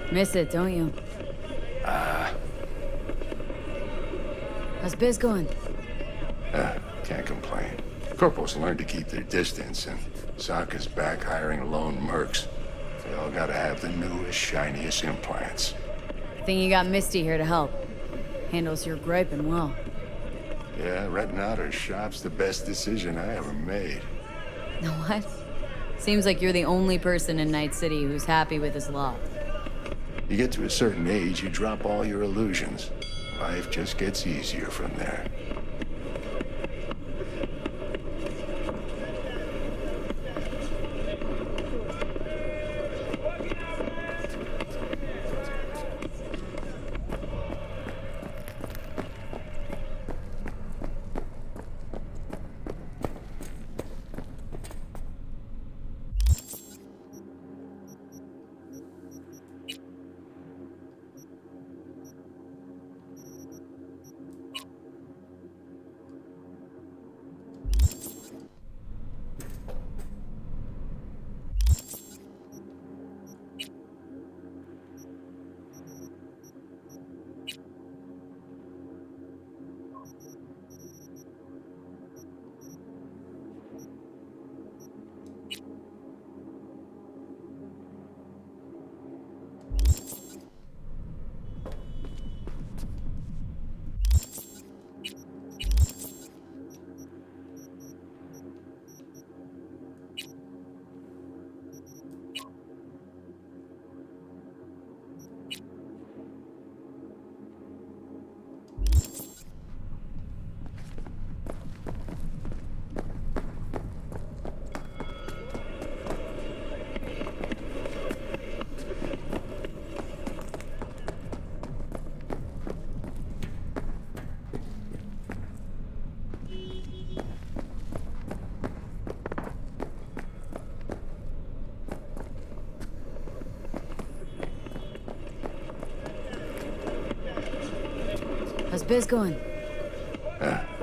Miss it, don't you? How's biz going? Can't complain. Corporals learn to keep their distance, and Sokka's back hiring lone mercs. They all gotta have the newest, shiniest implants. thing you got Misty here to help. Handles your griping well. Yeah, renting out her shop's the best decision I ever made. What? Seems like you're the only person in Night City who's happy with his lot. You get to a certain age, you drop all your illusions. Life just gets easier from there. How's biz going?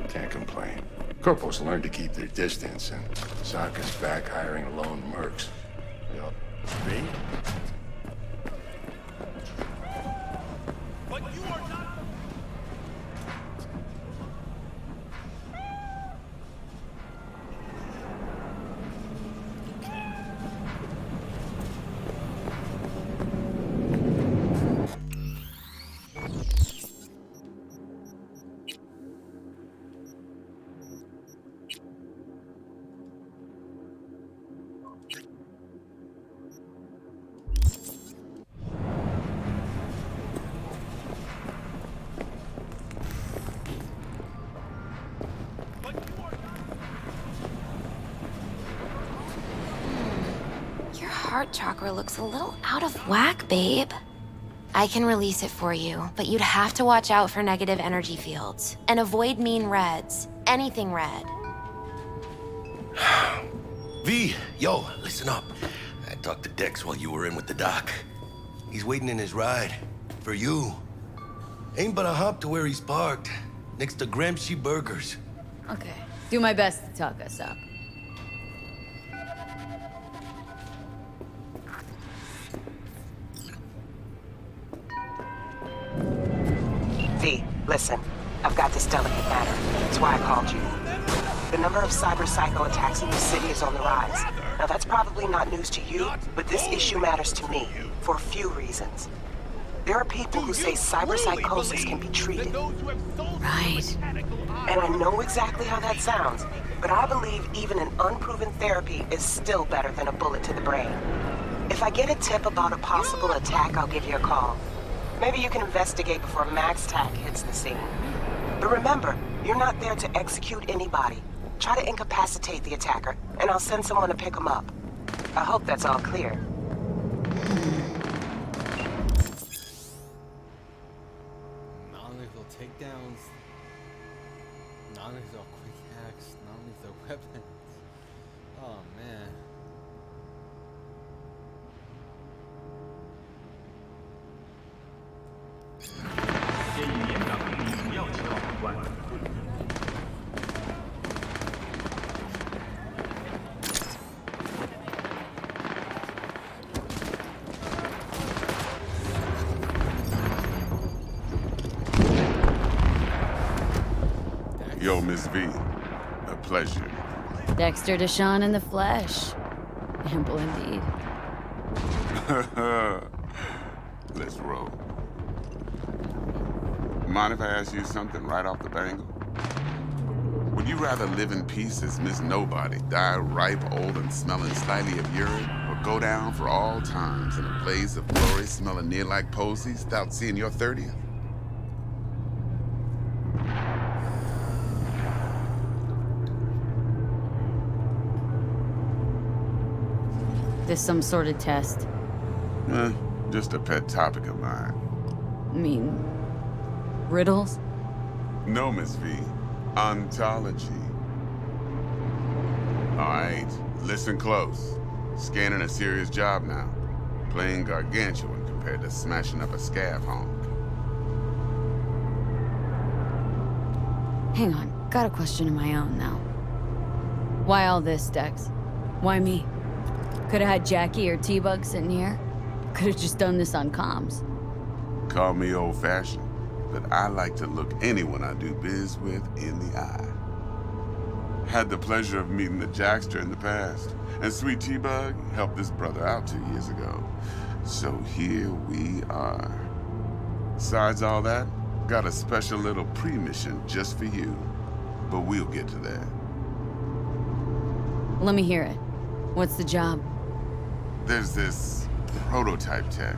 Can't complain. Corporals learn to keep their distance, and Sokka's back hiring lone mercs. Yup. Me? But you are not. Your heart chakra looks a little out of whack, babe. I can release it for you, but you'd have to watch out for negative energy fields. And avoid mean reds. Anything red. V, yo, listen up. I talked to Dex while you were in with the doc. He's waiting in his ride. For you. Ain't but a hop to where he's parked. Next to Gramsci Burgers. Okay. Do my best to talk us up. V, listen. I've got this delicate matter. That's why I called you. The number of cyber psycho attacks in the city is on the rise. Now that's probably not news to you, but this issue matters to me for a few reasons. There are people who say cyber psychosis can be treated. Right. And I know exactly how that sounds, but I believe even an unproven therapy is still better than a bullet to the brain. If I get a tip about a possible attack, I'll give you a call. Maybe you can investigate before Max Tack hits the scene. But remember, you're not there to execute anybody. Try to incapacitate the attacker, and I'll send someone to pick him up. I hope that's all clear. Non-lethal takedowns, non-lethal quick hacks, non-lethal weapons. Oh man. Yo, Miss V. A pleasure. Dexter Deshawn in the flesh. Ample indeed. Let's roll. Mind if I ask you something right off the bangle? Would you rather live in peace as Miss Nobody, die ripe, old, and smelling slightly of urine, or go down for all times in a blaze of glory smelling near like posies without seeing your 30th? This some sort of test? Just a pet topic of mine. I mean, riddles? No, Miss V. Ontology. All right, listen close. Scanning a serious job now. Playing gargantuan compared to smashing up a scav honk. Hang on, got a question of my own now. Why all this, Dex? Why me? Could've had Jackie or T-Bug sitting here. Could've just done this on comms. Call me old-fashioned, but I like to look anyone I do biz with in the eye. Had the pleasure of meeting the Jackster in the past, and Sweet T-Bug helped this brother out 2 years ago. So here we are. Besides all that, got a special little pre-mission just for you. But we'll get to that. Let me hear it. What's the job? There's this prototype tech,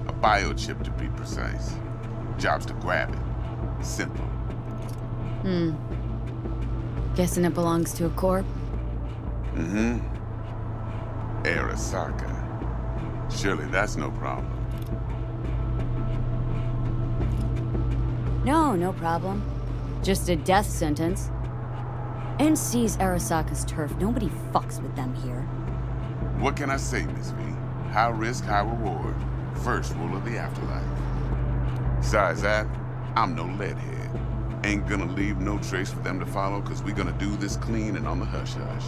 a biochip to be precise. Job's to grab it. Simple. Guessing it belongs to a corp? Mm-hmm. Arasaka. Surely that's no problem. No problem. Just a death sentence. NC's Arasaka's turf. Nobody fucks with them here. What can I say, Miss V? High risk, high reward. First rule of the afterlife. Besides that, I'm no leadhead. Ain't gonna leave no trace for them to follow, cause we gonna do this clean and on the hush-hush.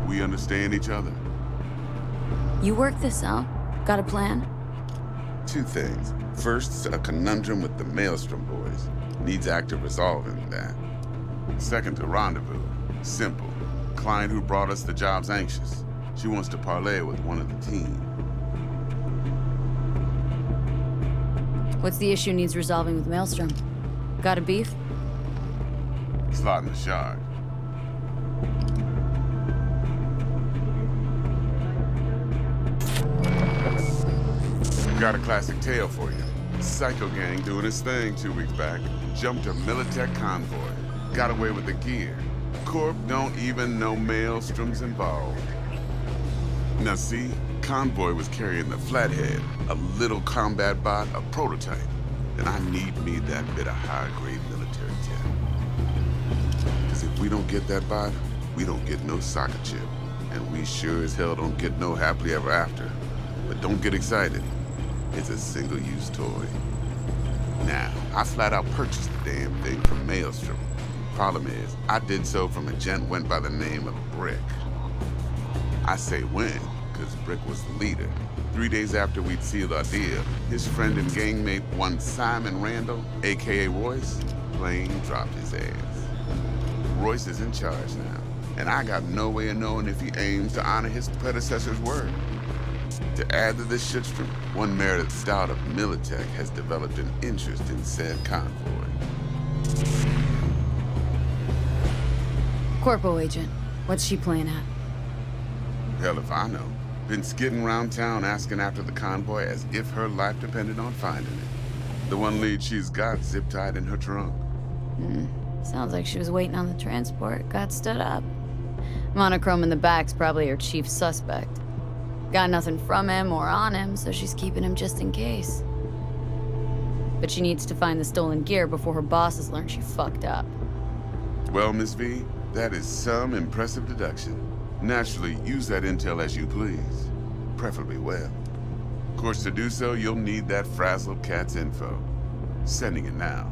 We understand each other? You work this out? Got a plan? Two things. First, a conundrum with the Maelstrom boys. Needs active resolving that. Second, a rendezvous. Simple. Client who brought us the job's anxious. She wants to parlay with one of the team. What's the issue needs resolving with Maelstrom? Got a beef? Slot in the shard. Got a classic tale for you. Psycho gang doing his thing 2 weeks back. Jumped a Militech convoy. Got away with the gear. Corp don't even know Maelstrom's involved. Now see, convoy was carrying the Flathead, a little combat bot, a prototype. And I need me that bit of high-grade military tech. Because if we don't get that bot, we don't get no soccer chip. And we sure as hell don't get no happily ever after. But don't get excited. It's a single-use toy. Now, I flat out purchased the damn thing from Maelstrom. Problem is, I did so from a gent went by the name of Brick. I say when, because Brick was the leader. 3 days after we'd sealed our deal, his friend and gangmate, one Simon Randall, aka Royce, plain dropped his ass. Royce is in charge now, and I got no way of knowing if he aims to honor his predecessor's word. To add to this shitstorm, one Meredith Stout of Militech has developed an interest in said convoy. Corpo agent. What's she playing at? Hell if I know. Been skidding around town asking after the convoy as if her life depended on finding it. The one lead she's got zip-tied in her trunk. Sounds like she was waiting on the transport, got stood up. Monochrome in the back's probably her chief suspect. Got nothing from him or on him, so she's keeping him just in case. But she needs to find the stolen gear before her bosses learn she fucked up. Well, Miss V, that is some impressive deduction. Naturally, use that intel as you please. Preferably well. Of course, to do so, you'll need that frazzled cat's info. Sending it now.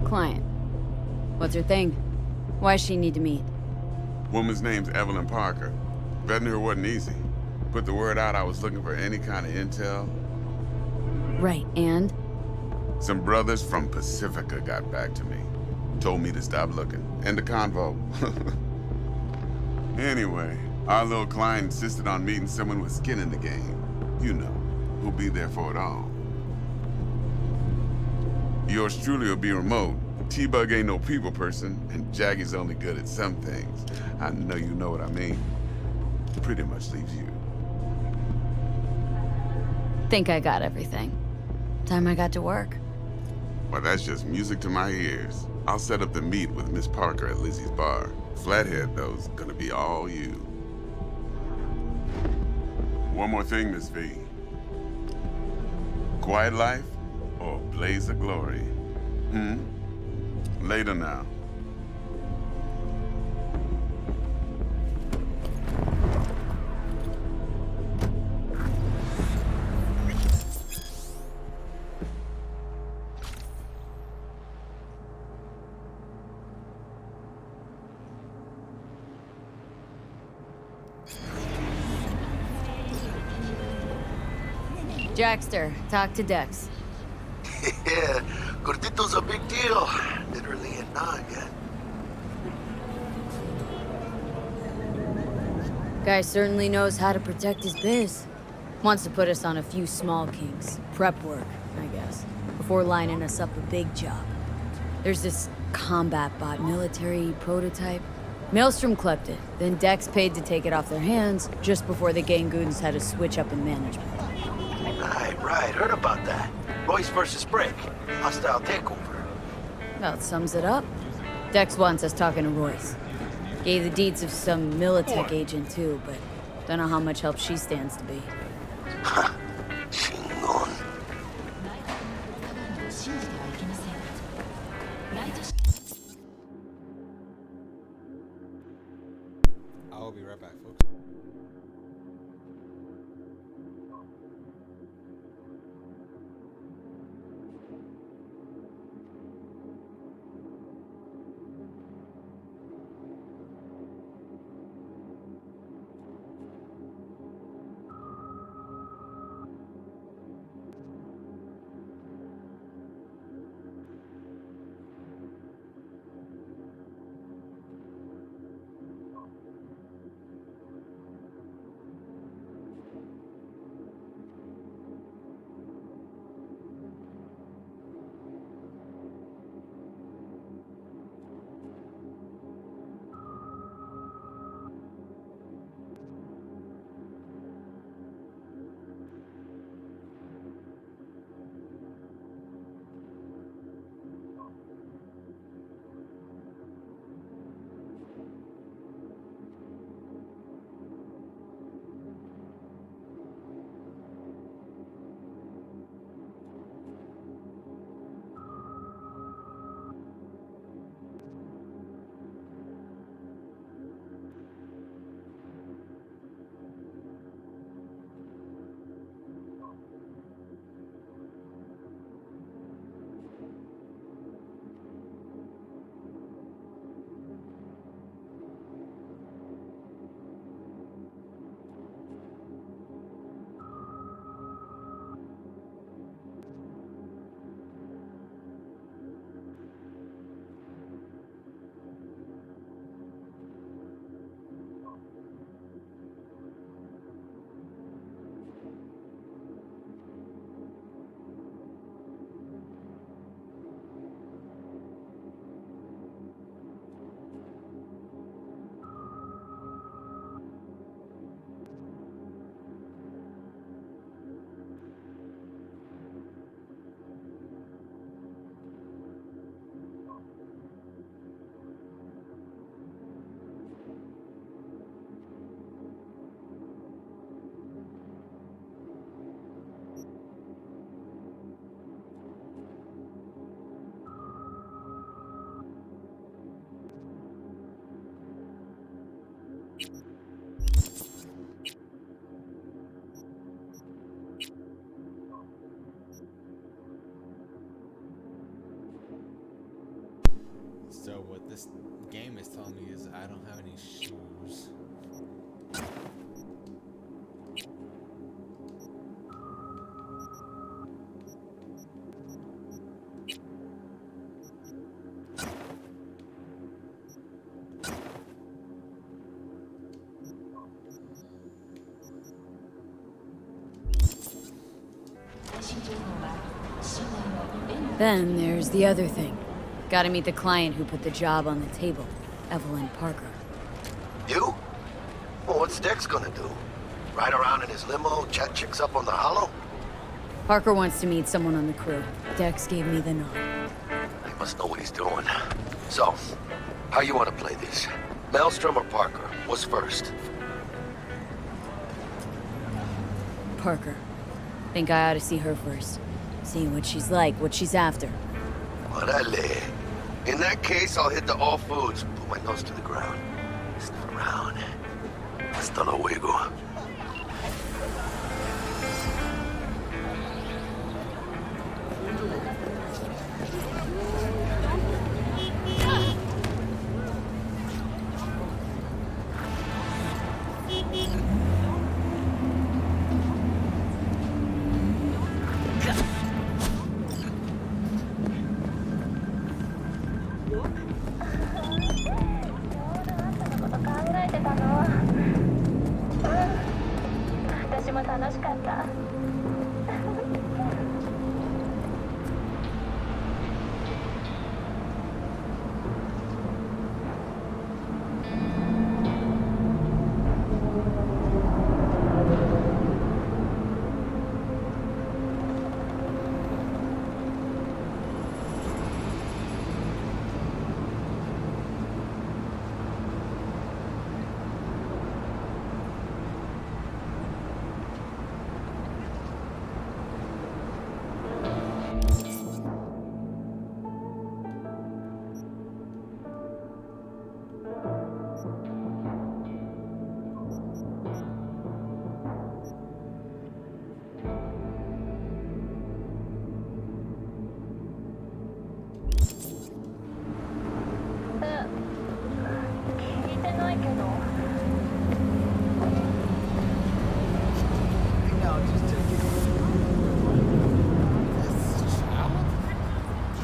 Client. What's her thing? Why does she need to meet? Woman's name's Evelyn Parker. Betting her wasn't easy. Put the word out I was looking for any kind of intel. Right, and? Some brothers from Pacifica got back to me. Told me to stop looking. End the convo. Anyway, our little client insisted on meeting someone with skin in the game. You know, who'll be there for it all. Yours truly will be remote. T-Bug ain't no people person, and Jaggy's only good at some things. I know you know what I mean. Pretty much leaves you. Think I got everything. Time I got to work. Well, that's just music to my ears. I'll set up the meet with Miss Parker at Lizzie's bar. Flathead, though's gonna be all you. One more thing, Miss V. Quiet life or blaze of glory? Later now. Jackster, talk to Dex. Yeah, Gordito's a big deal. Literally a nod, yeah. Guy certainly knows how to protect his biz. Wants to put us on a few small kinks. Prep work, I guess. Before lining us up a big job. There's this combat bot military prototype. Maelstrom clept it, then Dex paid to take it off their hands just before the Gangoons had a switch up in management. Right, heard about that. Royce versus Brick. Hostile takeover. About sums it up. Dex wants us talking to Royce. Gave the deeds of some Militech agent too, but don't know how much help she stands to be. Chingon. I will be right back, folks. So what this game is telling me is I don't have any shoes. Then there's the other thing. Gotta meet the client who put the job on the table, Evelyn Parker. You? Well, what's Dex gonna do? Ride around in his limo, chat chicks up on the hollow? Parker wants to meet someone on the crew. Dex gave me the nod. He must know what he's doing. So, how you want to play this? Maelstrom or Parker? What's first? Parker. Think I ought to see her first. See what she's like, what she's after. Orale. In that case, I'll hit the all foods. Put my nose to the ground. Sniff around. Hasta luego.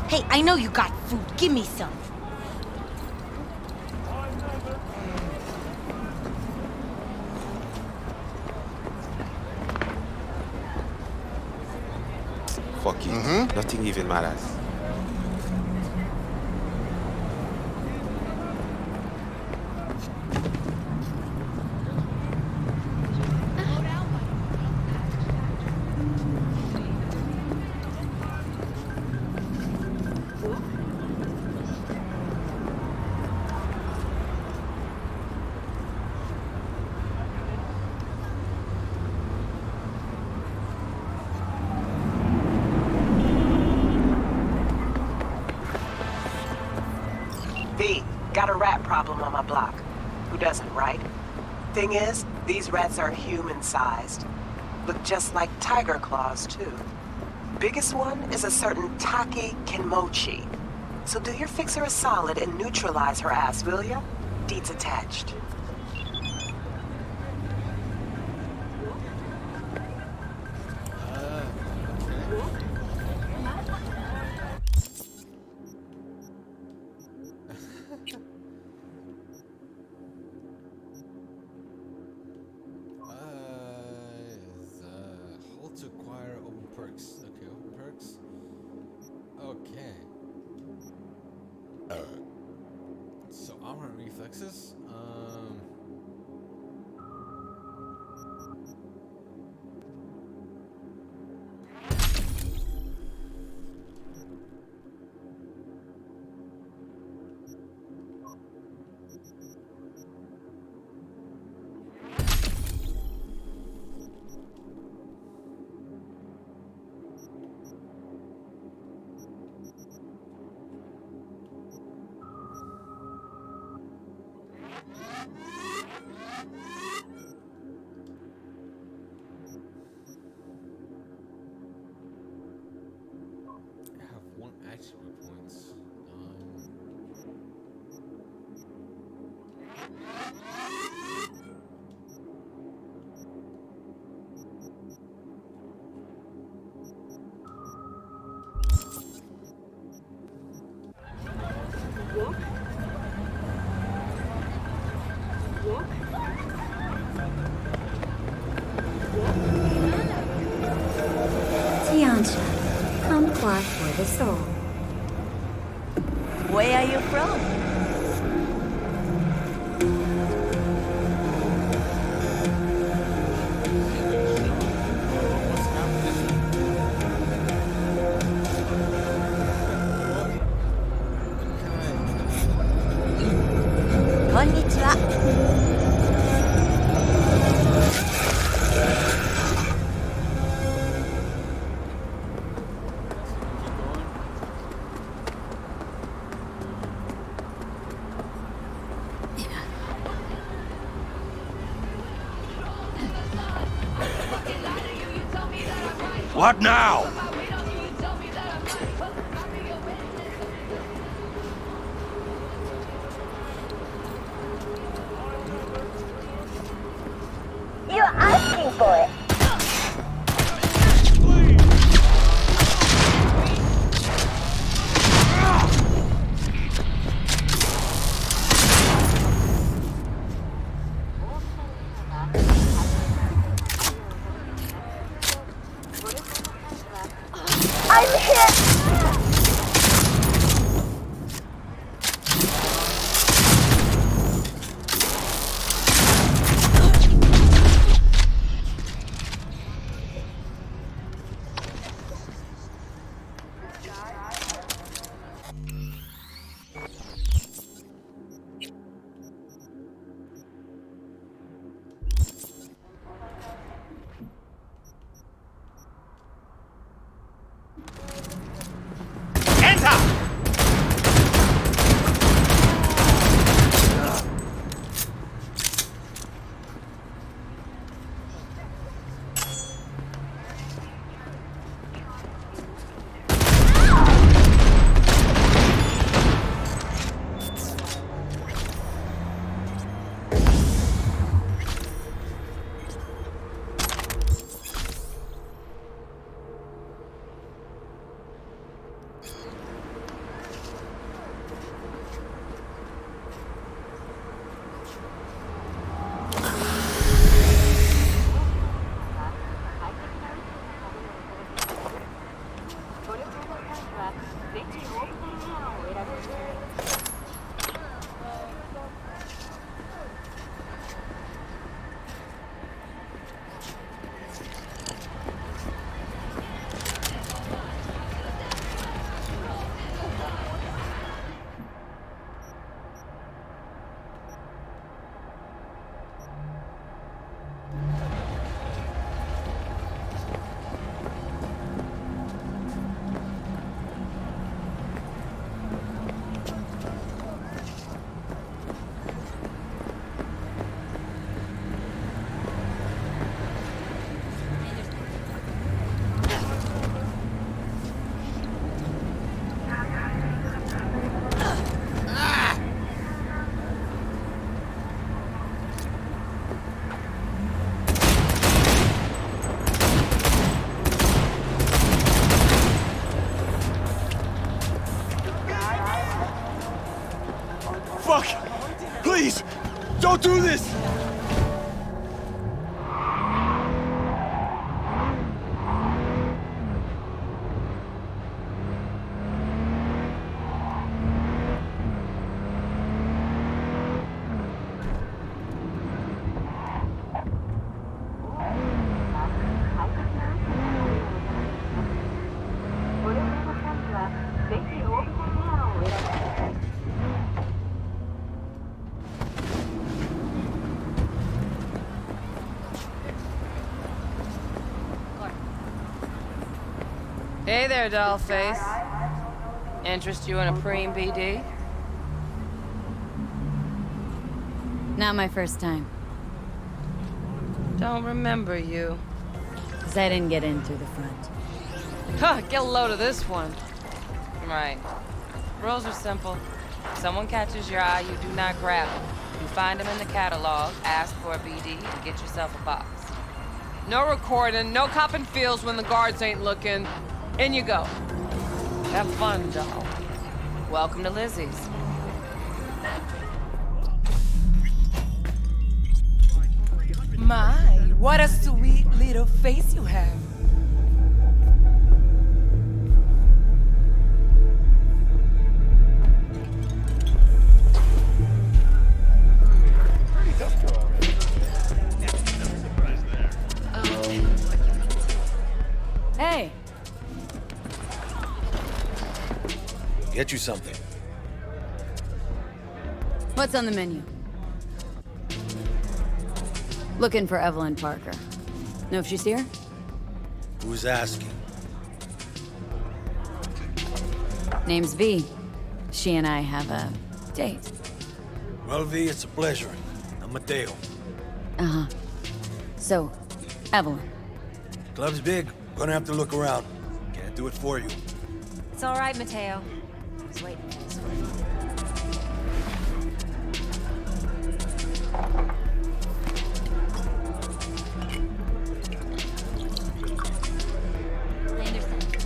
Hey, I know you got food. Give me some. Fuck it. Nothing even matters. Got a rat problem on my block. Who doesn't, right? Thing is, these rats are human-sized. Look just like tiger claws, too. Biggest one is a certain Taki Kinmochi. So do your fixer a solid and neutralize her ass, will ya? Deeds attached. Hold to acquire open perks. Okay, open perks. Okay. So armor and reflexes. Attribute points. Tiancha, come war for the soul. Where are you from? Konnichiwa. What now? You're asking for it. I'm hit! Fuck! Please! Don't do this! Hey there, dollface. Interest you in a preem BD? Not my first time. Don't remember you. 'Cause I didn't get in through the front. Huh, get a load of this one. Right. Rules are simple. If someone catches your eye, you do not grab them. You find them in the catalog, ask for a BD, and get yourself a box. No recording, no copping feels when the guards ain't looking. In you go. Have fun, doll. Welcome to Lizzie's. My, what a sweet little face you have. Hey! Get you something. What's on the menu? Looking for Evelyn Parker. Know if she's here? Who's asking? Name's V. She and I have a date. Well, V, it's a pleasure. I'm Mateo. Uh-huh. So, Evelyn. Club's big. Gonna have to look around. Can't do it for you. It's all right, Mateo. I was waiting for this one.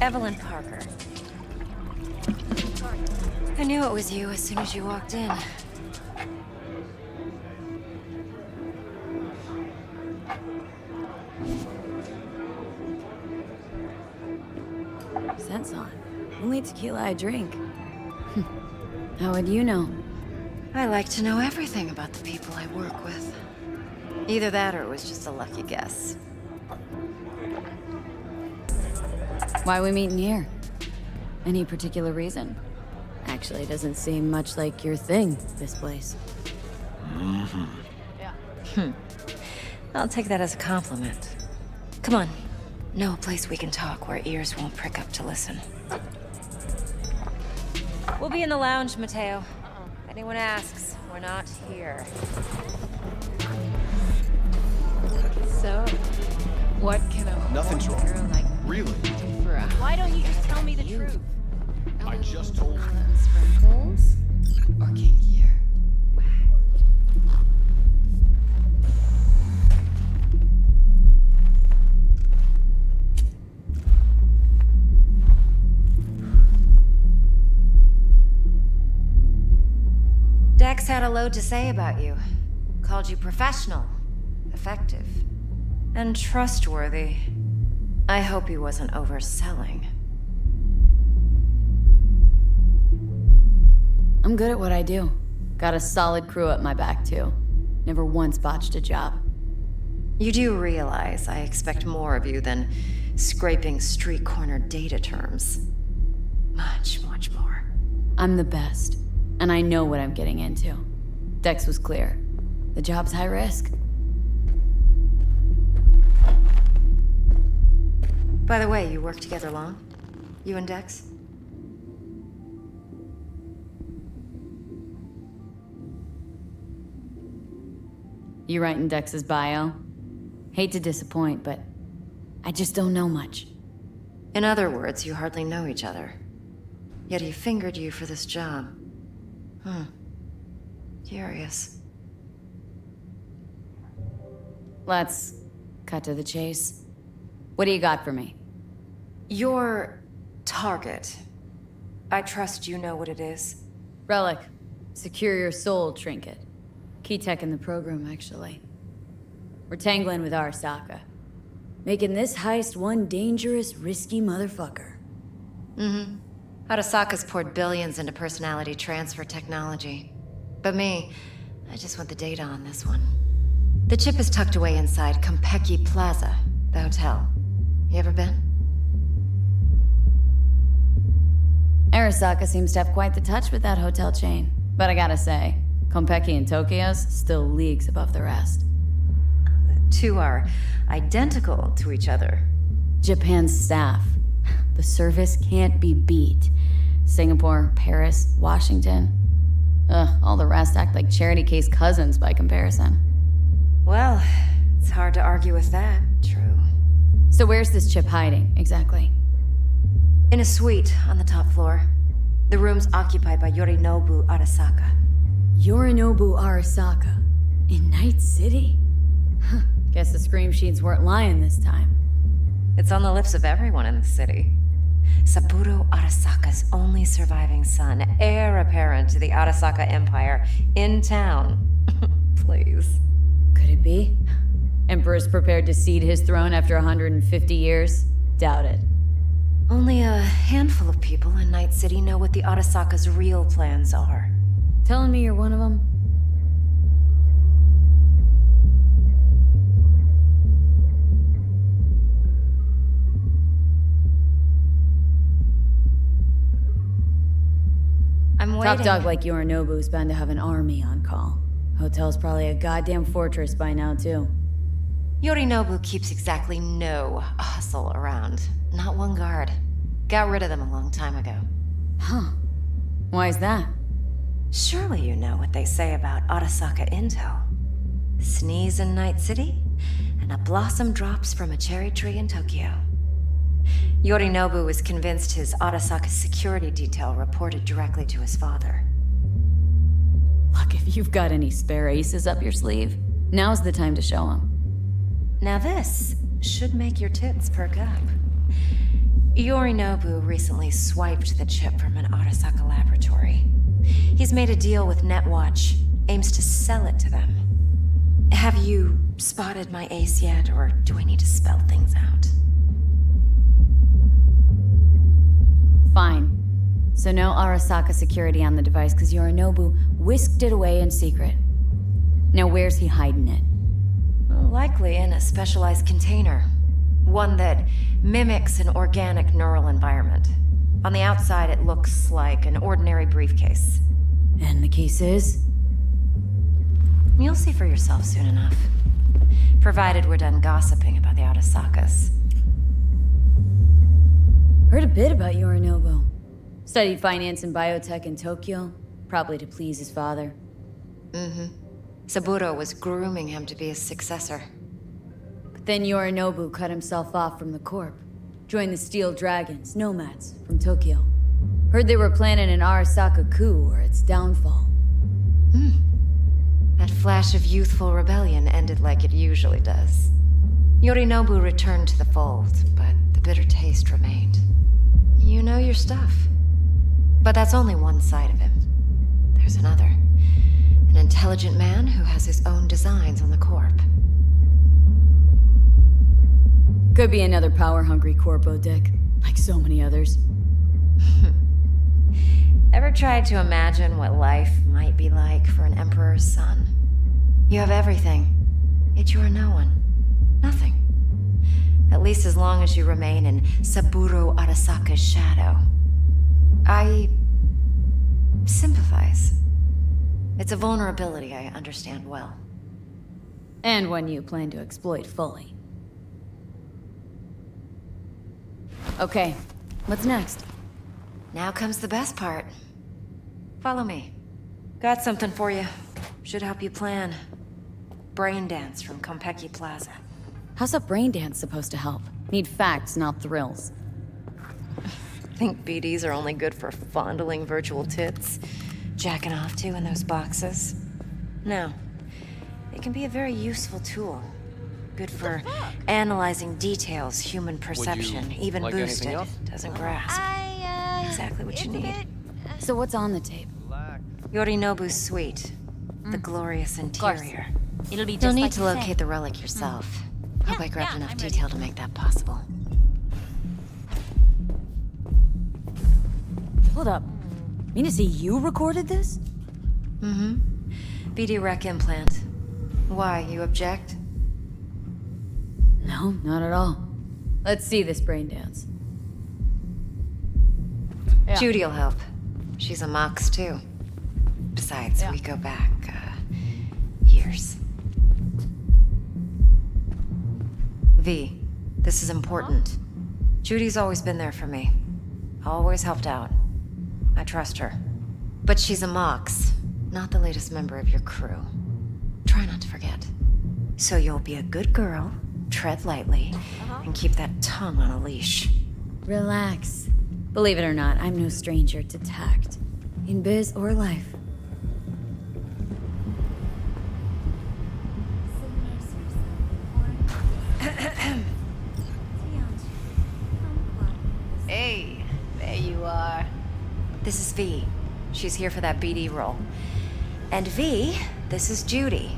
Evelyn Parker. I knew it was you as soon as you walked in. Scent's on. Only tequila I drink. How would you know? I like to know everything about the people I work with. Either that or it was just a lucky guess. Why we meeting here? Any particular reason? Actually, it doesn't seem much like your thing, this place. I'll take that as a compliment. Come on. Know a place we can talk where ears won't prick up to listen. We'll be in the lounge, Mateo. If anyone asks, we're not here. So, what can a Nothing's wrong. girl like Really? do for a Why don't you just tell me the truth? I just told you. sprinkles or kinkier? Dex had a load to say about you. Called you professional, effective, and trustworthy. I hope he wasn't overselling. I'm good at what I do. Got a solid crew at my back, too. Never once botched a job. You do realize I expect more of you than scraping street corner data terms. Much, much more. I'm the best, and I know what I'm getting into. Dex was clear. The job's high risk. By the way, you work together long? You and Dex? You writing Dex's bio? Hate to disappoint, but I just don't know much. In other words, you hardly know each other. Yet he fingered you for this job. Curious. Let's cut to the chase. What do you got for me? Your target. I trust you know what it is. Relic. Secure your soul trinket. Key tech in the program, actually. We're tangling with Arasaka. Making this heist one dangerous, risky motherfucker. Arasaka's poured billions into personality transfer technology. But me, I just want the data on this one. The chip is tucked away inside Konpeki Plaza, the hotel. You ever been? Arasaka seems to have quite the touch with that hotel chain. But I gotta say, Konpeki and Tokyo's still leagues above the rest. The two are identical to each other. Japan's staff. The service can't be beat. Singapore, Paris, Washington. All the rest act like charity case cousins by comparison. Well, it's hard to argue with that. True. So where's this chip hiding, exactly? In a suite on the top floor. The room's occupied by Yorinobu Arasaka. Yorinobu Arasaka? In Night City? Huh. Guess the scream sheets weren't lying this time. It's on the lips of everyone in the city. Saburo Arasaka's only surviving son, heir apparent to the Arasaka Empire, in town. Please. Could it be? Emperor's prepared to cede his throne after 150 years? Doubt it. Only a handful of people in Night City know what the Arasaka's real plans are. Telling me you're one of them? waiting. Top dog like Yorinobu's bound to have an army on call. Hotel's probably a goddamn fortress by now, too. Yorinobu keeps exactly no hustle around. Not one guard. Got rid of them a long time ago. Huh. Why is that? Surely you know what they say about Arasaka intel. Sneeze in Night City, and a blossom drops from a cherry tree in Tokyo. Yorinobu was convinced his Arasaka security detail reported directly to his father. Look, if you've got any spare aces up your sleeve, now's the time to show them. Now this should make your tits perk up. Yorinobu recently swiped the chip from an Arasaka laboratory. He's made a deal with Netwatch, aims to sell it to them. Have you spotted my ace yet, or do I need to spell things out? Fine. So no Arasaka security on the device, because Yorinobu whisked it away in secret. Now where's he hiding it? Likely in a specialized container. One that mimics an organic neural environment. On the outside, it looks like an ordinary briefcase. And the case is? You'll see for yourself soon enough. Provided we're done gossiping about the Arasakas. Heard a bit about Yorinobu. Studied finance and biotech in Tokyo, probably to please his father. Mm-hmm. Saburo was grooming him to be his successor. But then Yorinobu cut himself off from the Corp. Joined the Steel Dragons, nomads, from Tokyo. Heard they were planning an Arasaka coup or its downfall. That flash of youthful rebellion ended like it usually does. Yorinobu returned to the fold, but the bitter taste remained. You know your stuff. But that's only one side of him. There's another. An intelligent man who has his own designs on the Corp. Could be another power-hungry corpo dick, like so many others. Ever tried to imagine what life might be like for an emperor's son? You have everything, yet you are no one. Nothing. At least as long as you remain in Saburo Arasaka's shadow. I sympathize. It's a vulnerability I understand well. And one you plan to exploit fully. Okay, what's next? Now comes the best part. Follow me. Got something for you. Should help you plan. Brain dance from Konpeki Plaza. How's a brain dance supposed to help? Need facts, not thrills. Think BDs are only good for fondling virtual tits? Jacking off to in those boxes? No. It can be a very useful tool. Good for analyzing details human perception, even like boosted, anything else? doesn't grasp. Exactly what you need. So what's on the tape? Yorinobu's suite. The glorious interior. It'll be You'll just need like to you say. locate the relic yourself. Hope I grabbed enough detail to make that possible. Hold up. Mean to say you recorded this? Mm-hmm. BD rec implant. Why, you object? No, not at all. Let's see this brain dance. Judy'll help. She's a Mox, too. Besides, we go back, years. V, this is important. Judy's always been there for me. Always helped out. I trust her. But she's a Mox, not the latest member of your crew. Try not to forget. So you'll be a good girl, tread lightly, and keep that tongue on a leash. Relax. Believe it or not, I'm no stranger to tact. In biz or life. Hey, there you are. This is V. She's here for that BD role. And V, this is Judy.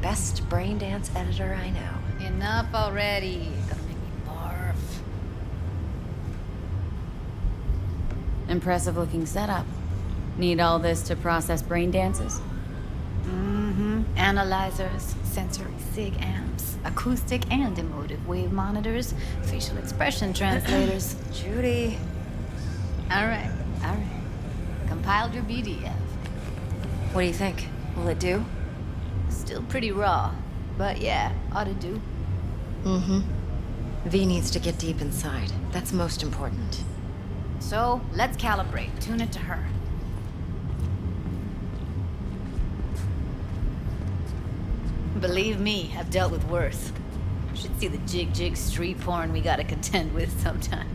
Best brain dance editor I know. Enough already. Gonna make me barf. Impressive looking setup. Need all this to process brain dances? Mm-hmm. Analyzers, sensory sig amps, acoustic and emotive wave monitors, facial expression translators. Judy. All right. compiled your BDF. What do you think? Will it do? Still pretty raw, but yeah, ought to do. Mm-hmm. V needs to get deep inside. That's most important. So, let's calibrate. Tune it to her. Believe me, I've dealt with worse. Should see the jig street porn we gotta contend with sometimes.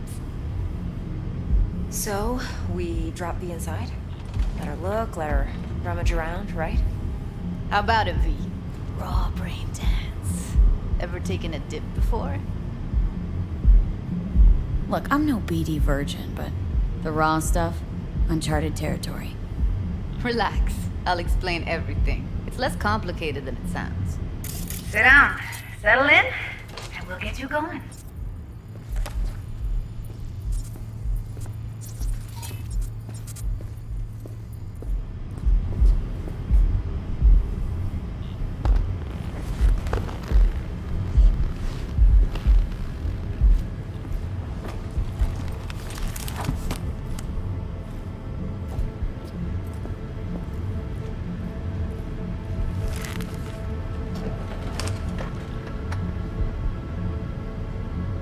So, we drop V inside? Let her look, let her rummage around, right? How about it, V? Raw brain dance. Ever taken a dip before? Look, I'm no BD virgin, but the raw stuff, uncharted territory. Relax. I'll explain everything. It's less complicated than it sounds. Sit down, settle in, and we'll get you going.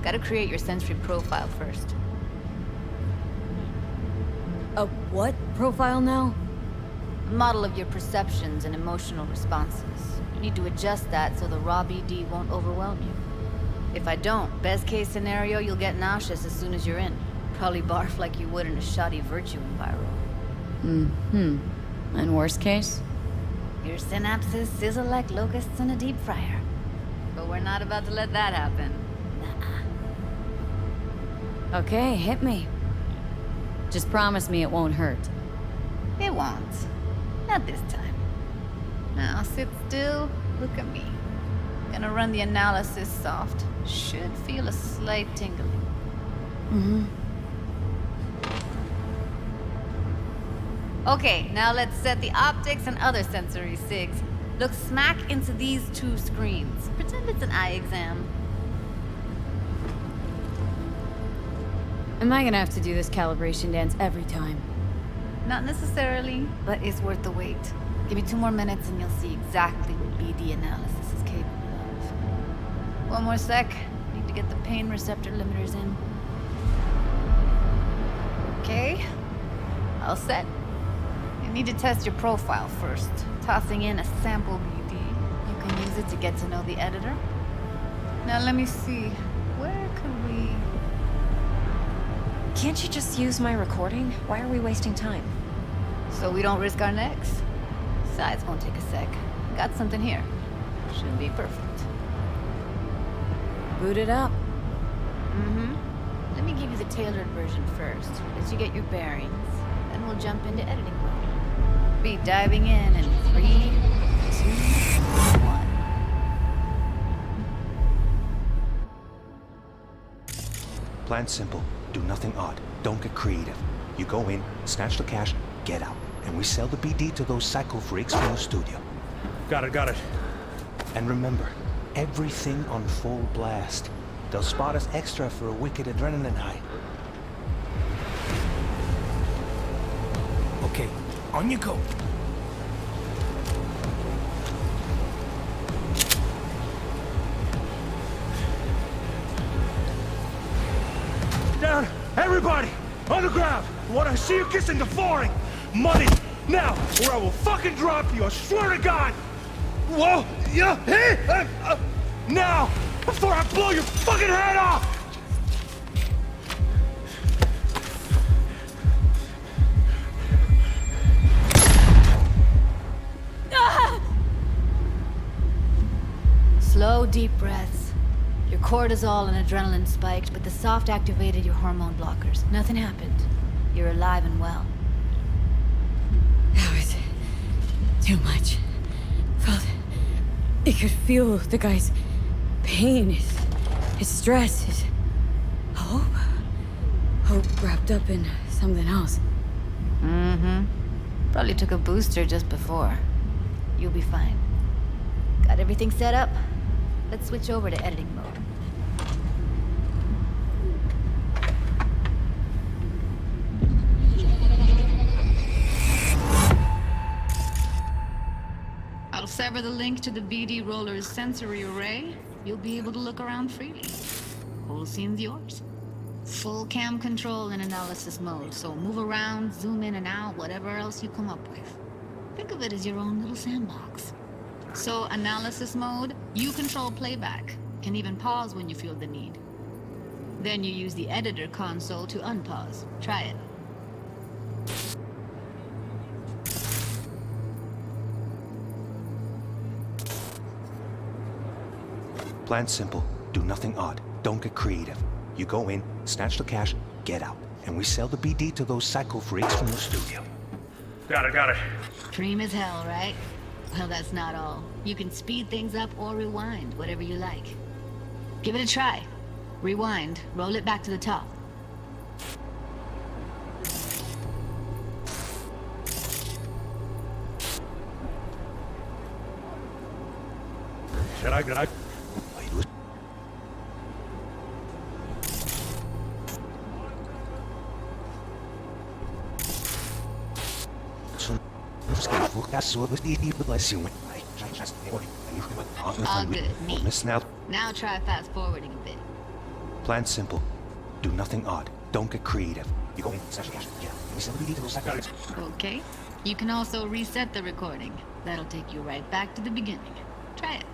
Gotta create your sensory profile first. A what profile now? A model of your perceptions and emotional responses. You need to adjust that so the raw BD won't overwhelm you. If I don't, best case scenario, you'll get nauseous as soon as you're in. Probably barf like you would in a shoddy virtue enviro. And worst case? Your synapses sizzle like locusts in a deep fryer. But we're not about to let that happen. Okay, hit me. Just promise me it won't hurt. It won't. Not this time. Now sit still, look at me. Gonna run the analysis soft. Should feel a slight tingling. Okay, now let's set the optics and other sensory sigs. Look smack into these two screens. Pretend it's an eye exam. Am I gonna have to do this calibration dance every time? Not necessarily, but it's worth the wait. Give me 2 more minutes and you'll see exactly what BD analysis is capable of. 1 more sec. Need to get the pain receptor limiters in. Okay. All set. You need to test your profile first. Tossing in a sample BD. You can use it to get to know the editor. Now let me see. Where could we... Can't you just use my recording? Why are we wasting time? So we don't risk our necks? Besides, won't take a sec. Got something here. Should be perfect. Boot it up. Let me give you the tailored version first, as you get your bearings. Then we'll jump into editing mode. Be diving in 3, 2, 1. Plan simple. Do nothing odd. Don't get creative. You go in, snatch the cash, get out. And we sell the BD to those psycho freaks from the studio. Got it. And remember, everything on full blast. They'll spot us extra for a wicked adrenaline high. Okay, on you go. Down! Everybody! On the ground! What I see you kissing the flooring! Money! Now! Or I will fucking drop you! I swear to God! Whoa! Yeah! Hey! Now! Before I blow your fucking head off! Slow, deep breaths. Your cortisol and adrenaline spiked, but the soft activated your hormone blockers. Nothing happened. You're alive and well. That was too much. You could feel the guy's pain, his stress, his hope. Hope wrapped up in something else. Probably took a booster just before. You'll be fine. Got everything set up? Let's switch over to editing mode. discover the link to the BD Roller's sensory array, you'll be able to look around freely. Whole scene's yours. Full cam control in analysis mode, so move around, zoom in and out, whatever else you come up with. Think of it as your own little sandbox. So, analysis mode, you control playback, can even pause when you feel the need. Then you use the editor console to unpause. Try it. Plan simple. Do nothing odd. Don't get creative. You go in, snatch the cash, get out. And we sell the BD to those psycho freaks from the studio. Got it. Dream as hell, right? Well, that's not all. You can speed things up or rewind, whatever you like. Give it a try. Rewind, roll it back to the top. Did I? All good, neat. Miss now. Now try fast forwarding a bit. Plan simple. Do nothing odd. Don't get creative. You go in, snatch the cash, get out. We sell the BD to those psycho freaks. Okay. You can also reset the recording. That'll take you right back to the beginning. Try it.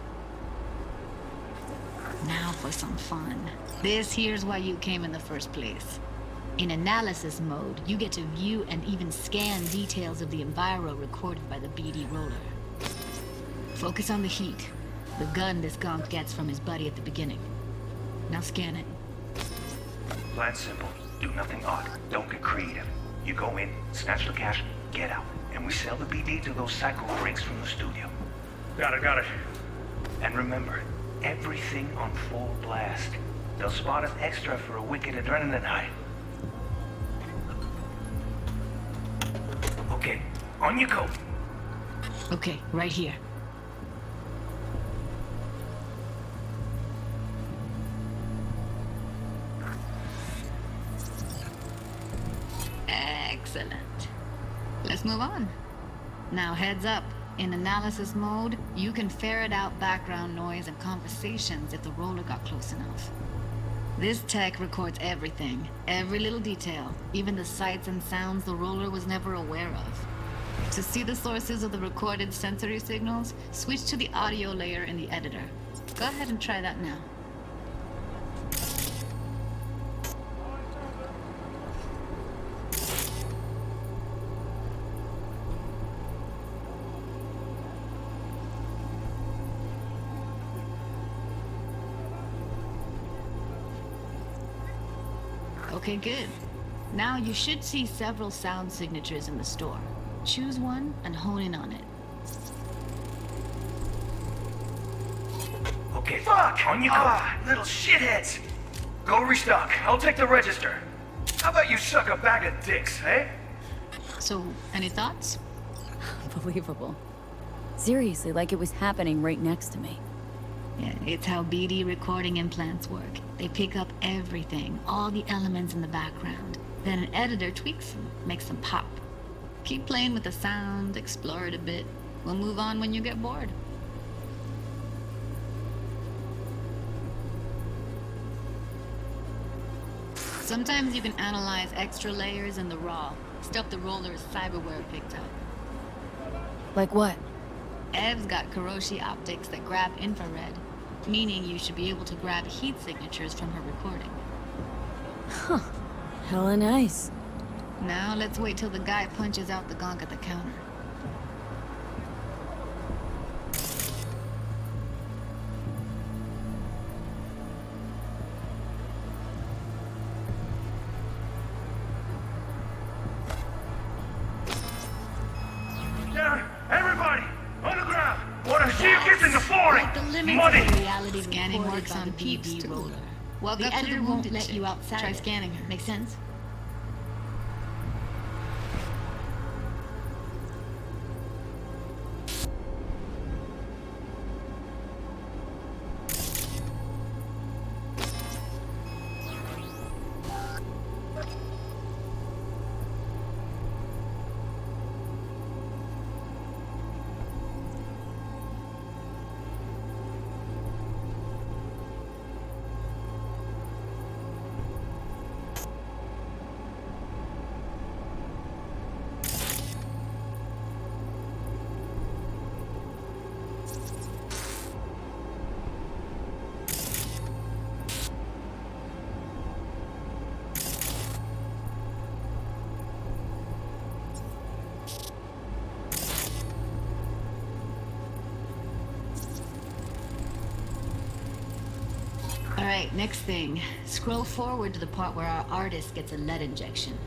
Now for some fun. This here's why you came in the first place. In analysis mode, you get to view and even scan details of the enviro recorded by the BD Roller. Focus on the heat, the gun this gonk gets from his buddy at the beginning. Now scan it. Plan simple. Do nothing odd. Don't get creative. You go in, snatch the cash, get out. And we sell the BD to those psycho freaks from the studio. Got it. And remember, everything on full blast. They'll spot us extra for a wicked adrenaline high. Okay, on you go. Okay, right here. Excellent. Let's move on. Now heads up. In analysis mode, you can ferret out background noise and conversations if the roller got close enough. This tech records everything, every little detail, even the sights and sounds the roller was never aware of. To see the sources of the recorded sensory signals, switch to the audio layer in the editor. Go ahead and try that now. Okay, good. Now you should see several sound signatures in the store. Choose one and hone in on it. Okay, fuck! On you go! Little shitheads! Go restock. I'll take the register. How about you suck a bag of dicks, eh? So, any thoughts? Unbelievable. Seriously, like it was happening right next to me. Yeah, it's how BD recording implants work. They pick up everything, all the elements in the background. Then an editor tweaks them, makes them pop. Keep playing with the sound, explore it a bit. We'll move on when you get bored. Sometimes you can analyze extra layers in the raw, stuff the roller's cyberware picked up. Like what? Ev's got Kiroshi optics that grab infrared, meaning you should be able to grab heat signatures from her recording. Huh. Hella nice. Now let's wait till the guy punches out the gonk at the counter. Down! Everybody! On the ground! Wanna see you kissing the flooring! Like the limits Money! of reality scanning works on peeps too. roller. Well, the editor won't let you outside. Try scanning her. Make sense? Alright, next thing. Scroll forward to the part where our artist gets a lead injection.